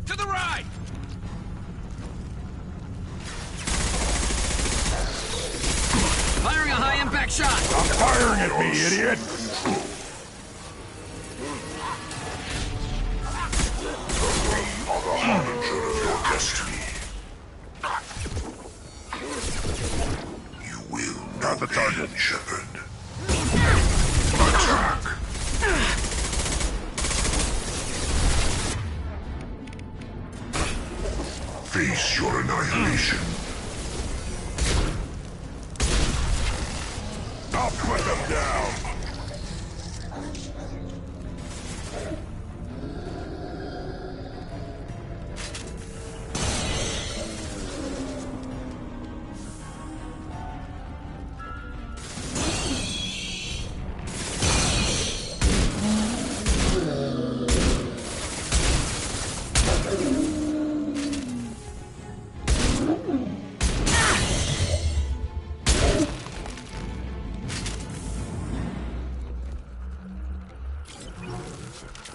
[SPEAKER 1] To the right! Firing a high-impact shot!
[SPEAKER 18] Stop firing at me, idiot! We are the harbinger of your destiny. You will not the target, Shepard. Attack! Face your annihilation. I'll put them down.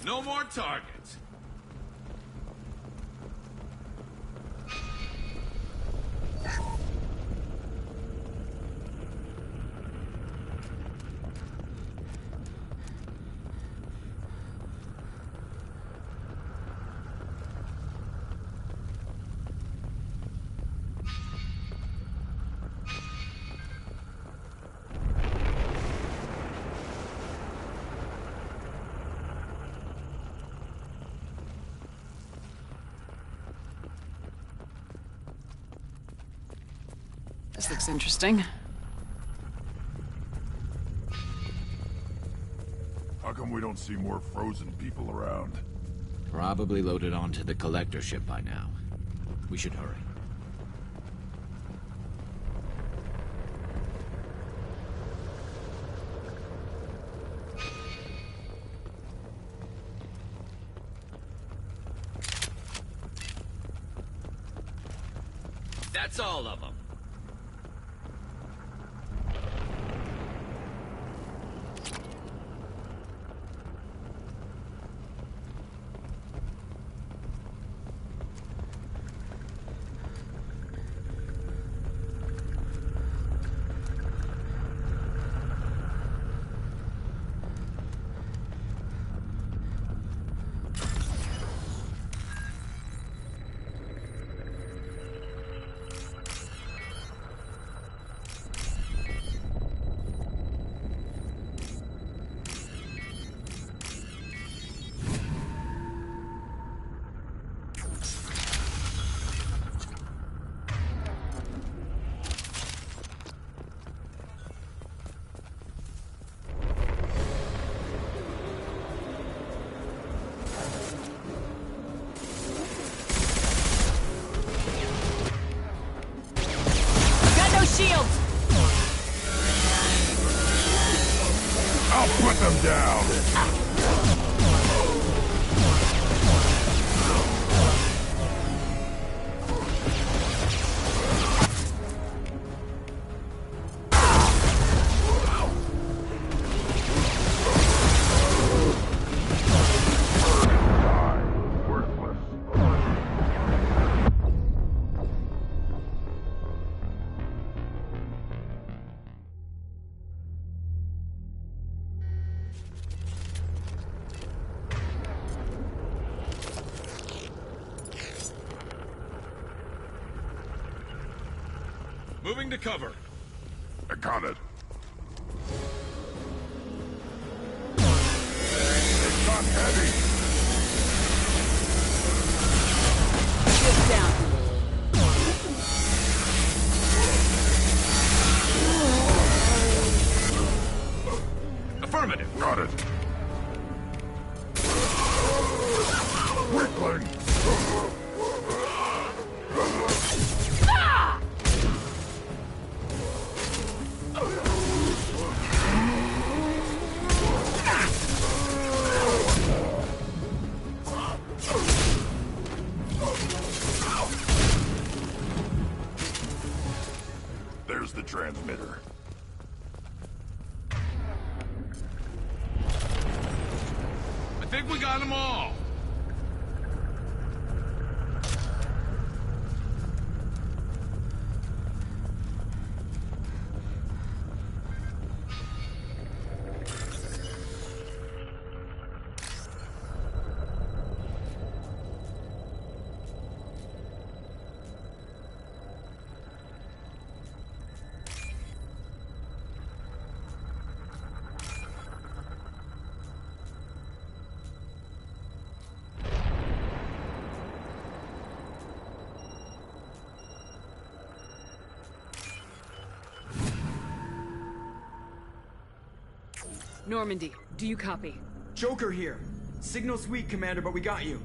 [SPEAKER 1] No more targets.
[SPEAKER 5] looks interesting.
[SPEAKER 16] How come we don't see more frozen people around?
[SPEAKER 15] Probably loaded onto the collector ship by now. We should hurry.
[SPEAKER 1] That's all of them.
[SPEAKER 5] Shields!
[SPEAKER 16] I'll put them down!
[SPEAKER 1] Moving to cover.
[SPEAKER 16] I got it. It's not heavy.
[SPEAKER 5] Shields down.
[SPEAKER 1] Affirmative.
[SPEAKER 16] Got it. Weakling. There's the transmitter.
[SPEAKER 1] I think we got them all.
[SPEAKER 5] Normandy, do you copy?
[SPEAKER 19] Joker here. Signal's weak, Commander, but we got you.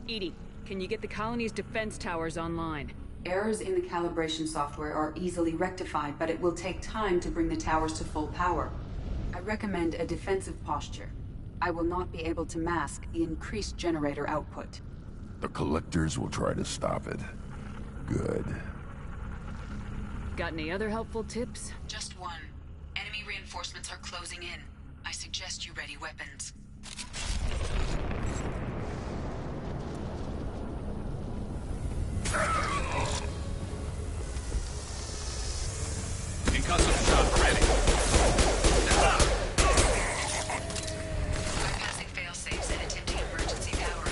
[SPEAKER 5] EDI, can you get the colony's defense towers online?
[SPEAKER 22] Errors in the calibration software are easily rectified, but it will take time to bring the towers to full power. I recommend a defensive posture. I will not be able to mask the increased generator output.
[SPEAKER 16] The collectors will try to stop it. Good.
[SPEAKER 5] Got any other helpful tips?
[SPEAKER 21] Just one. Enemy reinforcements are closing in. I suggest you ready weapons.
[SPEAKER 1] Concussive shot ready.
[SPEAKER 21] Bypassing fail-safes and attempting emergency power.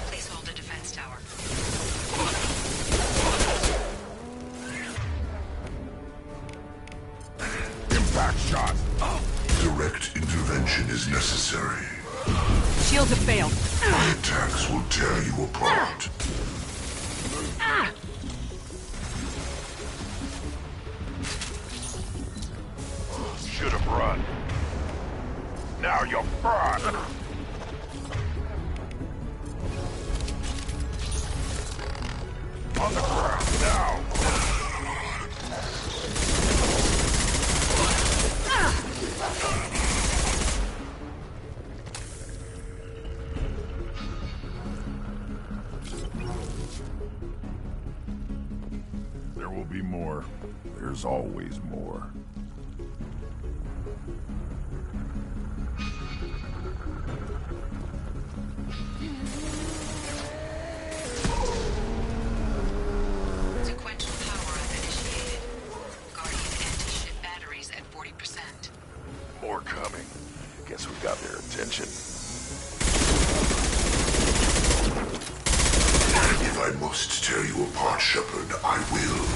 [SPEAKER 21] Please hold the defense tower.
[SPEAKER 16] Impact shot!
[SPEAKER 20] Direct intervention is necessary.
[SPEAKER 5] Shields have failed.
[SPEAKER 20] My attacks will tear you apart. Now you're fine! On the ground, now!
[SPEAKER 16] There will be more. There's always more.
[SPEAKER 22] Sequential power-up initiated. Guardian anti-ship batteries at 40%.
[SPEAKER 16] More coming. Guess we got their attention.
[SPEAKER 20] If I must tear you apart, Shepard, I will.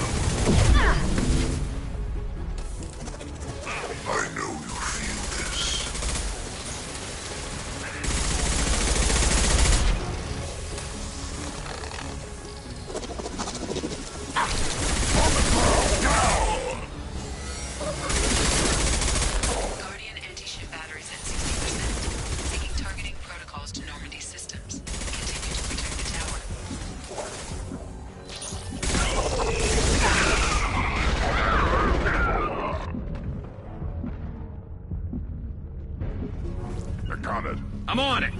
[SPEAKER 20] I know you feel this.
[SPEAKER 22] Guardian anti-ship batteries at 60%. Taking targeting protocols to Normandy systems. Continue to protect the tower.
[SPEAKER 16] I got it.
[SPEAKER 1] I'm on it!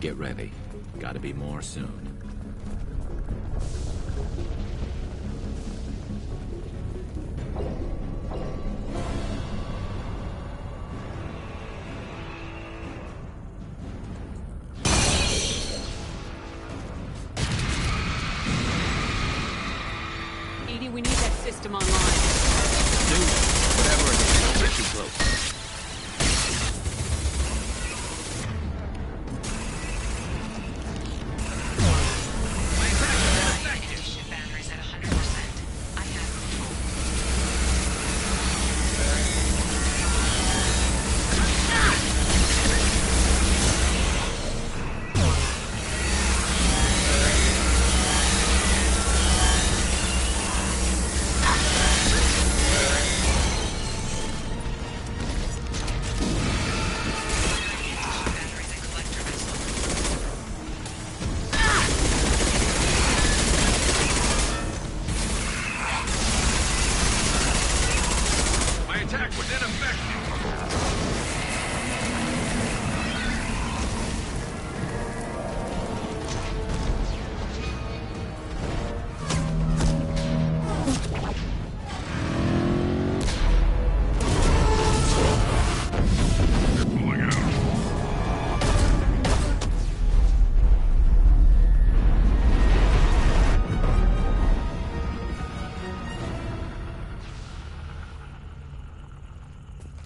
[SPEAKER 15] Get ready. Gotta be more soon.
[SPEAKER 5] Edie, we need that system online.
[SPEAKER 1] Do it. Whatever it is. Don't get too close.
[SPEAKER 22] Anti-ship batteries at 100%. I have control.
[SPEAKER 1] My attack was ineffective.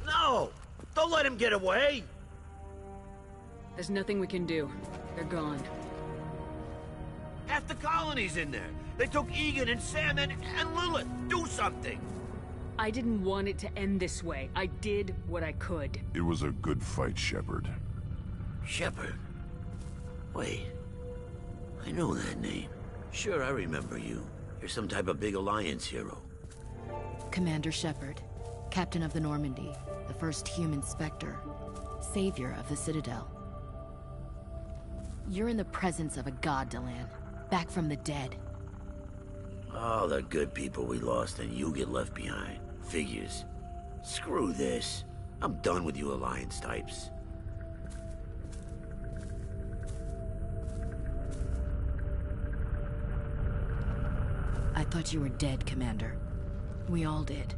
[SPEAKER 13] No! Don't let him get away!
[SPEAKER 5] There's nothing we can do. They're gone.
[SPEAKER 13] Half the colony's in there. They took Egan and Sam and Lilith. Do something!
[SPEAKER 5] I didn't want it to end this way. I did what I could.
[SPEAKER 16] It was a good fight, Shepard.
[SPEAKER 13] Shepard? Wait. I know that name. Sure, I remember you. You're some type of big Alliance hero.
[SPEAKER 23] Commander Shepard, Captain of the Normandy, the first human Spectre, savior of the Citadel. You're in the presence of a god, Delan, back from the dead.
[SPEAKER 13] All the good people we lost and you get left behind. Figures. Screw this. I'm done with you Alliance types.
[SPEAKER 23] I thought you were dead, Commander. We all did.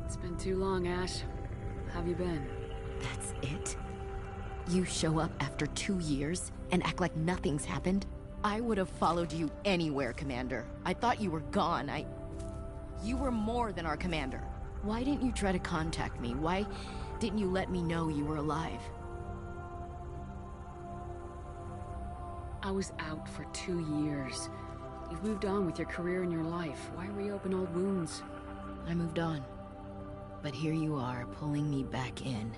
[SPEAKER 5] It's been too long, Ash. How have you been?
[SPEAKER 23] That's it? You show up after 2 years and act like nothing's happened? I would have followed you anywhere, Commander. I thought you were gone. You were more than our commander. Why didn't you try to contact me? Why didn't you let me know you were alive?
[SPEAKER 5] I was out for 2 years. You've moved on with your career and your life. Why reopen old wounds?
[SPEAKER 23] I moved on. But here you are, pulling me back in.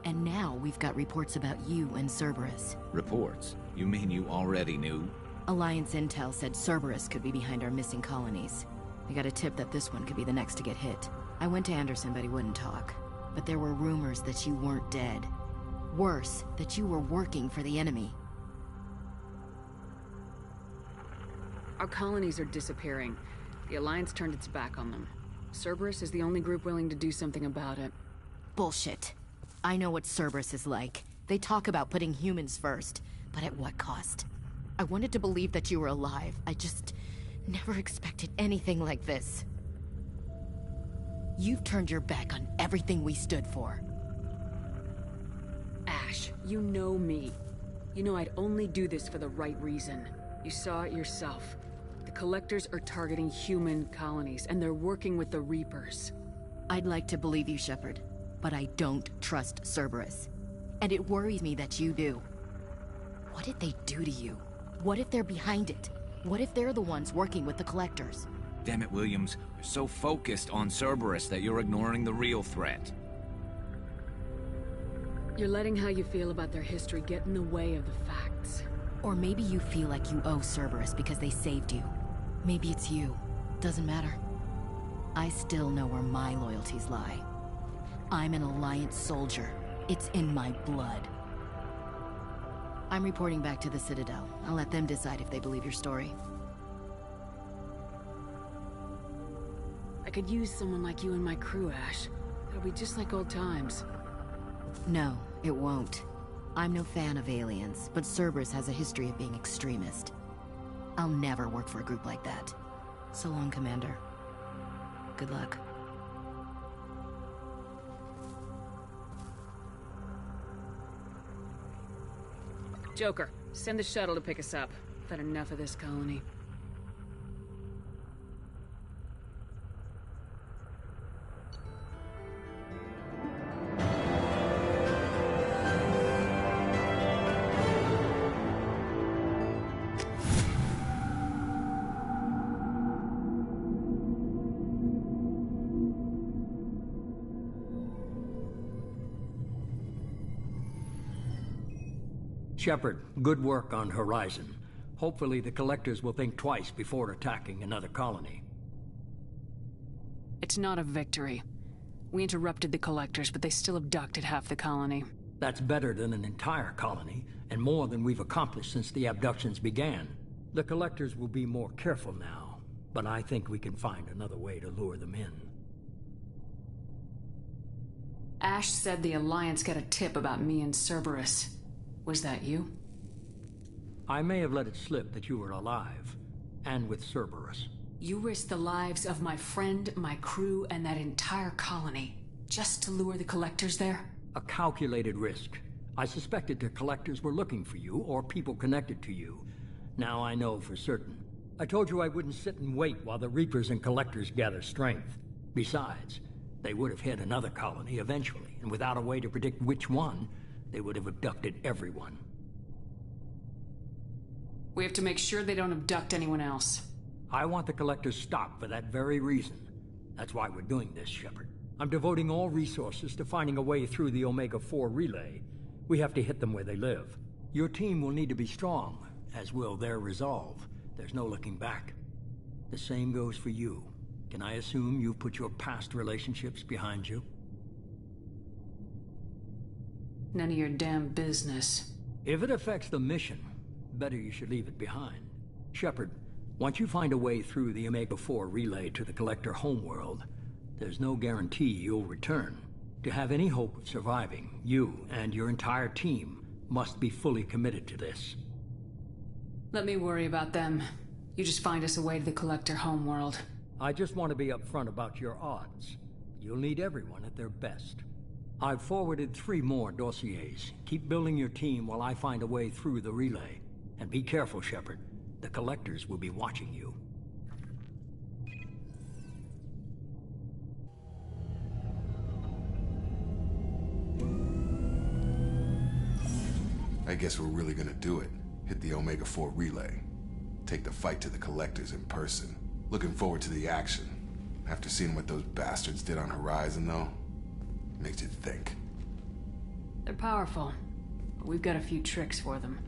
[SPEAKER 23] And now we've got reports about you and Cerberus.
[SPEAKER 15] Reports? You mean you already knew?
[SPEAKER 23] Alliance intel said Cerberus could be behind our missing colonies. We got a tip that this one could be the next to get hit. I went to Anderson, but he wouldn't talk. But there were rumors that you weren't dead. Worse, that you were working for the enemy.
[SPEAKER 5] Our colonies are disappearing. The Alliance turned its back on them. Cerberus is the only group willing to do something about it.
[SPEAKER 23] Bullshit. I know what Cerberus is like. They talk about putting humans first, but at what cost? I wanted to believe that you were alive. I just never expected anything like this. You've turned your back on everything we stood for.
[SPEAKER 5] Ash, you know me. You know I'd only do this for the right reason. You saw it yourself. The Collectors are targeting human colonies, and they're working with the Reapers.
[SPEAKER 23] I'd like to believe you, Shepard, but I don't trust Cerberus. And it worries me that you do. What did they do to you? What if they're behind it? What if they're the ones working with the Collectors?
[SPEAKER 15] Damn it, Williams. You're so focused on Cerberus that you're ignoring the real threat.
[SPEAKER 5] You're letting how you feel about their history get in the way of the facts.
[SPEAKER 23] Or maybe you feel like you owe Cerberus because they saved you. Maybe it's you. Doesn't matter. I still know where my loyalties lie. I'm an Alliance soldier. It's in my blood. I'm reporting back to the Citadel. I'll let them decide if they believe your story.
[SPEAKER 5] I could use someone like you in my crew, Ash. It'll be just like old times.
[SPEAKER 23] No, it won't. I'm no fan of aliens, but Cerberus has a history of being extremist. I'll never work for a group like that. So long, Commander. Good luck.
[SPEAKER 5] Joker, send the shuttle to pick us up. I've had enough of this colony.
[SPEAKER 3] Shepard, good work on Horizon. Hopefully the Collectors will think twice before attacking another colony.
[SPEAKER 5] It's not a victory. We interrupted the Collectors, but they still abducted half the colony.
[SPEAKER 3] That's better than an entire colony, and more than we've accomplished since the abductions began. The Collectors will be more careful now, but I think we can find another way to lure them in.
[SPEAKER 5] Ash said the Alliance got a tip about me and Cerberus. Was that you?
[SPEAKER 3] I may have let it slip that you were alive, and with Cerberus.
[SPEAKER 5] You risked the lives of my friend, my crew, and that entire colony, just to lure the Collectors there?
[SPEAKER 3] A calculated risk. I suspected the Collectors were looking for you, or people connected to you. Now I know for certain. I told you I wouldn't sit and wait while the Reapers and Collectors gather strength. Besides, they would have hit another colony eventually, and without a way to predict which one, they would have abducted everyone.
[SPEAKER 5] We have to make sure they don't abduct anyone else.
[SPEAKER 3] I want the Collectors stopped for that very reason. That's why we're doing this, Shepard. I'm devoting all resources to finding a way through the Omega-4 relay. We have to hit them where they live. Your team will need to be strong, as will their resolve. There's no looking back. The same goes for you. Can I assume you've put your past relationships behind you?
[SPEAKER 5] None of your damn business.
[SPEAKER 3] If it affects the mission, better you should leave it behind. Shepard, once you find a way through the Omega-4 relay to the Collector homeworld, there's no guarantee you'll return. To have any hope of surviving, you and your entire team must be fully committed to this.
[SPEAKER 5] Let me worry about them. You just find us a way to the Collector homeworld.
[SPEAKER 3] I just want to be upfront about your odds. You'll need everyone at their best. I've forwarded 3 more dossiers. Keep building your team while I find a way through the relay. And be careful, Shepard. The Collectors will be watching you.
[SPEAKER 17] I guess we're really gonna do it. Hit the Omega-4 relay. Take the fight to the Collectors in person. Looking forward to the action. After seeing what those bastards did on Horizon, though, makes you think.
[SPEAKER 5] They're powerful, but we've got a few tricks for them.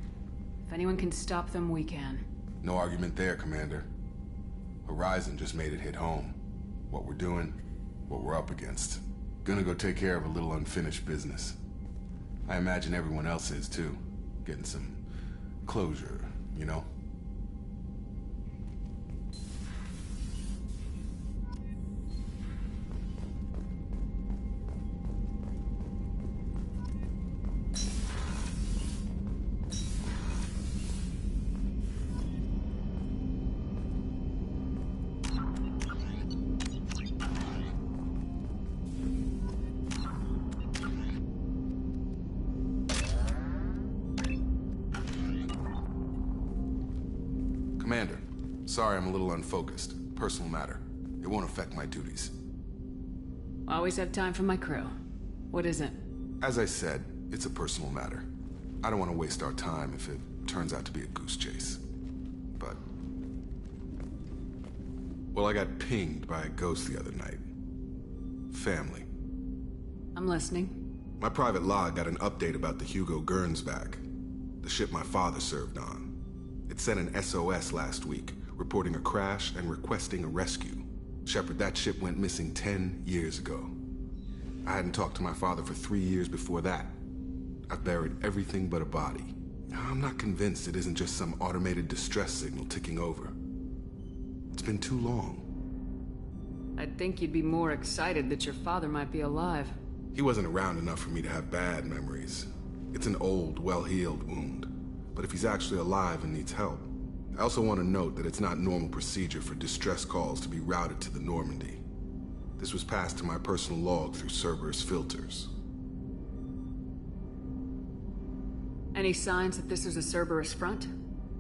[SPEAKER 5] If anyone can stop them, we can.
[SPEAKER 17] No argument there, Commander. Horizon just made it hit home. What we're doing, what we're up against. Gonna go take care of a little unfinished business. I imagine everyone else is too. Getting some closure, you know? Commander, sorry I'm a little unfocused. Personal matter. It won't affect my duties.
[SPEAKER 5] Always have time for my crew. What is it?
[SPEAKER 17] As I said, it's a personal matter. I don't want to waste our time if it turns out to be a goose chase. But... well, I got pinged by a ghost the other night. Family.
[SPEAKER 5] I'm listening.
[SPEAKER 17] My private log got an update about the Hugo Gernsback, the ship my father served on. It sent an SOS last week, reporting a crash and requesting a rescue. Shepard, that ship went missing 10 years ago. I hadn't talked to my father for 3 years before that. I've buried everything but a body. I'm not convinced it isn't just some automated distress signal ticking over. It's been too long.
[SPEAKER 5] I'd think you'd be more excited that your father might be alive.
[SPEAKER 17] He wasn't around enough for me to have bad memories. It's an old, well-healed wound. But if he's actually alive and needs help, I also want to note that it's not normal procedure for distress calls to be routed to the Normandy. This was passed to my personal log through Cerberus filters.
[SPEAKER 5] Any signs that this is a Cerberus front?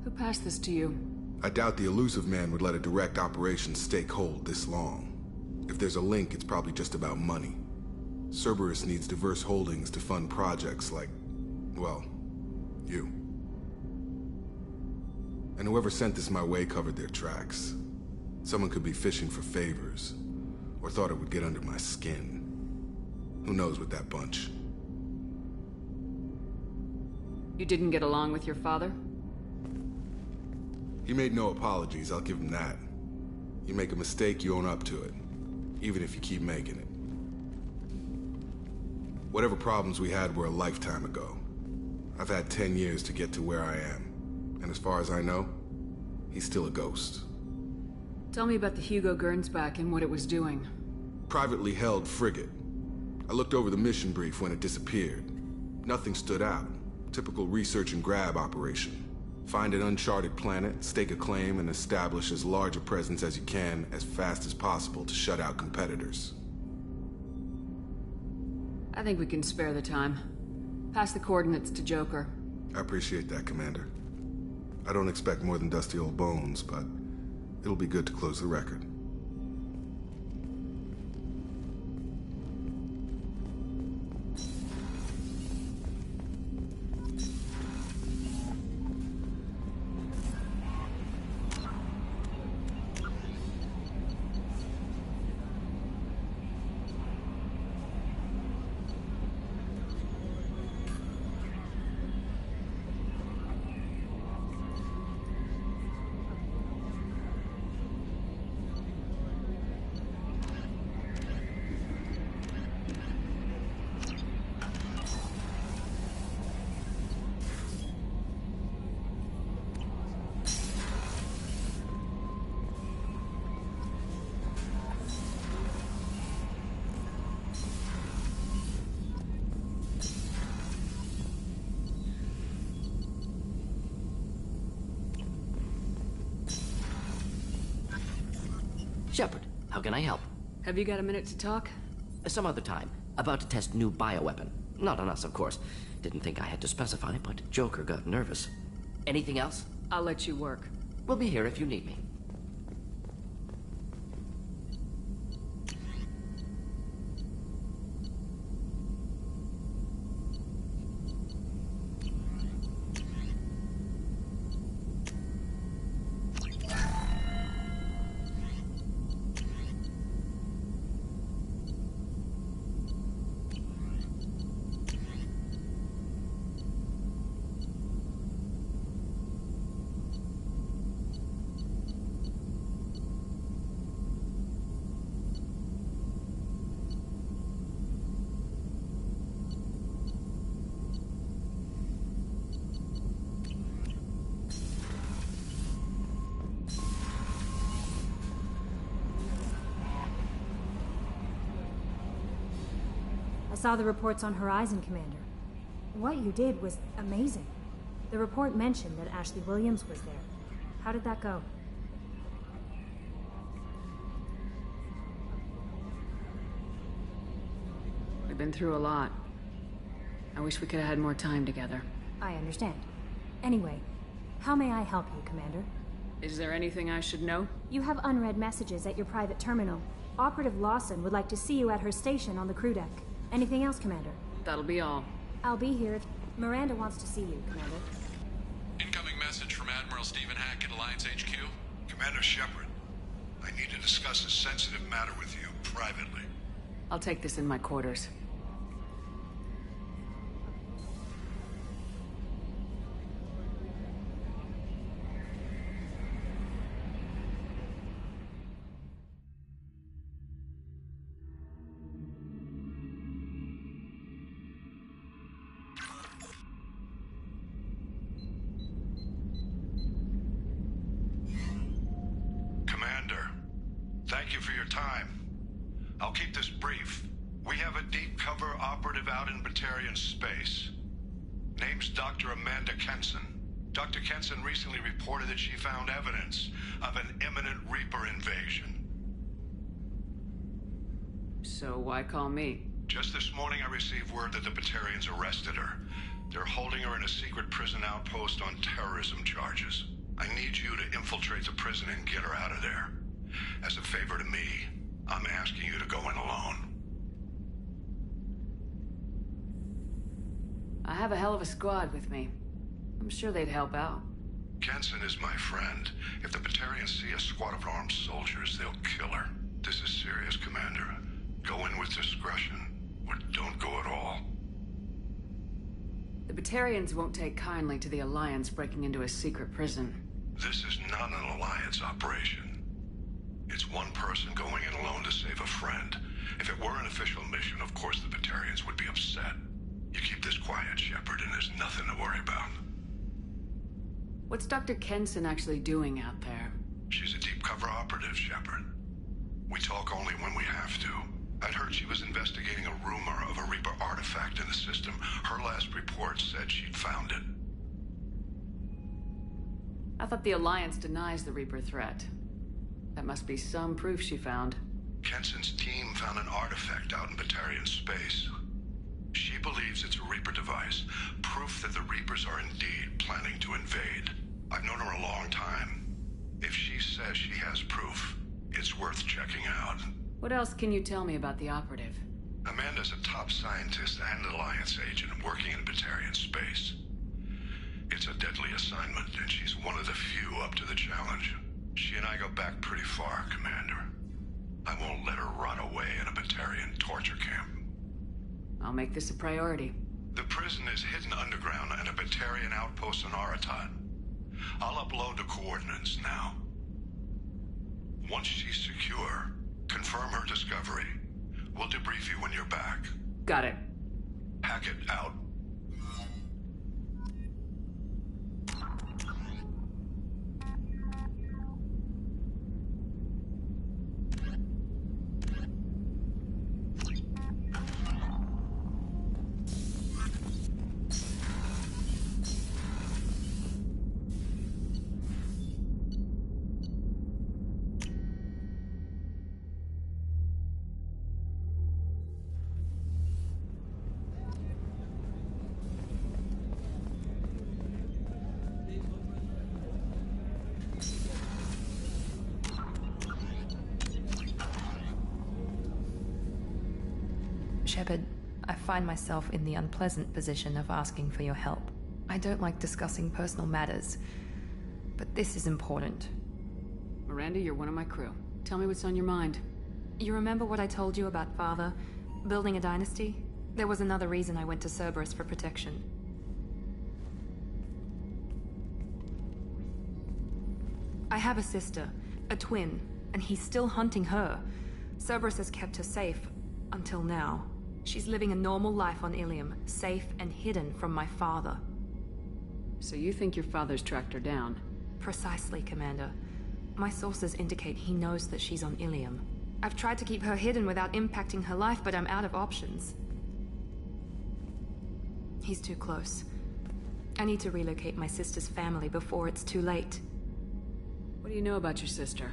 [SPEAKER 5] Who passed this to you?
[SPEAKER 17] I doubt the Elusive Man would let a direct operations stake hold this long. If there's a link, it's probably just about money. Cerberus needs diverse holdings to fund projects like, well, you. And whoever sent this my way covered their tracks. Someone could be fishing for favors, or thought it would get under my skin. Who knows with that bunch?
[SPEAKER 5] You didn't get along with your father?
[SPEAKER 17] He made no apologies, I'll give him that. You make a mistake, you own up to it. Even if you keep making it. Whatever problems we had were a lifetime ago. I've had 10 years to get to where I am. And as far as I know, he's still a ghost.
[SPEAKER 5] Tell me about the Hugo Gernsback and what it was doing.
[SPEAKER 17] Privately held frigate. I looked over the mission brief when it disappeared. Nothing stood out. Typical research and grab operation. Find an uncharted planet, stake a claim, and establish as large a presence as you can as fast as possible to shut out competitors.
[SPEAKER 5] I think we can spare the time. Pass the coordinates to Joker.
[SPEAKER 17] I appreciate that, Commander. I don't expect more than dusty old bones, but it'll be good to close the record.
[SPEAKER 12] Shepard, how can I help?
[SPEAKER 5] Have you got a minute to talk?
[SPEAKER 12] Some other time. About to test new bioweapon. Not on us, of course. Didn't think I had to specify, but Joker got nervous. Anything else?
[SPEAKER 5] I'll let you work.
[SPEAKER 12] We'll be here if you need me.
[SPEAKER 2] I saw the reports on Horizon, Commander. What you did was amazing. The report mentioned that Ashley Williams was there. How did that go?
[SPEAKER 5] We've been through a lot. I wish we could have had more time together.
[SPEAKER 2] I understand. Anyway, how may I help you, Commander?
[SPEAKER 5] Is there anything I should know?
[SPEAKER 2] You have unread messages at your private terminal. Operative Lawson would like to see you at her station on the crew deck. Anything else, Commander?
[SPEAKER 5] That'll be all.
[SPEAKER 2] I'll be here if Miranda wants to see you, Commander.
[SPEAKER 8] Incoming message from Admiral Stephen Hackett, Alliance HQ.
[SPEAKER 20] Commander Shepard, I need to discuss a sensitive matter with you privately.
[SPEAKER 5] I'll take this in my quarters.
[SPEAKER 20] Thank you for your time. I'll keep this brief. We have a deep cover operative out in Batarian space. Name's Dr. Amanda Kenson. Dr. Kenson recently reported that she found evidence of an imminent Reaper invasion.
[SPEAKER 5] So why call me?
[SPEAKER 20] Just this morning I received word that the Batarians arrested her. They're holding her in a secret prison outpost on terrorism charges. I need you to infiltrate the prison and get her out of there. As a favor to me, I'm asking you to go in alone.
[SPEAKER 5] I have a hell of a squad with me. I'm sure they'd help out.
[SPEAKER 20] Kenson is my friend. If the Batarians see a squad of armed soldiers, they'll kill her. This is serious, Commander. Go in with discretion, or don't go at all.
[SPEAKER 5] The Batarians won't take kindly to the Alliance breaking into a secret prison.
[SPEAKER 20] This is not an Alliance operation. It's one person going in alone to save a friend. If it were an official mission, of course the Batarians would be upset. You keep this quiet, Shepard, and there's nothing to worry about.
[SPEAKER 5] What's Dr. Kenson actually doing out there?
[SPEAKER 20] She's a deep cover operative, Shepard. We talk only when we have to. I'd heard she was investigating a rumor of a Reaper artifact in the system. Her last report said she'd found it.
[SPEAKER 5] I thought the Alliance denies the Reaper threat. That must be some proof she found.
[SPEAKER 20] Kenson's team found an artifact out in Batarian space. She believes it's a Reaper device, proof that the Reapers are indeed planning to invade. I've known her a long time. If she says she has proof, it's worth checking out.
[SPEAKER 5] What else can you tell me about the operative?
[SPEAKER 20] Amanda's a top scientist and an Alliance agent working in Batarian space. It's a deadly assignment, and she's one of the few up to the challenge. She and I go back pretty far, Commander. I won't let her rot away in a Batarian torture camp.
[SPEAKER 5] I'll make this a priority.
[SPEAKER 20] The prison is hidden underground at a Batarian outpost on Aratat. I'll upload the coordinates now. Once she's secure, confirm her discovery. We'll debrief you when you're back.
[SPEAKER 5] Got it.
[SPEAKER 20] Hackett out.
[SPEAKER 14] Shepard, I find myself in the unpleasant position of asking for your help. I don't like discussing personal matters, but this is important.
[SPEAKER 5] Miranda, you're one of my crew. Tell me what's on your mind.
[SPEAKER 14] You remember what I told you about Father? Building a dynasty? There was another reason I went to Cerberus for protection. I have a sister, a twin, and he's still hunting her. Cerberus has kept her safe, until now. She's living a normal life on Ilium, safe and hidden from my father.
[SPEAKER 5] So you think your father's tracked her down?
[SPEAKER 14] Precisely, Commander. My sources indicate he knows that she's on Ilium. I've tried to keep her hidden without impacting her life, but I'm out of options. He's too close. I need to relocate my sister's family before it's too late.
[SPEAKER 5] What do you know about your sister?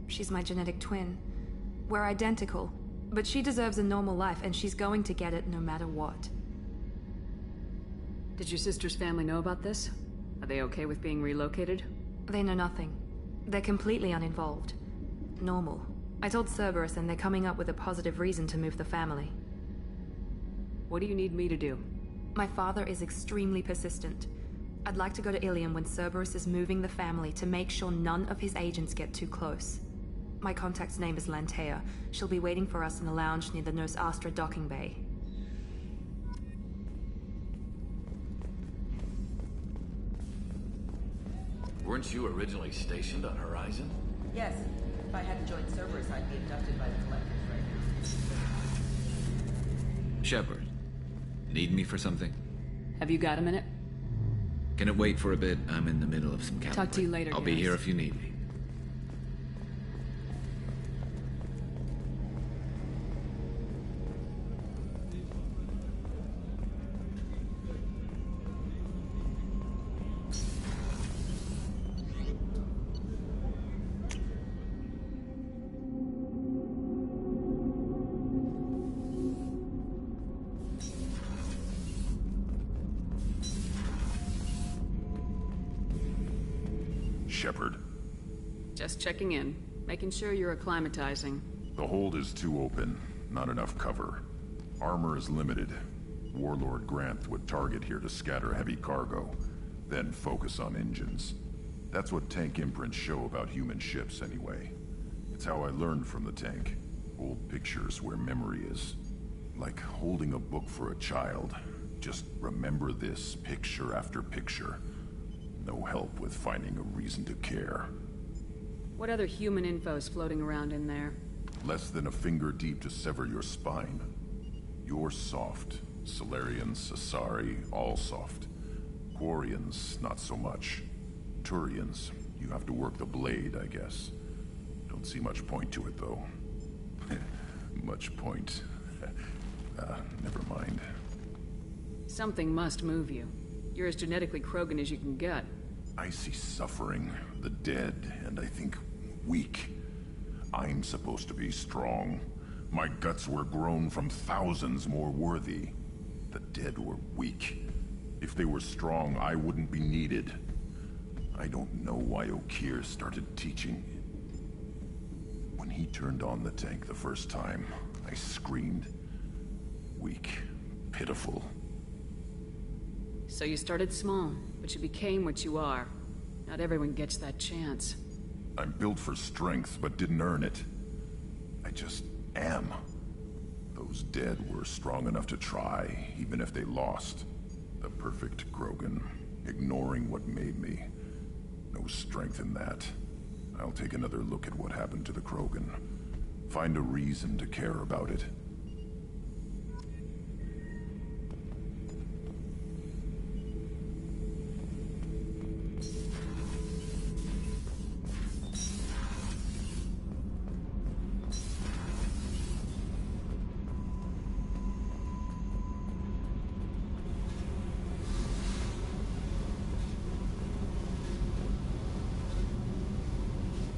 [SPEAKER 14] She's my genetic twin. We're identical, but she deserves a normal life, and she's going to get it no matter what.
[SPEAKER 5] Did your sister's family know about this? Are they okay with being relocated?
[SPEAKER 14] They know nothing. They're completely uninvolved. Normal. I told Cerberus, and they're coming up with a positive reason to move the family.
[SPEAKER 5] What do you need me to do?
[SPEAKER 14] My father is extremely persistent. I'd like to go to Ilium when Cerberus is moving the family to make sure none of his agents get too close. My contact's name is Lantea. She'll be waiting for us in the lounge near the Nos Astra docking bay.
[SPEAKER 8] Weren't you originally stationed on Horizon?
[SPEAKER 7] Yes. If I hadn't joined Cerberus, I'd be abducted by the Collectors right now.
[SPEAKER 15] Shepard, need me for something?
[SPEAKER 5] Have you got a minute?
[SPEAKER 15] Can it wait for a bit? I'm in the middle of some cavalry.
[SPEAKER 5] Talk to you later,
[SPEAKER 15] I'll be
[SPEAKER 5] guys.
[SPEAKER 15] here if you need me.
[SPEAKER 16] Shepard.
[SPEAKER 5] Just checking in. Making sure you're acclimatizing.
[SPEAKER 16] The hold is too open. Not enough cover. Armor is limited. Warlord Granth would target here to scatter heavy cargo, then focus on engines. That's what tank imprints show about human ships anyway. It's how I learned from the tank. Old pictures where memory is. Like holding a book for a child. Just remember this picture after picture. No help with finding a reason to care.
[SPEAKER 5] What other human info is floating around in there?
[SPEAKER 16] Less than a finger deep to sever your spine. You're soft. Solarians, Asari, all soft. Quarians, not so much. Turians, you have to work the blade, I guess. Don't see much point to it, though. Much point. Never mind.
[SPEAKER 5] Something must move you. You're as genetically Krogan as you can get.
[SPEAKER 16] I see suffering, the dead, and I think weak. I'm supposed to be strong. My guts were grown from thousands more worthy. The dead were weak. If they were strong, I wouldn't be needed. I don't know why Okeer started teaching. When he turned on the tank the first time, I screamed. Weak, pitiful.
[SPEAKER 5] So you started small, but you became what you are. Not everyone gets that chance.
[SPEAKER 16] I'm built for strength, but didn't earn it. I just am. Those dead were strong enough to try, even if they lost. The perfect Krogan, ignoring what made me. No strength in that. I'll take another look at what happened to the Krogan. Find a reason to care about it.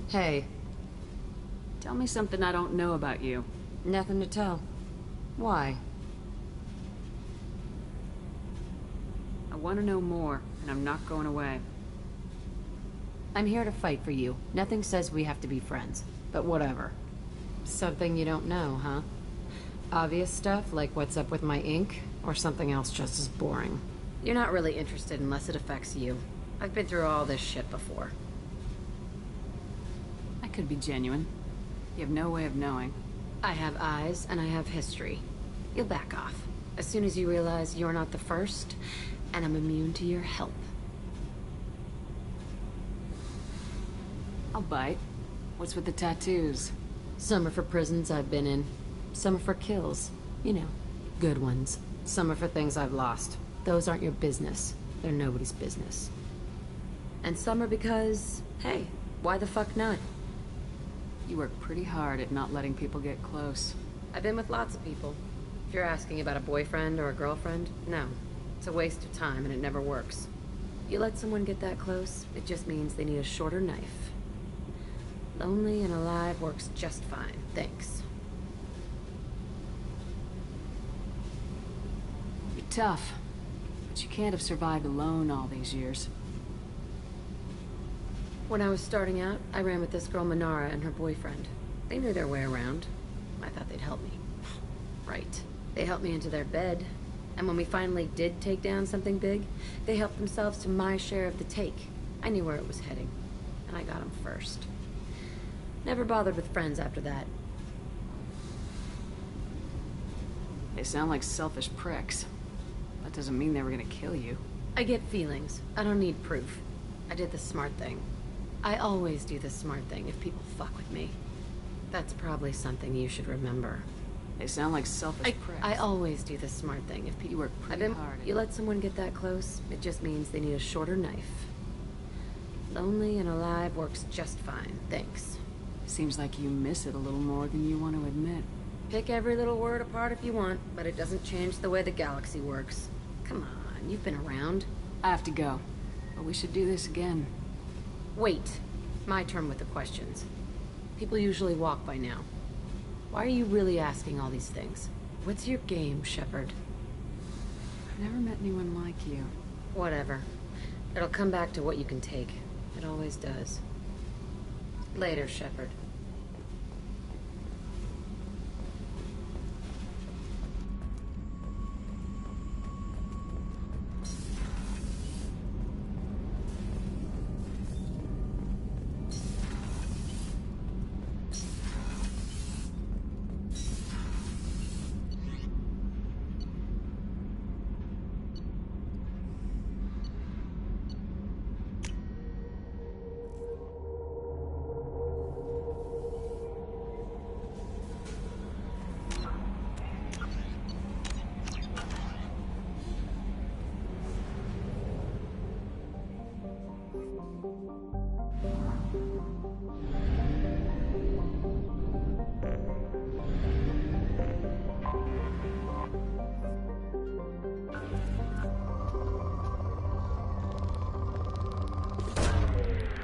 [SPEAKER 21] Hey.
[SPEAKER 5] Tell me something I don't know about you.
[SPEAKER 21] Nothing to tell. Why?
[SPEAKER 5] I want to know more, and I'm not going away.
[SPEAKER 21] I'm here to fight for you. Nothing says we have to be friends, but whatever. Something you don't know, huh? Obvious stuff, like what's up with my ink, or something else just as boring? You're not really interested unless it affects you. I've been through all this shit before.
[SPEAKER 5] I could be genuine. You have no way of knowing.
[SPEAKER 21] I have eyes, and I have history. You'll back off. As soon as you realize you're not the first, and I'm immune to your help.
[SPEAKER 5] I'll bite. What's with the tattoos?
[SPEAKER 21] Some are for prisons I've been in. Some are for kills. You know, good ones. Some are for things I've lost. Those aren't your business. They're nobody's business. And some are because, hey, why the fuck not?
[SPEAKER 5] You work pretty hard at not letting people get close.
[SPEAKER 21] I've been with lots of people. If you're asking about a boyfriend or a girlfriend, no. It's a waste of time and it never works. You let someone get that close, it just means they need a shorter knife. Lonely and alive works just fine, thanks.
[SPEAKER 5] You're tough, but you can't have survived alone all these years.
[SPEAKER 21] When I was starting out, I ran with this girl Minara and her boyfriend. They knew their way around. I thought they'd help me. Right. They helped me into their bed. And when we finally did take down something big, they helped themselves to my share of the take. I knew where it was heading. And I got them first. Never bothered with friends after that.
[SPEAKER 5] They sound like selfish pricks. That doesn't mean they were gonna kill you.
[SPEAKER 21] I get feelings. I don't need proof. I did the smart thing. I always do the smart thing if people fuck with me. That's probably something you should remember.
[SPEAKER 5] They sound like selfish pricks.
[SPEAKER 21] I always do the smart thing if people...
[SPEAKER 5] You work pretty hard.
[SPEAKER 21] You let someone get that close, it just means they need a shorter knife. Lonely and alive works just fine, thanks.
[SPEAKER 5] Seems like you miss it a little more than you want to admit.
[SPEAKER 21] Pick every little word apart if you want, but it doesn't change the way the galaxy works. Come on, you've been around.
[SPEAKER 5] I have to go, but we should do this again.
[SPEAKER 21] Wait. My turn with the questions. People usually walk by now. Why are you really asking all these things? What's your game, Shepard?
[SPEAKER 5] I've never met anyone like you.
[SPEAKER 21] Whatever. It'll come back to what you can take. It always does. Later, Shepard.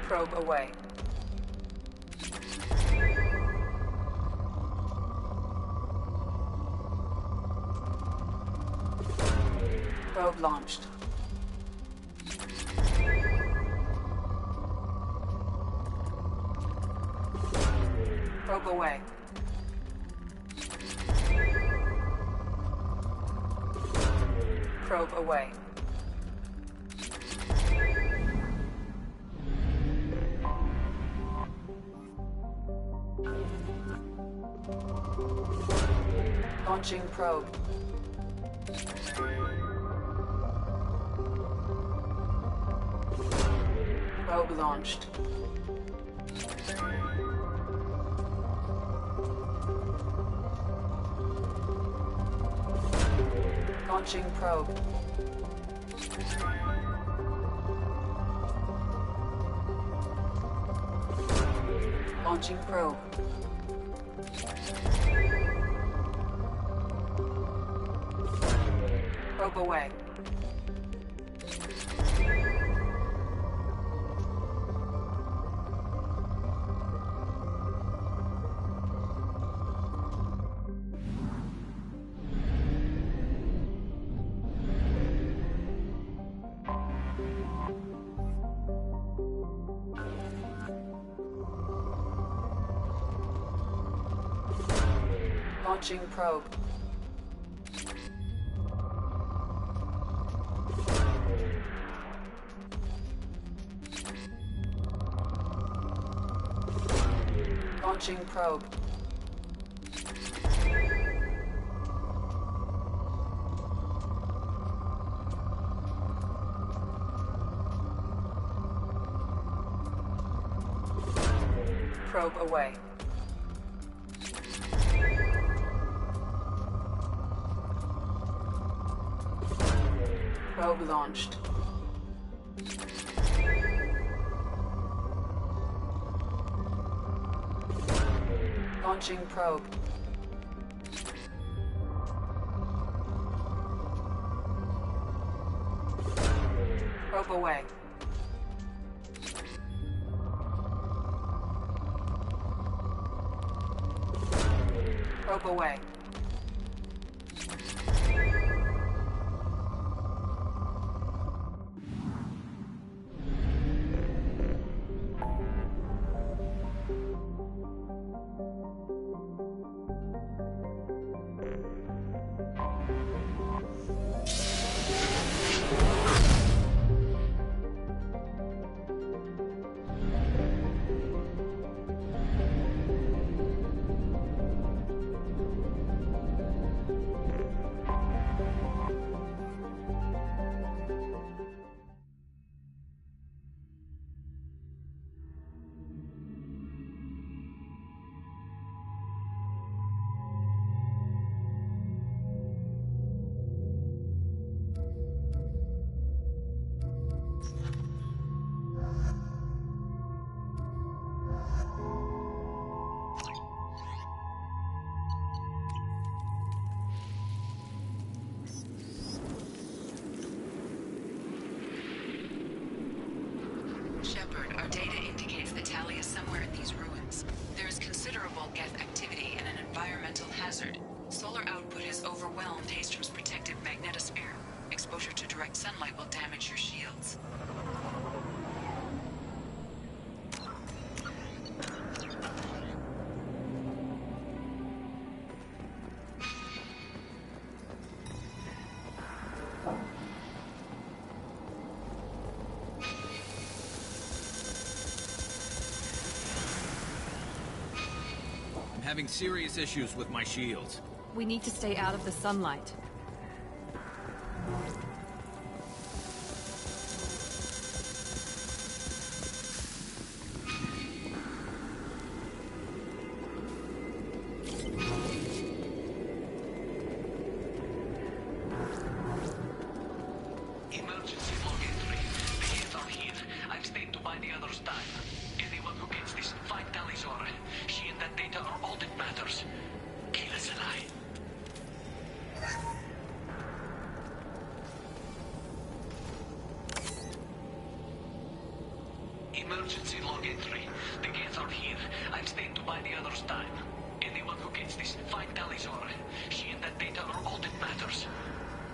[SPEAKER 22] Probe away. Probe launched. Probe away. Probe away. Launching probe. Probe launched. Launching probe. Launching probe. Probe away. Launching probe. Launching probe. Probe away. Probe launched. Launching probe. Probe away. Probe away. Shepard, our data indicates that Tali is somewhere in these ruins. There is considerable Geth activity and an environmental hazard. Solar output has overwhelmed Haestrom's protective magnetosphere. Exposure to direct sunlight will damage your shields.
[SPEAKER 1] I'm having serious issues with my shields.
[SPEAKER 14] We need to stay out of the sunlight.
[SPEAKER 9] Emergency log entry. The Geth are here. I've stayed to buy the others time. Anyone who gets this, find Talizora. She and that data are all that matters. Kill us alive. Emergency log entry. The Geth are here. I've stayed to buy the others time. Anyone who gets this, find Talizora. She and that data are all that matters.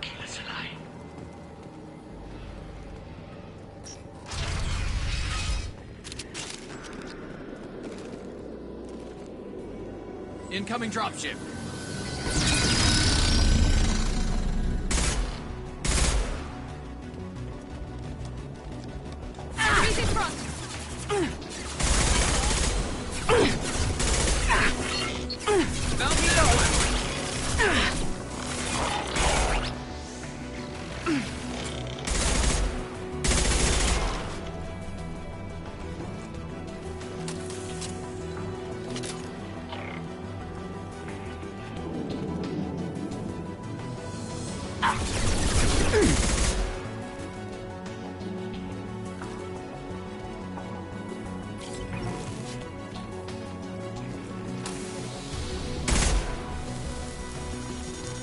[SPEAKER 9] Kill us alive.
[SPEAKER 1] Incoming dropship.
[SPEAKER 14] Enemies in front!
[SPEAKER 1] Bounty low.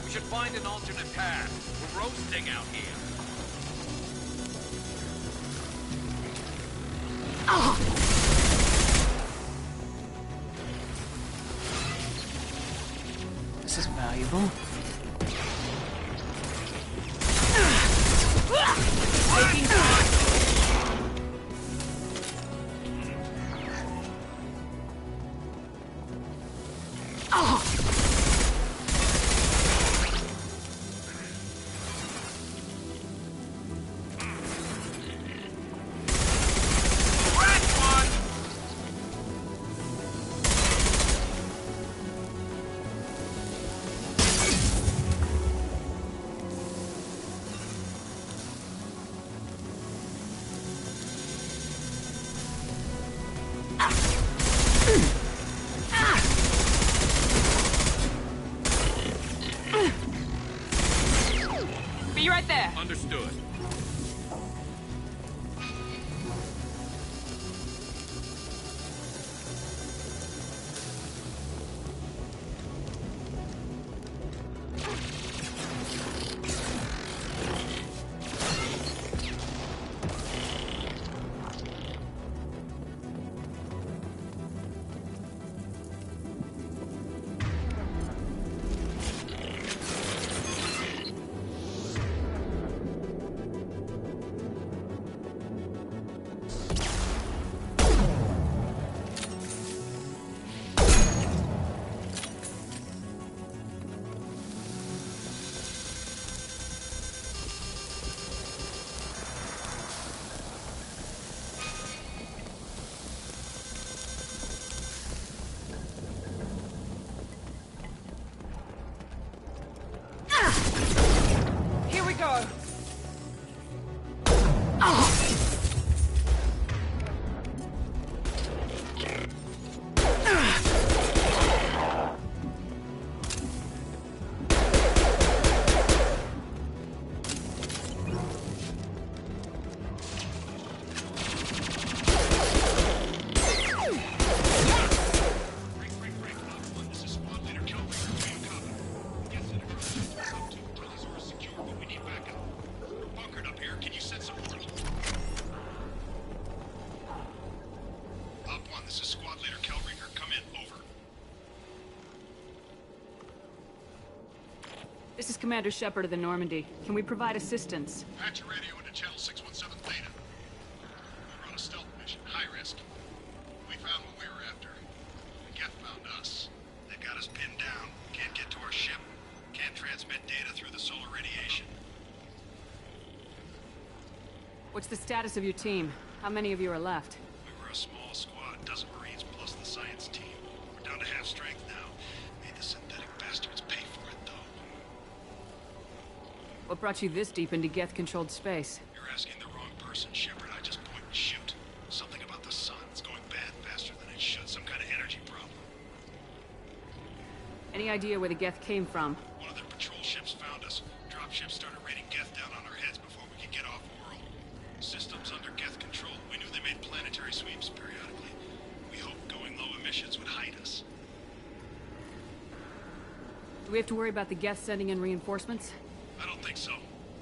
[SPEAKER 1] We should find an alternate path. We're roasting out here.
[SPEAKER 5] This is valuable.
[SPEAKER 14] Taking time. Be right there.
[SPEAKER 1] Understood.
[SPEAKER 5] This is Commander Shepard of the Normandy. Can we provide assistance?
[SPEAKER 8] Patch your radio into channel 617 Theta. We're on a stealth mission, high risk. We found what we were after. The Geth found us. They've got us pinned down. Can't get to our ship. Can't transmit data through the solar radiation.
[SPEAKER 5] What's the status of your team? How many of you are left?
[SPEAKER 8] We were a small squad, a dozen Marines plus the science team. We're down to half strength now. Made the synthetic bastards pay for it, though.
[SPEAKER 5] What brought you this deep into Geth-controlled space?
[SPEAKER 8] You're asking the wrong person, Shepard. I just point and shoot. Something about the sun. It's going bad faster than it should. Some kind of energy problem.
[SPEAKER 5] Any idea where the Geth came from?
[SPEAKER 8] One of their patrol ships found us. Dropships started raining Geth down on our heads before we could get off-world. Systems under Geth control. We knew they made planetary sweeps periodically. We hoped going low emissions would hide us.
[SPEAKER 5] Do we have to worry about the Geth sending in reinforcements?
[SPEAKER 8] I don't think so.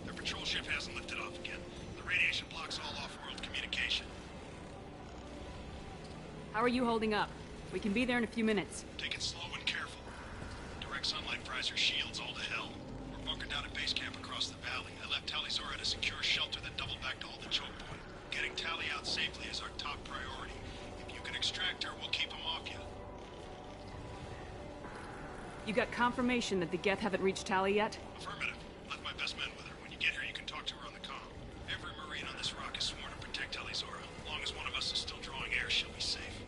[SPEAKER 8] Their patrol ship hasn't lifted off again. The radiation blocks all off-world communication.
[SPEAKER 5] How are you holding up? We can be there in a few minutes.
[SPEAKER 8] Take it slow and careful. Direct sunlight fries our shields all to hell. We're bunkered down at base camp across the valley. I left Tali'Zorah at a secure shelter that doubled back to hold the choke point. Getting Tali out safely is our top priority. If you can extract her, we'll keep him off you.
[SPEAKER 5] You got confirmation that the Geth haven't reached Tali yet?
[SPEAKER 8] Affirmative. Left my best men with her. When you get here, you can talk to her on the comm. Every Marine on this rock is sworn to protect Tali'Zorah. As long as one of us is still drawing air, she'll be safe.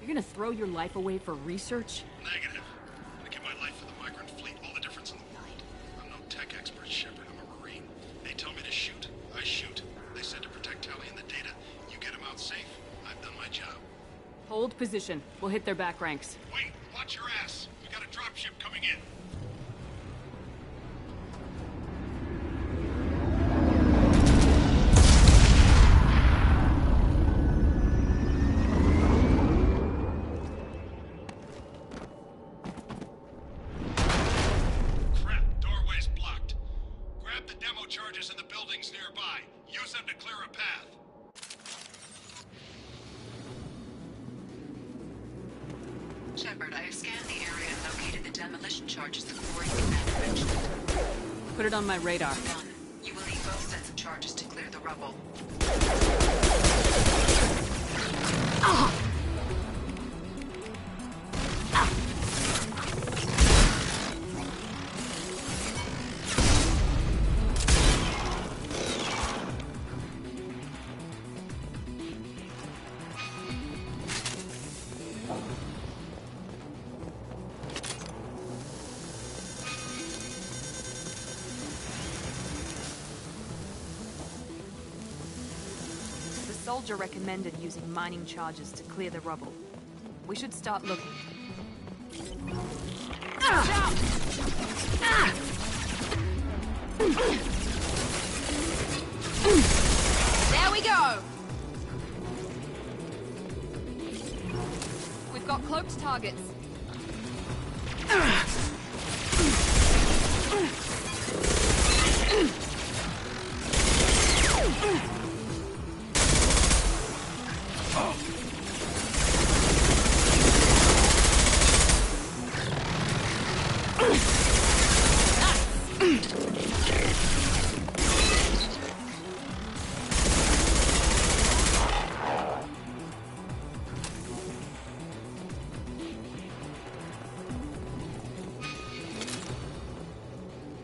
[SPEAKER 5] You're gonna throw your life away for research?
[SPEAKER 8] Negative. I give my life for the migrant fleet. All the difference in the world. I'm no tech expert, Shepard. I'm a Marine. They tell me to shoot. I shoot. They said to protect Tali and the data. You get them out safe. I've done my job.
[SPEAKER 5] Hold position. We'll hit their back ranks.
[SPEAKER 8] Wait! Watch your ass! We got a dropship coming in. Crap, doorway's blocked. Grab the demo charges in the buildings nearby. Use them to clear a path.
[SPEAKER 22] Shepard, I have scanned the area and located the demolition charges the quarry commander mentioned.
[SPEAKER 5] Put it on my radar.
[SPEAKER 22] Done. You will need both sets of charges to clear the rubble.
[SPEAKER 14] The soldier recommended using mining charges to clear the rubble. We should start looking. There we go! We've got cloaked targets.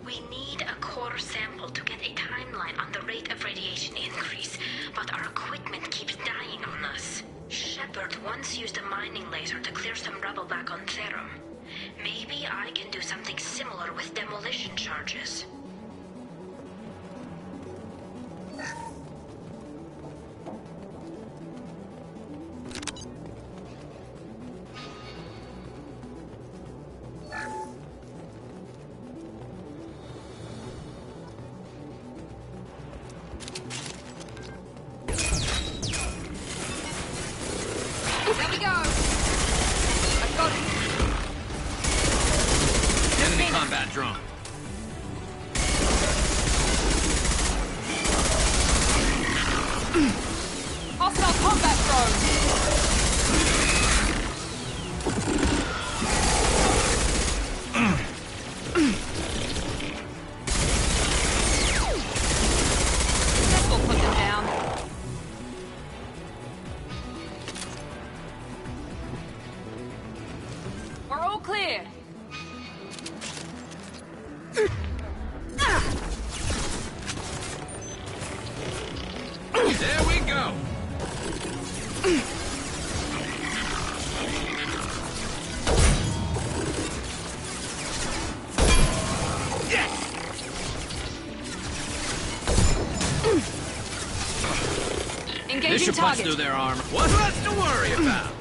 [SPEAKER 4] We need a core sample to get a timeline on the rate of radiation increase, but our equipment keeps dying on us. Shepard once used a mining laser to clear some rubble back on Therum. Maybe I can do something similar with demolition charges.
[SPEAKER 14] There we go! I've got it!
[SPEAKER 1] Enemy combat drone.
[SPEAKER 14] Hostile combat drone!
[SPEAKER 1] There we go.
[SPEAKER 14] Engaging
[SPEAKER 1] This should punch
[SPEAKER 14] target.
[SPEAKER 1] through their armor. What's left to worry about?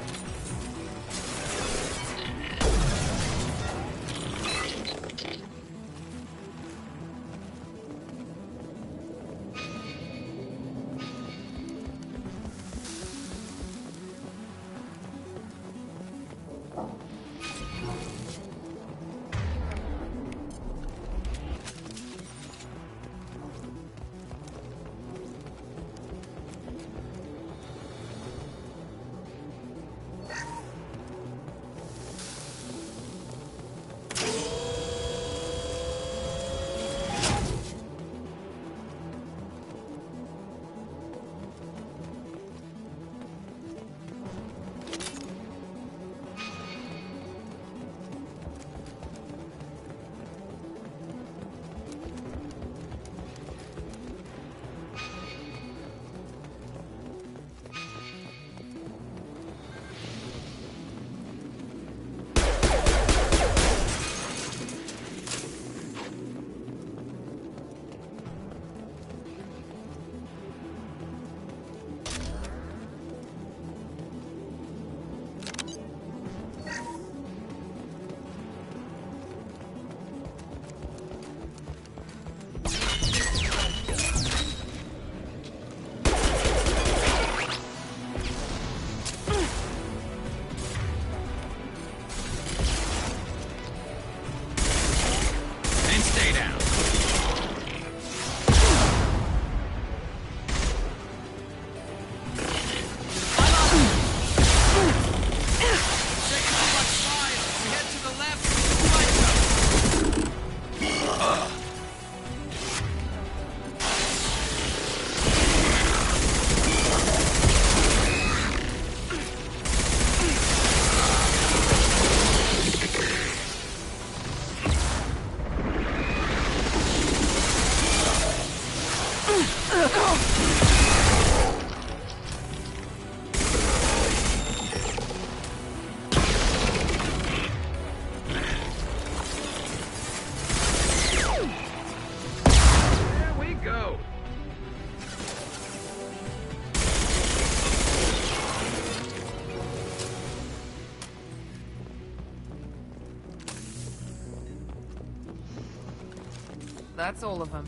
[SPEAKER 14] That's all of them.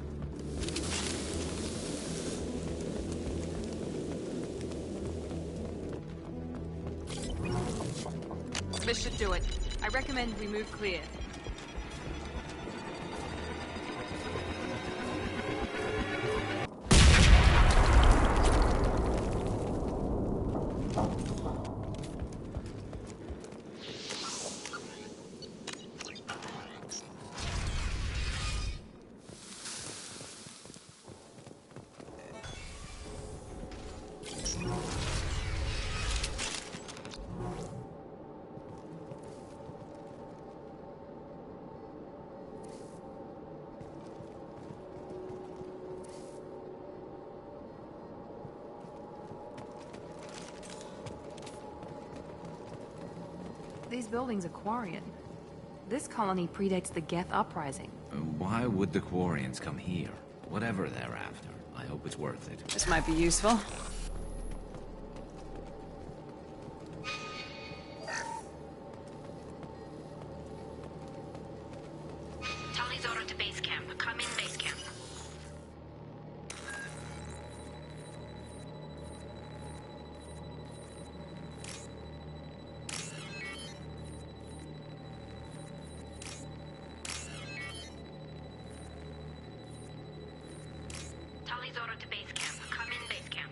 [SPEAKER 14] This should do it. I recommend we move clear. These buildings are Quarian. This colony predates the Geth Uprising.
[SPEAKER 15] Why would the Quarians come here? Whatever they're after, I hope it's worth it.
[SPEAKER 5] This might be useful.
[SPEAKER 4] Talizora to base camp. Come in base camp. Talizora to base camp. Come in base camp.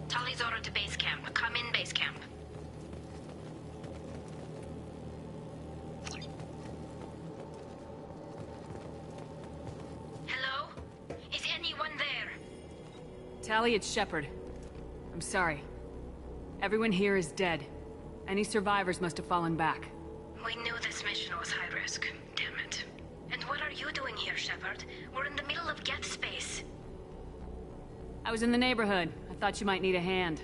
[SPEAKER 4] Talizora to base camp. Come in base camp.
[SPEAKER 5] Tali, it's Shepard. I'm sorry. Everyone here is dead. Any survivors must have fallen back.
[SPEAKER 4] We knew this mission was high risk. Damn it. And what are you doing here, Shepard? We're in the middle of Geth space.
[SPEAKER 5] I was in the neighborhood. I thought you might need a hand.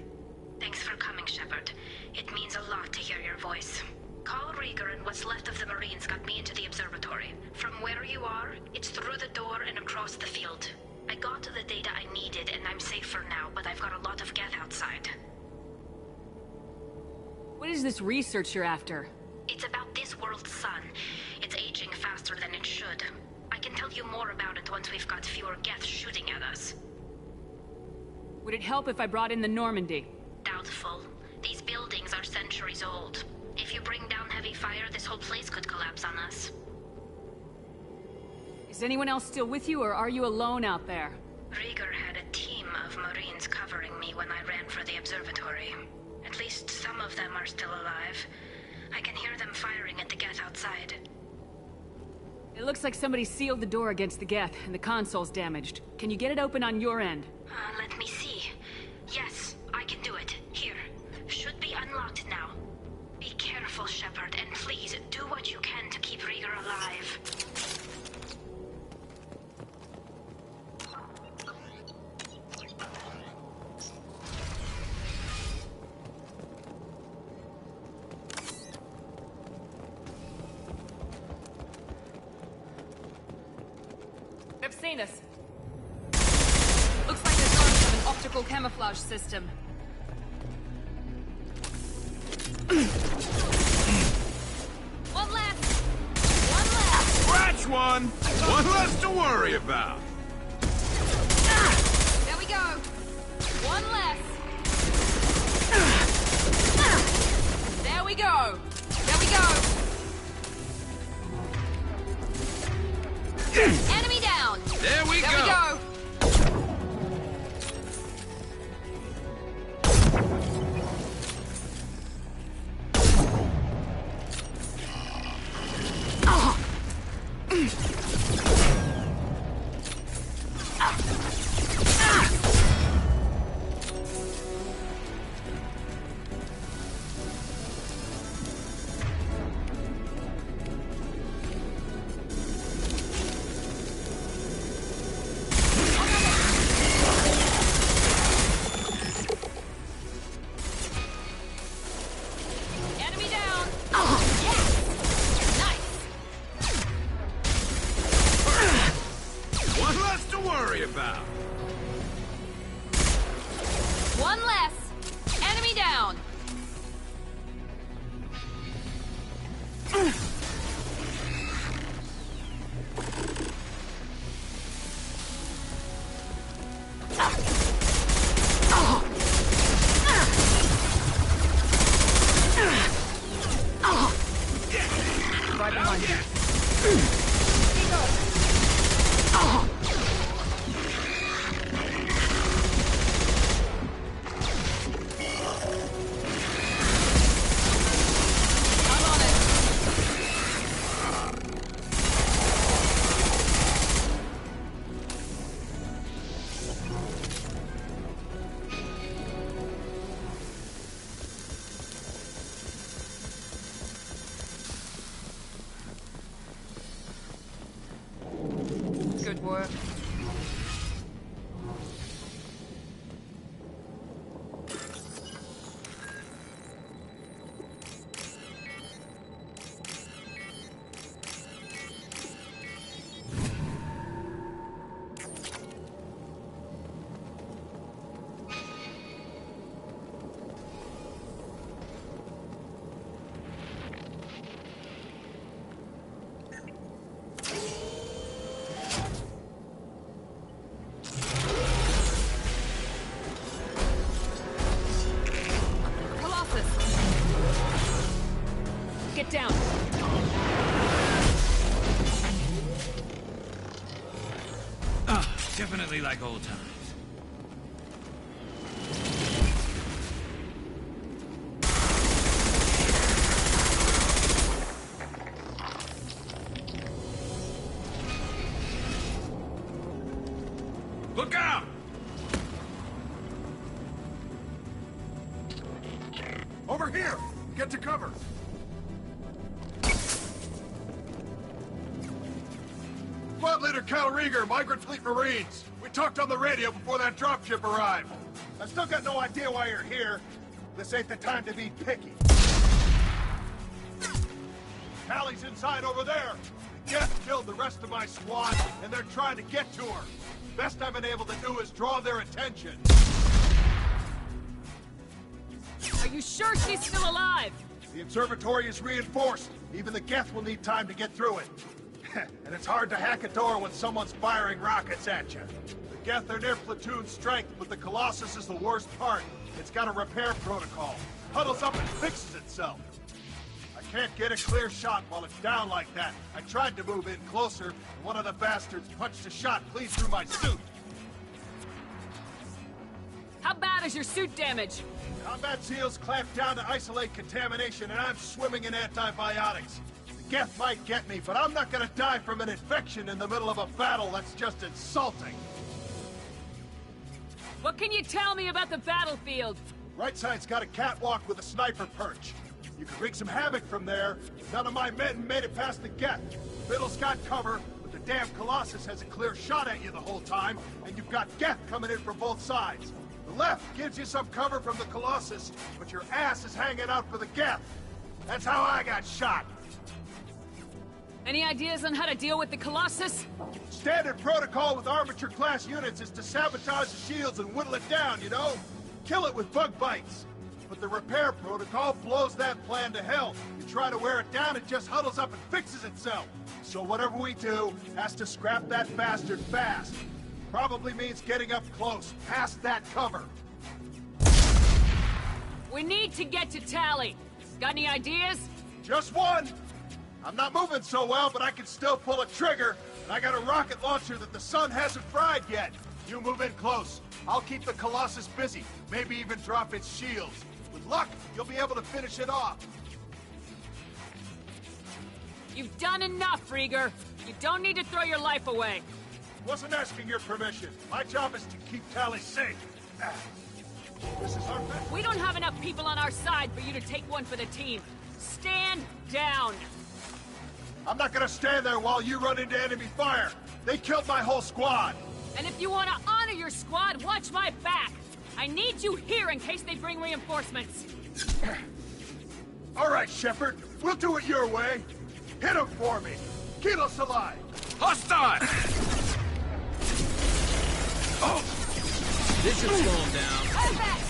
[SPEAKER 4] Thanks for coming, Shepard. It means a lot to hear your voice. Carl Rieger and what's left of the Marines got me into the observatory. From where you are, it's through the door and across the field. I got to the data I needed and I'm safe for now, but I've got a lot of Geth outside.
[SPEAKER 5] What is this research you're after?
[SPEAKER 4] It's about this world's sun. It's aging faster than it should. I can tell you more about it once we've got fewer Geth shooting at us.
[SPEAKER 5] Would it help if I brought in the Normandy?
[SPEAKER 4] Doubtful. These buildings are centuries old. If you bring down heavy fire, this whole place could collapse on us.
[SPEAKER 5] Is anyone else still with you, or are you alone out there?
[SPEAKER 4] Rieger had a team of Marines covering me when I ran for the observatory. At least some of them are still alive. I can hear them firing at the Geth outside.
[SPEAKER 5] It looks like somebody sealed the door against the Geth, and the console's damaged. Can you get it open on your end?
[SPEAKER 4] Let me see. Yes, I can do it. Here. Should be unlocked now. Be careful, Shepard, and please do what you can to keep Rieger alive.
[SPEAKER 14] They've seen us. Looks like the drones have an optical camouflage system. One left! One left!
[SPEAKER 6] Scratch one! One less to worry about!
[SPEAKER 14] There we go! One less! There we go! There we go! Enemy down!
[SPEAKER 6] There we
[SPEAKER 14] go!
[SPEAKER 6] go!
[SPEAKER 14] Enemy down! Yes! Nice!
[SPEAKER 6] One less to worry about!
[SPEAKER 14] One less! Enemy down!
[SPEAKER 5] Right behind you.
[SPEAKER 14] Good work.
[SPEAKER 5] Get down!
[SPEAKER 6] Definitely like old times. Look out!
[SPEAKER 16] Over here! Get to cover! Squad Leader Cal Rieger, Migrant Fleet Marines. We talked on the radio before that dropship arrived. I still got no idea why you're here. This ain't the time to be picky. Callie's inside over there. Geth killed the rest of my squad, and they're trying to get to her. Best I've been able to do is draw their attention.
[SPEAKER 5] Are you sure she's still alive?
[SPEAKER 16] The observatory is reinforced. Even the Geth will need time to get through it. And it's hard to hack a door when someone's firing rockets at you. The Geth are near platoon strength, but the Colossus is the worst part. It's got a repair protocol. Huddles up and fixes itself. I can't get a clear shot while it's down like that. I tried to move in closer, and one of the bastards punched a shot clean through my suit.
[SPEAKER 5] How bad is your suit damage?
[SPEAKER 16] Combat SEALs clamped down to isolate contamination, and I'm swimming in antibiotics. The Geth might get me, but I'm not gonna die from an infection in the middle of a battle. That's just insulting.
[SPEAKER 5] What can you tell me about the battlefield?
[SPEAKER 16] Right side's got a catwalk with a sniper perch. You can wreak some havoc from there. None of my men made it past the Geth. Middle's got cover, but the damn Colossus has a clear shot at you the whole time, and you've got Geth coming in from both sides. The left gives you some cover from the Colossus, but your ass is hanging out for the Geth. That's how I got shot.
[SPEAKER 5] Any ideas on how to deal with the Colossus?
[SPEAKER 16] Standard protocol with armature-class units is to sabotage the shields and whittle it down, you know? Kill it with bug bites. But the repair protocol blows that plan to hell. You try to wear it down, it just huddles up and fixes itself. So whatever we do has to scrap that bastard fast. Probably means getting up close, past that cover.
[SPEAKER 5] We need to get to Tali. Got any ideas?
[SPEAKER 16] Just one. I'm not moving so well, but I can still pull a trigger. And I got a rocket launcher that the sun hasn't fried yet. You move in close. I'll keep the Colossus busy. Maybe even drop its shields. With luck, you'll be able to finish it off.
[SPEAKER 5] You've done enough, Rieger. You don't need to throw your life away.
[SPEAKER 16] Wasn't asking your permission. My job is to keep Tali safe. This is our best.
[SPEAKER 5] We don't have enough people on our side for you to take one for the team. Stand down.
[SPEAKER 16] I'm not gonna stand there while you run into enemy fire. They killed my whole squad.
[SPEAKER 5] And if you want to honor your squad, watch my back. I need you here in case they bring reinforcements.
[SPEAKER 16] All right, Shepard. We'll do it your way. Hit him for me. Kilos alive.
[SPEAKER 6] Hostile!
[SPEAKER 1] Oh! This should slow him down.
[SPEAKER 5] Hold back!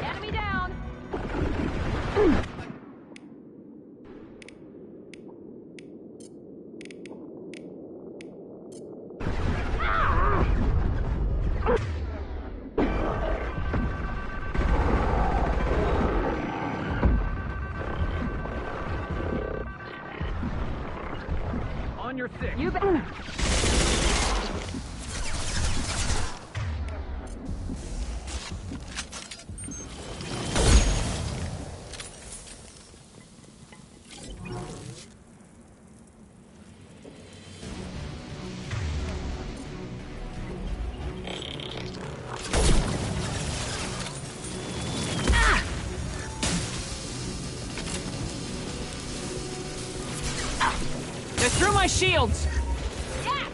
[SPEAKER 5] Enemy down!
[SPEAKER 1] On your six.
[SPEAKER 5] You bet. They're through my shields! Yeah.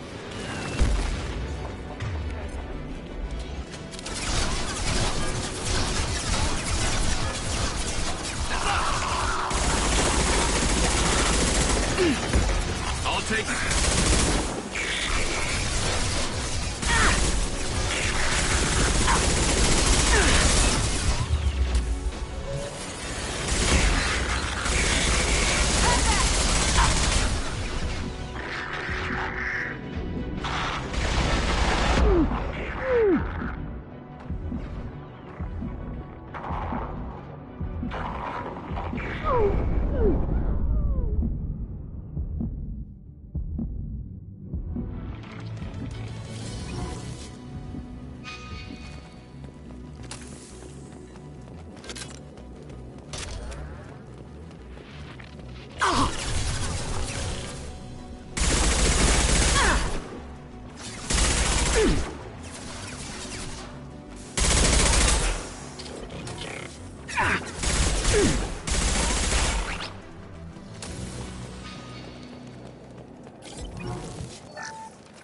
[SPEAKER 6] I'll take it.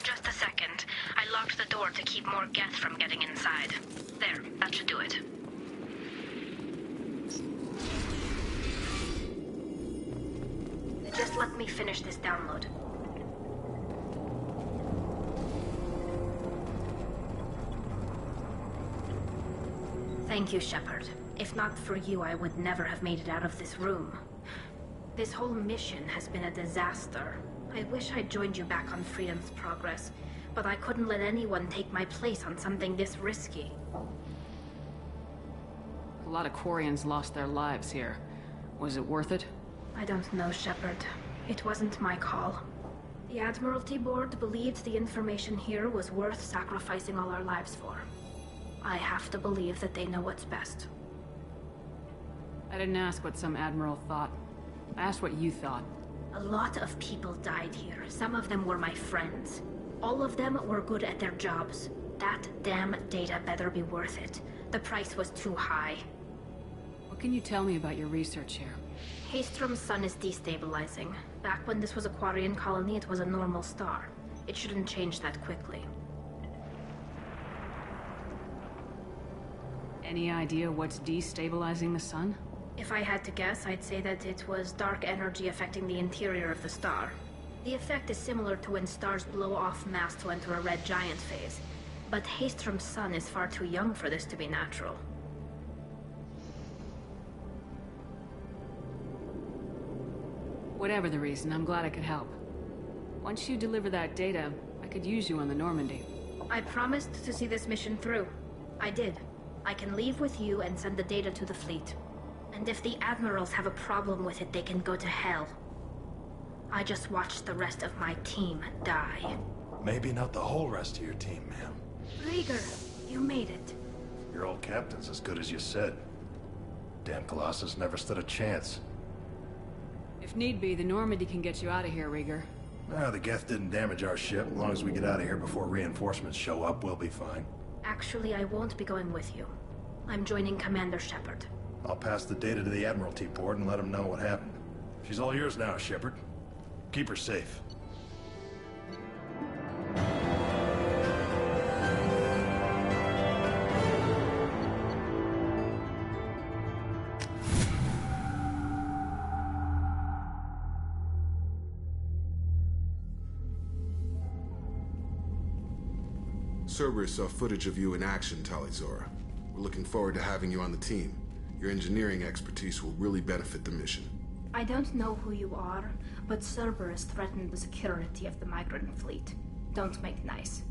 [SPEAKER 4] Just a second. I locked the door to keep more Geth from getting inside. There, that should do it. Just let me finish this download. Thank you, Shepard. If not for you, I would never have made it out of this room. This whole mission has been a disaster. I wish I'd joined you back on Freedom's Progress, but I couldn't let anyone take my place on something this risky.
[SPEAKER 5] A lot of Quarians lost their lives here. Was it worth it?
[SPEAKER 4] I don't know, Shepard. It wasn't my call. The Admiralty Board believed the information here was worth sacrificing all our lives for. I have to believe that they know what's best.
[SPEAKER 5] I didn't ask what some admiral thought. I asked what you thought.
[SPEAKER 4] A lot of people died here. Some of them were my friends. All of them were good at their jobs. That damn data better be worth it. The price was too high.
[SPEAKER 5] What can you tell me about your research here?
[SPEAKER 4] Haystrom's sun is destabilizing. Back when this was a Quarian colony, it was a normal star. It shouldn't change that quickly.
[SPEAKER 5] Any idea what's destabilizing the sun?
[SPEAKER 4] If I had to guess, I'd say that it was dark energy affecting the interior of the star. The effect is similar to when stars blow off mass to enter a red giant phase. But Haystrom's sun is far too young for this to be natural.
[SPEAKER 5] Whatever the reason, I'm glad I could help. Once you deliver that data, I could use you on the Normandy.
[SPEAKER 4] I promised to see this mission through. I did. I can leave with you and send the data to the fleet. And if the admirals have a problem with it, they can go to hell. I just watched the rest of my team die.
[SPEAKER 10] Maybe not the whole rest of your team, ma'am.
[SPEAKER 4] Rieger, you made it.
[SPEAKER 10] Your old captain's as good as you said. Damn Colossus never stood a chance.
[SPEAKER 5] If need be, the Normandy can get you out of here, Rieger.
[SPEAKER 10] The Geth didn't damage our ship. As long as we get out of here before reinforcements show up, we'll be fine.
[SPEAKER 4] Actually, I won't be going with you. I'm joining Commander Shepard.
[SPEAKER 10] I'll pass the data to the Admiralty Board and let them know what happened. She's all yours now, Shepard. Keep her safe.
[SPEAKER 17] Cerberus saw footage of you in action, Tali'Zorah. We're looking forward to having you on the team. Your engineering expertise will really benefit the mission.
[SPEAKER 4] I don't know who you are, but Cerberus threatened the security of the migrant fleet. Don't make nice.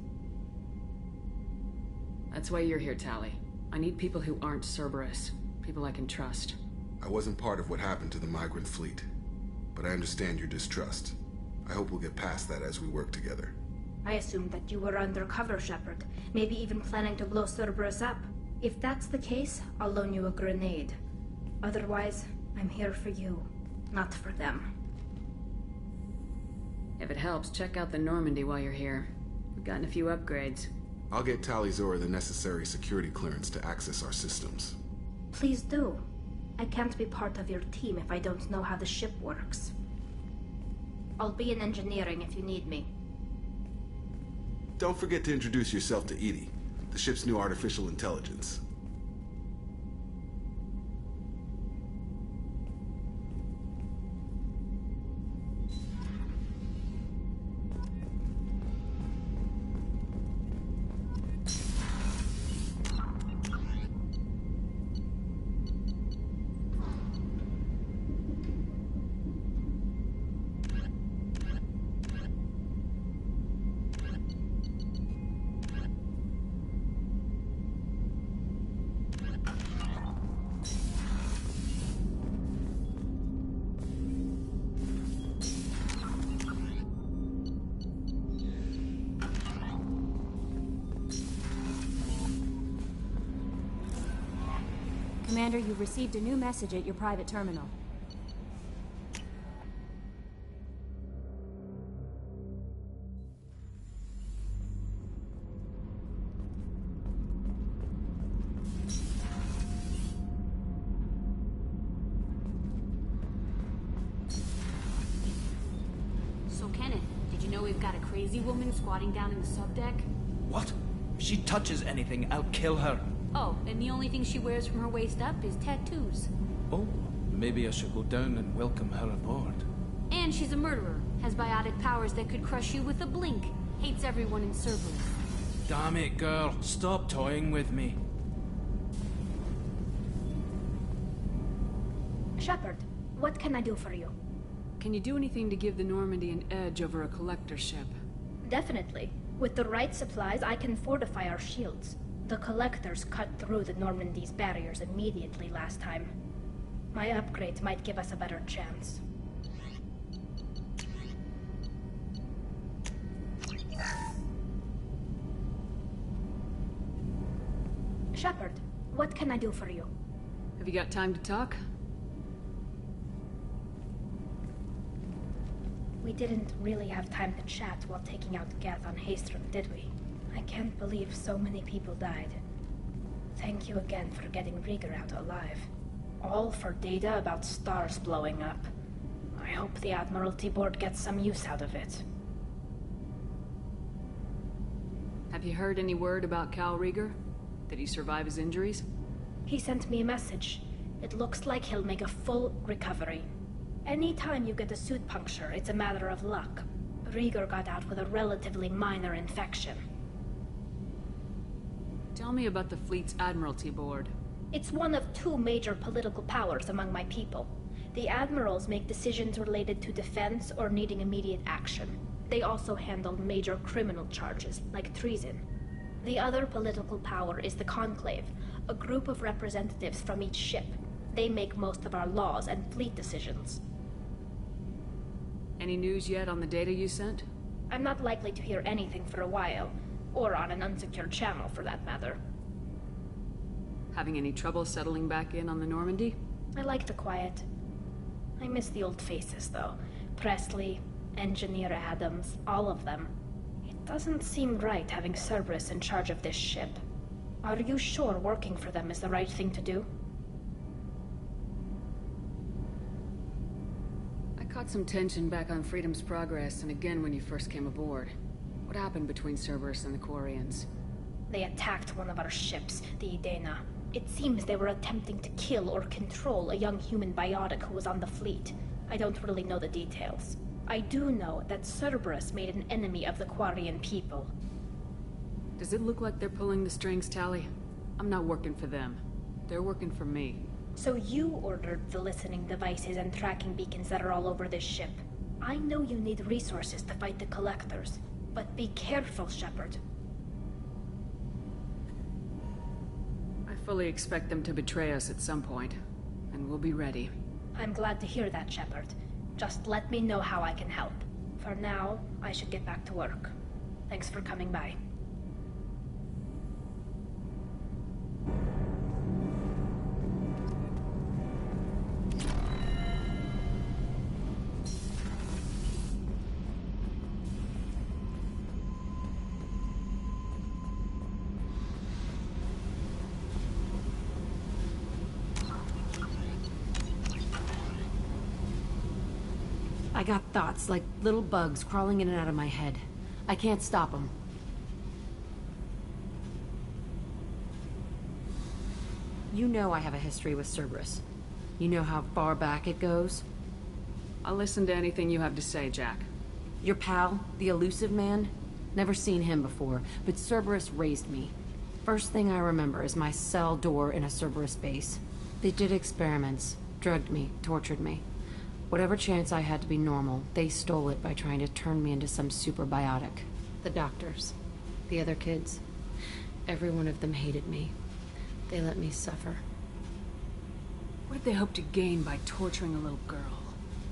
[SPEAKER 5] That's why you're here, Tali. I need people who aren't Cerberus. People I can trust.
[SPEAKER 17] I wasn't part of what happened to the migrant fleet, but I understand your distrust. I hope we'll get past that as we work together.
[SPEAKER 4] I assumed that you were undercover, Shepard. Maybe even planning to blow Cerberus up. If that's the case, I'll loan you a grenade. Otherwise, I'm here for you, not for them.
[SPEAKER 5] If it helps, check out the Normandy while you're here. We've gotten a few upgrades.
[SPEAKER 17] I'll get Tali'Zorah the necessary security clearance to access our systems.
[SPEAKER 4] Please do. I can't be part of your team if I don't know how the ship works. I'll be in engineering if you need me.
[SPEAKER 17] Don't forget to introduce yourself to EDI, the ship's new artificial intelligence.
[SPEAKER 2] Commander, you've received a new message at your private terminal.
[SPEAKER 11] So, Kenneth, did you know we've got a crazy woman squatting down in the subdeck?
[SPEAKER 18] What? If she touches anything, I'll kill her.
[SPEAKER 11] Oh, and the only thing she wears from her waist up is tattoos.
[SPEAKER 18] Oh, maybe I should go down and welcome her aboard.
[SPEAKER 11] And she's a murderer, has biotic powers that could crush you with a blink, hates everyone in Cerberus.
[SPEAKER 18] Damn it, girl. Stop toying with me.
[SPEAKER 11] Shepard, what can I do for you?
[SPEAKER 5] Can you do anything to give the Normandy an edge over a collector ship?
[SPEAKER 11] Definitely. With the right supplies, I can fortify our shields. The Collectors cut through the Normandy's barriers immediately last time. My upgrades might give us a better chance. Shepard, what can I do for you?
[SPEAKER 5] Have you got time to talk?
[SPEAKER 11] We didn't really have time to chat while taking out Gath on Haestrom, did we? I can't believe so many people died. Thank you again for getting Rieger out alive. All for data about stars blowing up. I hope the Admiralty Board gets some use out of it.
[SPEAKER 5] Have you heard any word about Cal Rieger? Did he survive his injuries?
[SPEAKER 11] He sent me a message. It looks like he'll make a full recovery. Anytime you get a suit puncture, it's a matter of luck. Rieger got out with a relatively minor infection.
[SPEAKER 5] Tell me about the fleet's Admiralty Board.
[SPEAKER 11] It's one of two major political powers among my people. The admirals make decisions related to defense or needing immediate action. They also handle major criminal charges, like treason. The other political power is the Conclave, a group of representatives from each ship. They make most of our laws and fleet decisions.
[SPEAKER 5] Any news yet on the data you sent?
[SPEAKER 11] I'm not likely to hear anything for a while, or on an unsecured channel for that matter.
[SPEAKER 5] Having any trouble settling back in on the Normandy?
[SPEAKER 11] I like the quiet. I miss the old faces, though. Presley, Engineer Adams, all of them. It doesn't seem right having Cerberus in charge of this ship. Are you sure working for them is the right thing to do?
[SPEAKER 5] I caught some tension back on Freedom's Progress, and again when you first came aboard. What happened between Cerberus and the Quarians?
[SPEAKER 11] They attacked one of our ships, the Edena. It seems they were attempting to kill or control a young human biotic who was on the fleet. I don't really know the details. I do know that Cerberus made an enemy of the Quarian people.
[SPEAKER 5] Does it look like they're pulling the strings, Tali? I'm not working for them. They're working for me.
[SPEAKER 11] So you ordered the listening devices and tracking beacons that are all over this ship. I know you need resources to fight the Collectors, but be careful, Shepard.
[SPEAKER 5] I fully expect them to betray us at some point, and we'll be ready.
[SPEAKER 11] I'm glad to hear that, Shepard. Just let me know how I can help. For now, I should get back to work. Thanks for coming by.
[SPEAKER 21] I got thoughts like little bugs crawling in and out of my head. I can't stop them. You know I have a history with Cerberus. You know how far back it goes?
[SPEAKER 5] I'll listen to anything you have to say, Jack.
[SPEAKER 21] Your pal, the elusive man? Never seen him before, but Cerberus raised me. First thing I remember is my cell door in a Cerberus base. They did experiments, drugged me, tortured me. Whatever chance I had to be normal, they stole it by trying to turn me into some super biotic. The doctors, the other kids, every one of them hated me. They let me suffer.
[SPEAKER 5] What did they hope to gain by torturing a little girl?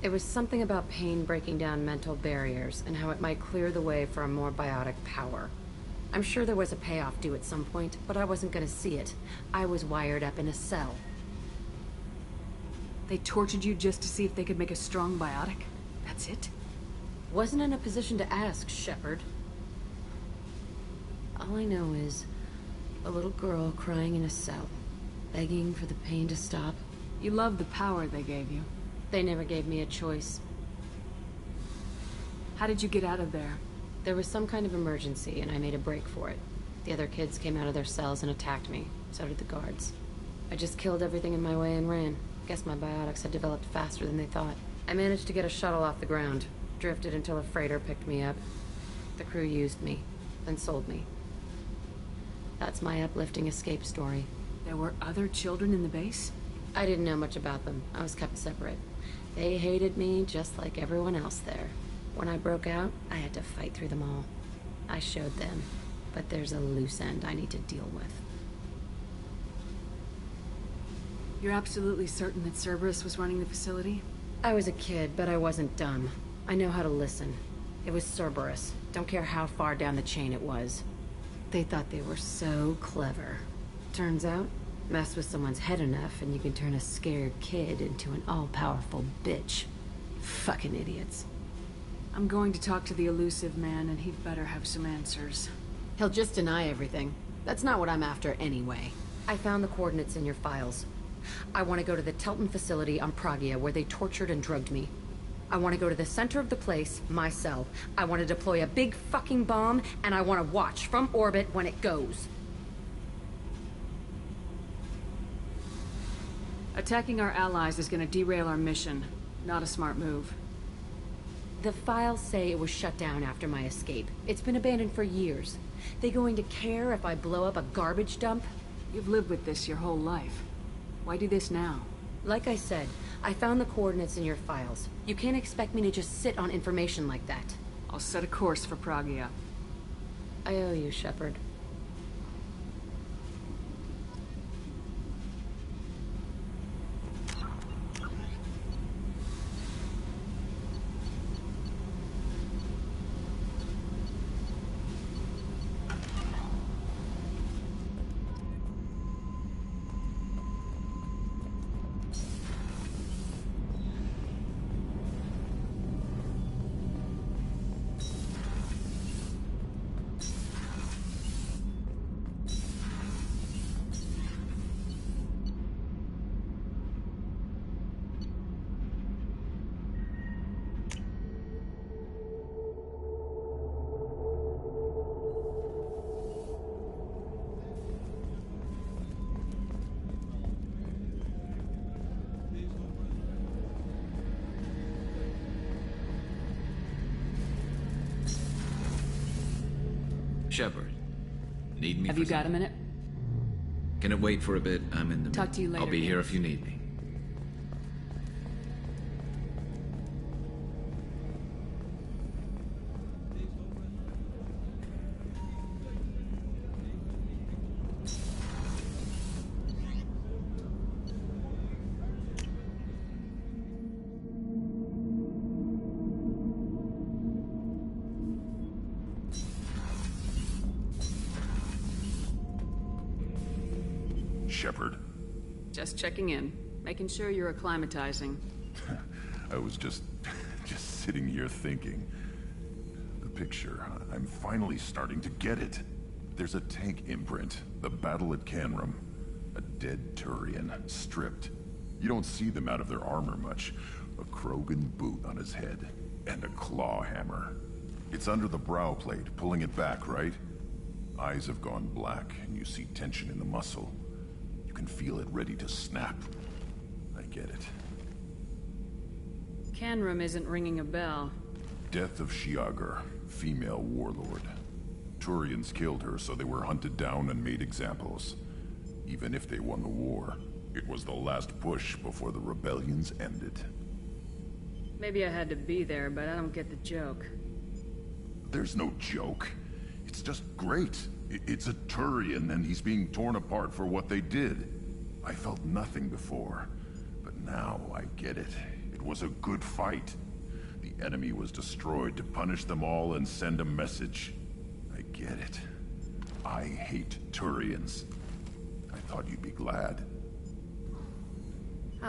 [SPEAKER 21] It was something about pain breaking down mental barriers and how it might clear the way for a more biotic power. I'm sure there was a payoff due at some point, but I wasn't gonna see it. I was wired up in a cell.
[SPEAKER 5] They tortured you just to see if they could make a strong biotic? That's it?
[SPEAKER 21] Wasn't in a position to ask, Shepard. All I know is a little girl crying in a cell, begging for the pain to stop.
[SPEAKER 5] You love the power they gave you.
[SPEAKER 21] They never gave me a choice.
[SPEAKER 5] How did you get out of there?
[SPEAKER 21] There was some kind of emergency, and I made a break for it. The other kids came out of their cells and attacked me. So did the guards. I just killed everything in my way and ran. Guess my biotics had developed faster than they thought. I managed to get a shuttle off the ground. Drifted until a freighter picked me up. The crew used me, then sold me. That's my uplifting escape story.
[SPEAKER 5] There were other children in the base?
[SPEAKER 21] I didn't know much about them. I was kept separate. They hated me just like everyone else there. When I broke out, I had to fight through them all. I showed them, but there's a loose end I need to deal with.
[SPEAKER 5] You're absolutely certain that Cerberus was running the facility?
[SPEAKER 21] I was a kid, but I wasn't dumb. I know how to listen. It was Cerberus. Don't care how far down the chain it was. They thought they were so clever. Turns out, mess with someone's head enough and you can turn a scared kid into an all-powerful bitch. Fucking idiots.
[SPEAKER 5] I'm going to talk to the elusive man, and he'd better have some answers.
[SPEAKER 21] He'll just deny everything. That's not what I'm after anyway. I found the coordinates in your files. I want to go to the Telton facility on Pragia where they tortured and drugged me. I want to go to the center of the place, my cell. I want to deploy a big fucking bomb, and I want to watch from orbit when it goes.
[SPEAKER 5] Attacking our allies is going to derail our mission. Not a smart move.
[SPEAKER 21] The files say it was shut down after my escape. It's been abandoned for years. They going to care if I blow up a garbage dump?
[SPEAKER 5] You've lived with this your whole life. Why do this now?
[SPEAKER 21] Like I said, I found the coordinates in your files. You can't expect me to just sit on information like that.
[SPEAKER 5] I'll set a course for Pragia.
[SPEAKER 21] I owe you, Shepard.
[SPEAKER 15] Shepard, need me?
[SPEAKER 5] Have you got a minute?
[SPEAKER 15] Can it wait for a bit? I'm in the
[SPEAKER 5] Talk to you later.
[SPEAKER 15] I'll be here if you need me.
[SPEAKER 16] Shepard?
[SPEAKER 5] Just checking in. Making sure you're acclimatizing.
[SPEAKER 16] I was just sitting here thinking. The picture, I'm finally starting to get it. There's a tank imprint, the battle at Canrum. A dead Turian, stripped. You don't see them out of their armor much. A Krogan boot on his head, and a claw hammer. It's under the brow plate, pulling it back, right? Eyes have gone black, and you see tension in the muscle. You can feel it ready to snap. I get it.
[SPEAKER 5] Canrum isn't ringing a bell.
[SPEAKER 16] Death of Shiagar, female warlord. Turians killed her, so they were hunted down and made examples. Even if they won the war, it was the last push before the rebellions ended.
[SPEAKER 5] Maybe I had to be there, but I don't get the joke.
[SPEAKER 16] There's no joke. It's just great. It's a Turian, and he's being torn apart for what they did. I felt nothing before, but now I get it. It was a good fight. The enemy was destroyed to punish them all and send a message. I get it. I hate Turians. I thought you'd be glad.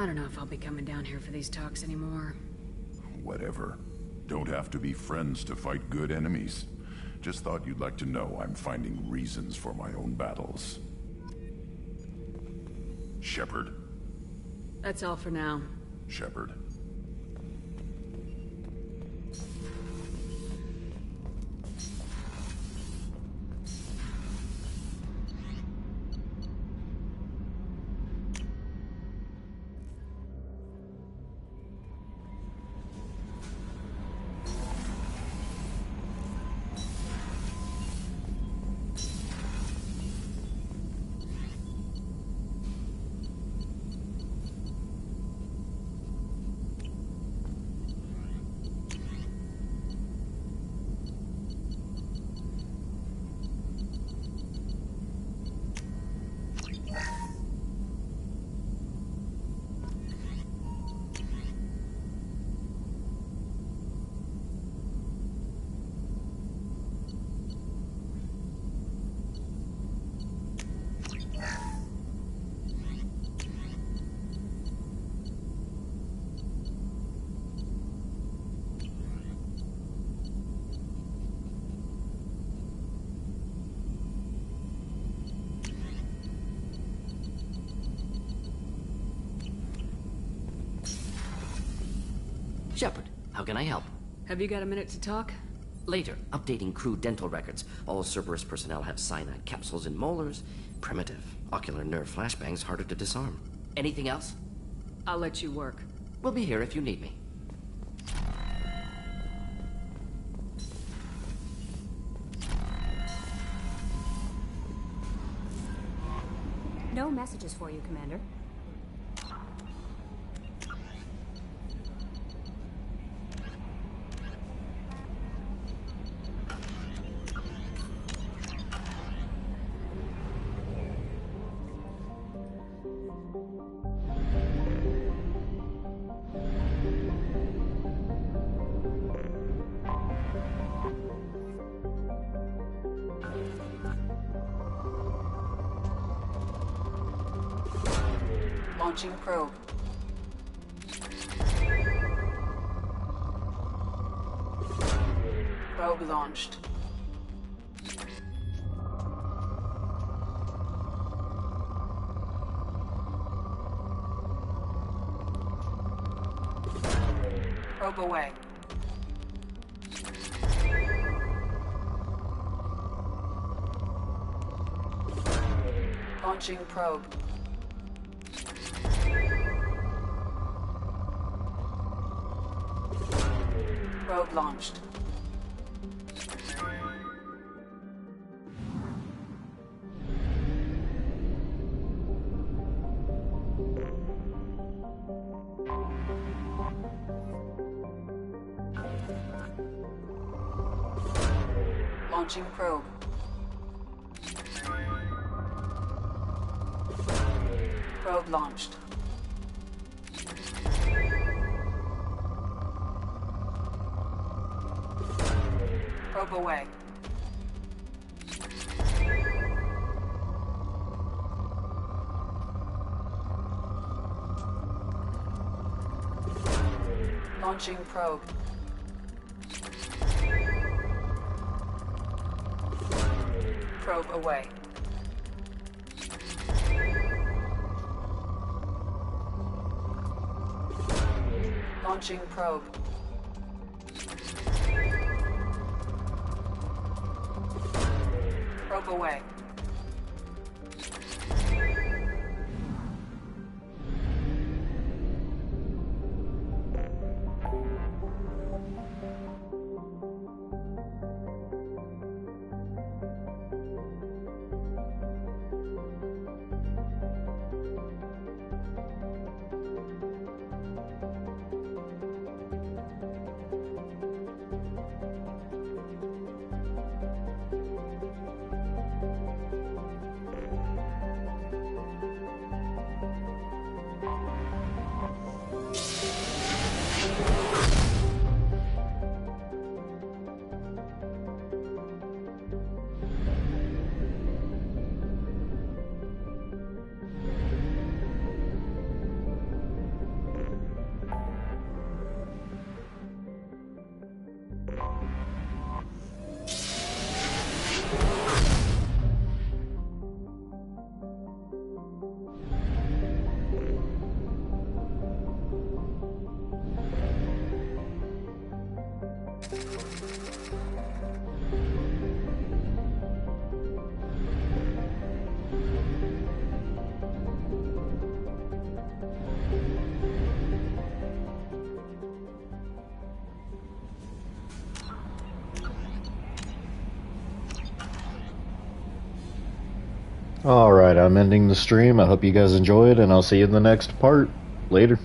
[SPEAKER 5] I don't know if I'll be coming down here for these talks anymore.
[SPEAKER 16] Whatever. Don't have to be friends to fight good enemies. Just thought you'd like to know I'm finding reasons for my own battles. Shepard.
[SPEAKER 5] That's all for now.
[SPEAKER 16] Shepard.
[SPEAKER 12] Shepard, how can I help?
[SPEAKER 5] Have you got a minute to talk?
[SPEAKER 12] Later, updating crew dental records. All Cerberus personnel have cyanide capsules in molars. Primitive. Ocular nerve flashbangs harder to disarm. Anything else?
[SPEAKER 5] I'll let you work.
[SPEAKER 12] We'll be here if you need me.
[SPEAKER 2] No messages for you, Commander.
[SPEAKER 22] Launching probe. Probe launched. Probe away. Launching probe. Probe launched. Launching probe. Probe launched. Probe away. Launching probe. Probe away. Launching probe. Probe away.
[SPEAKER 13] Alright, I'm ending the stream. I hope you guys enjoyed, and I'll see you in the next part. Later.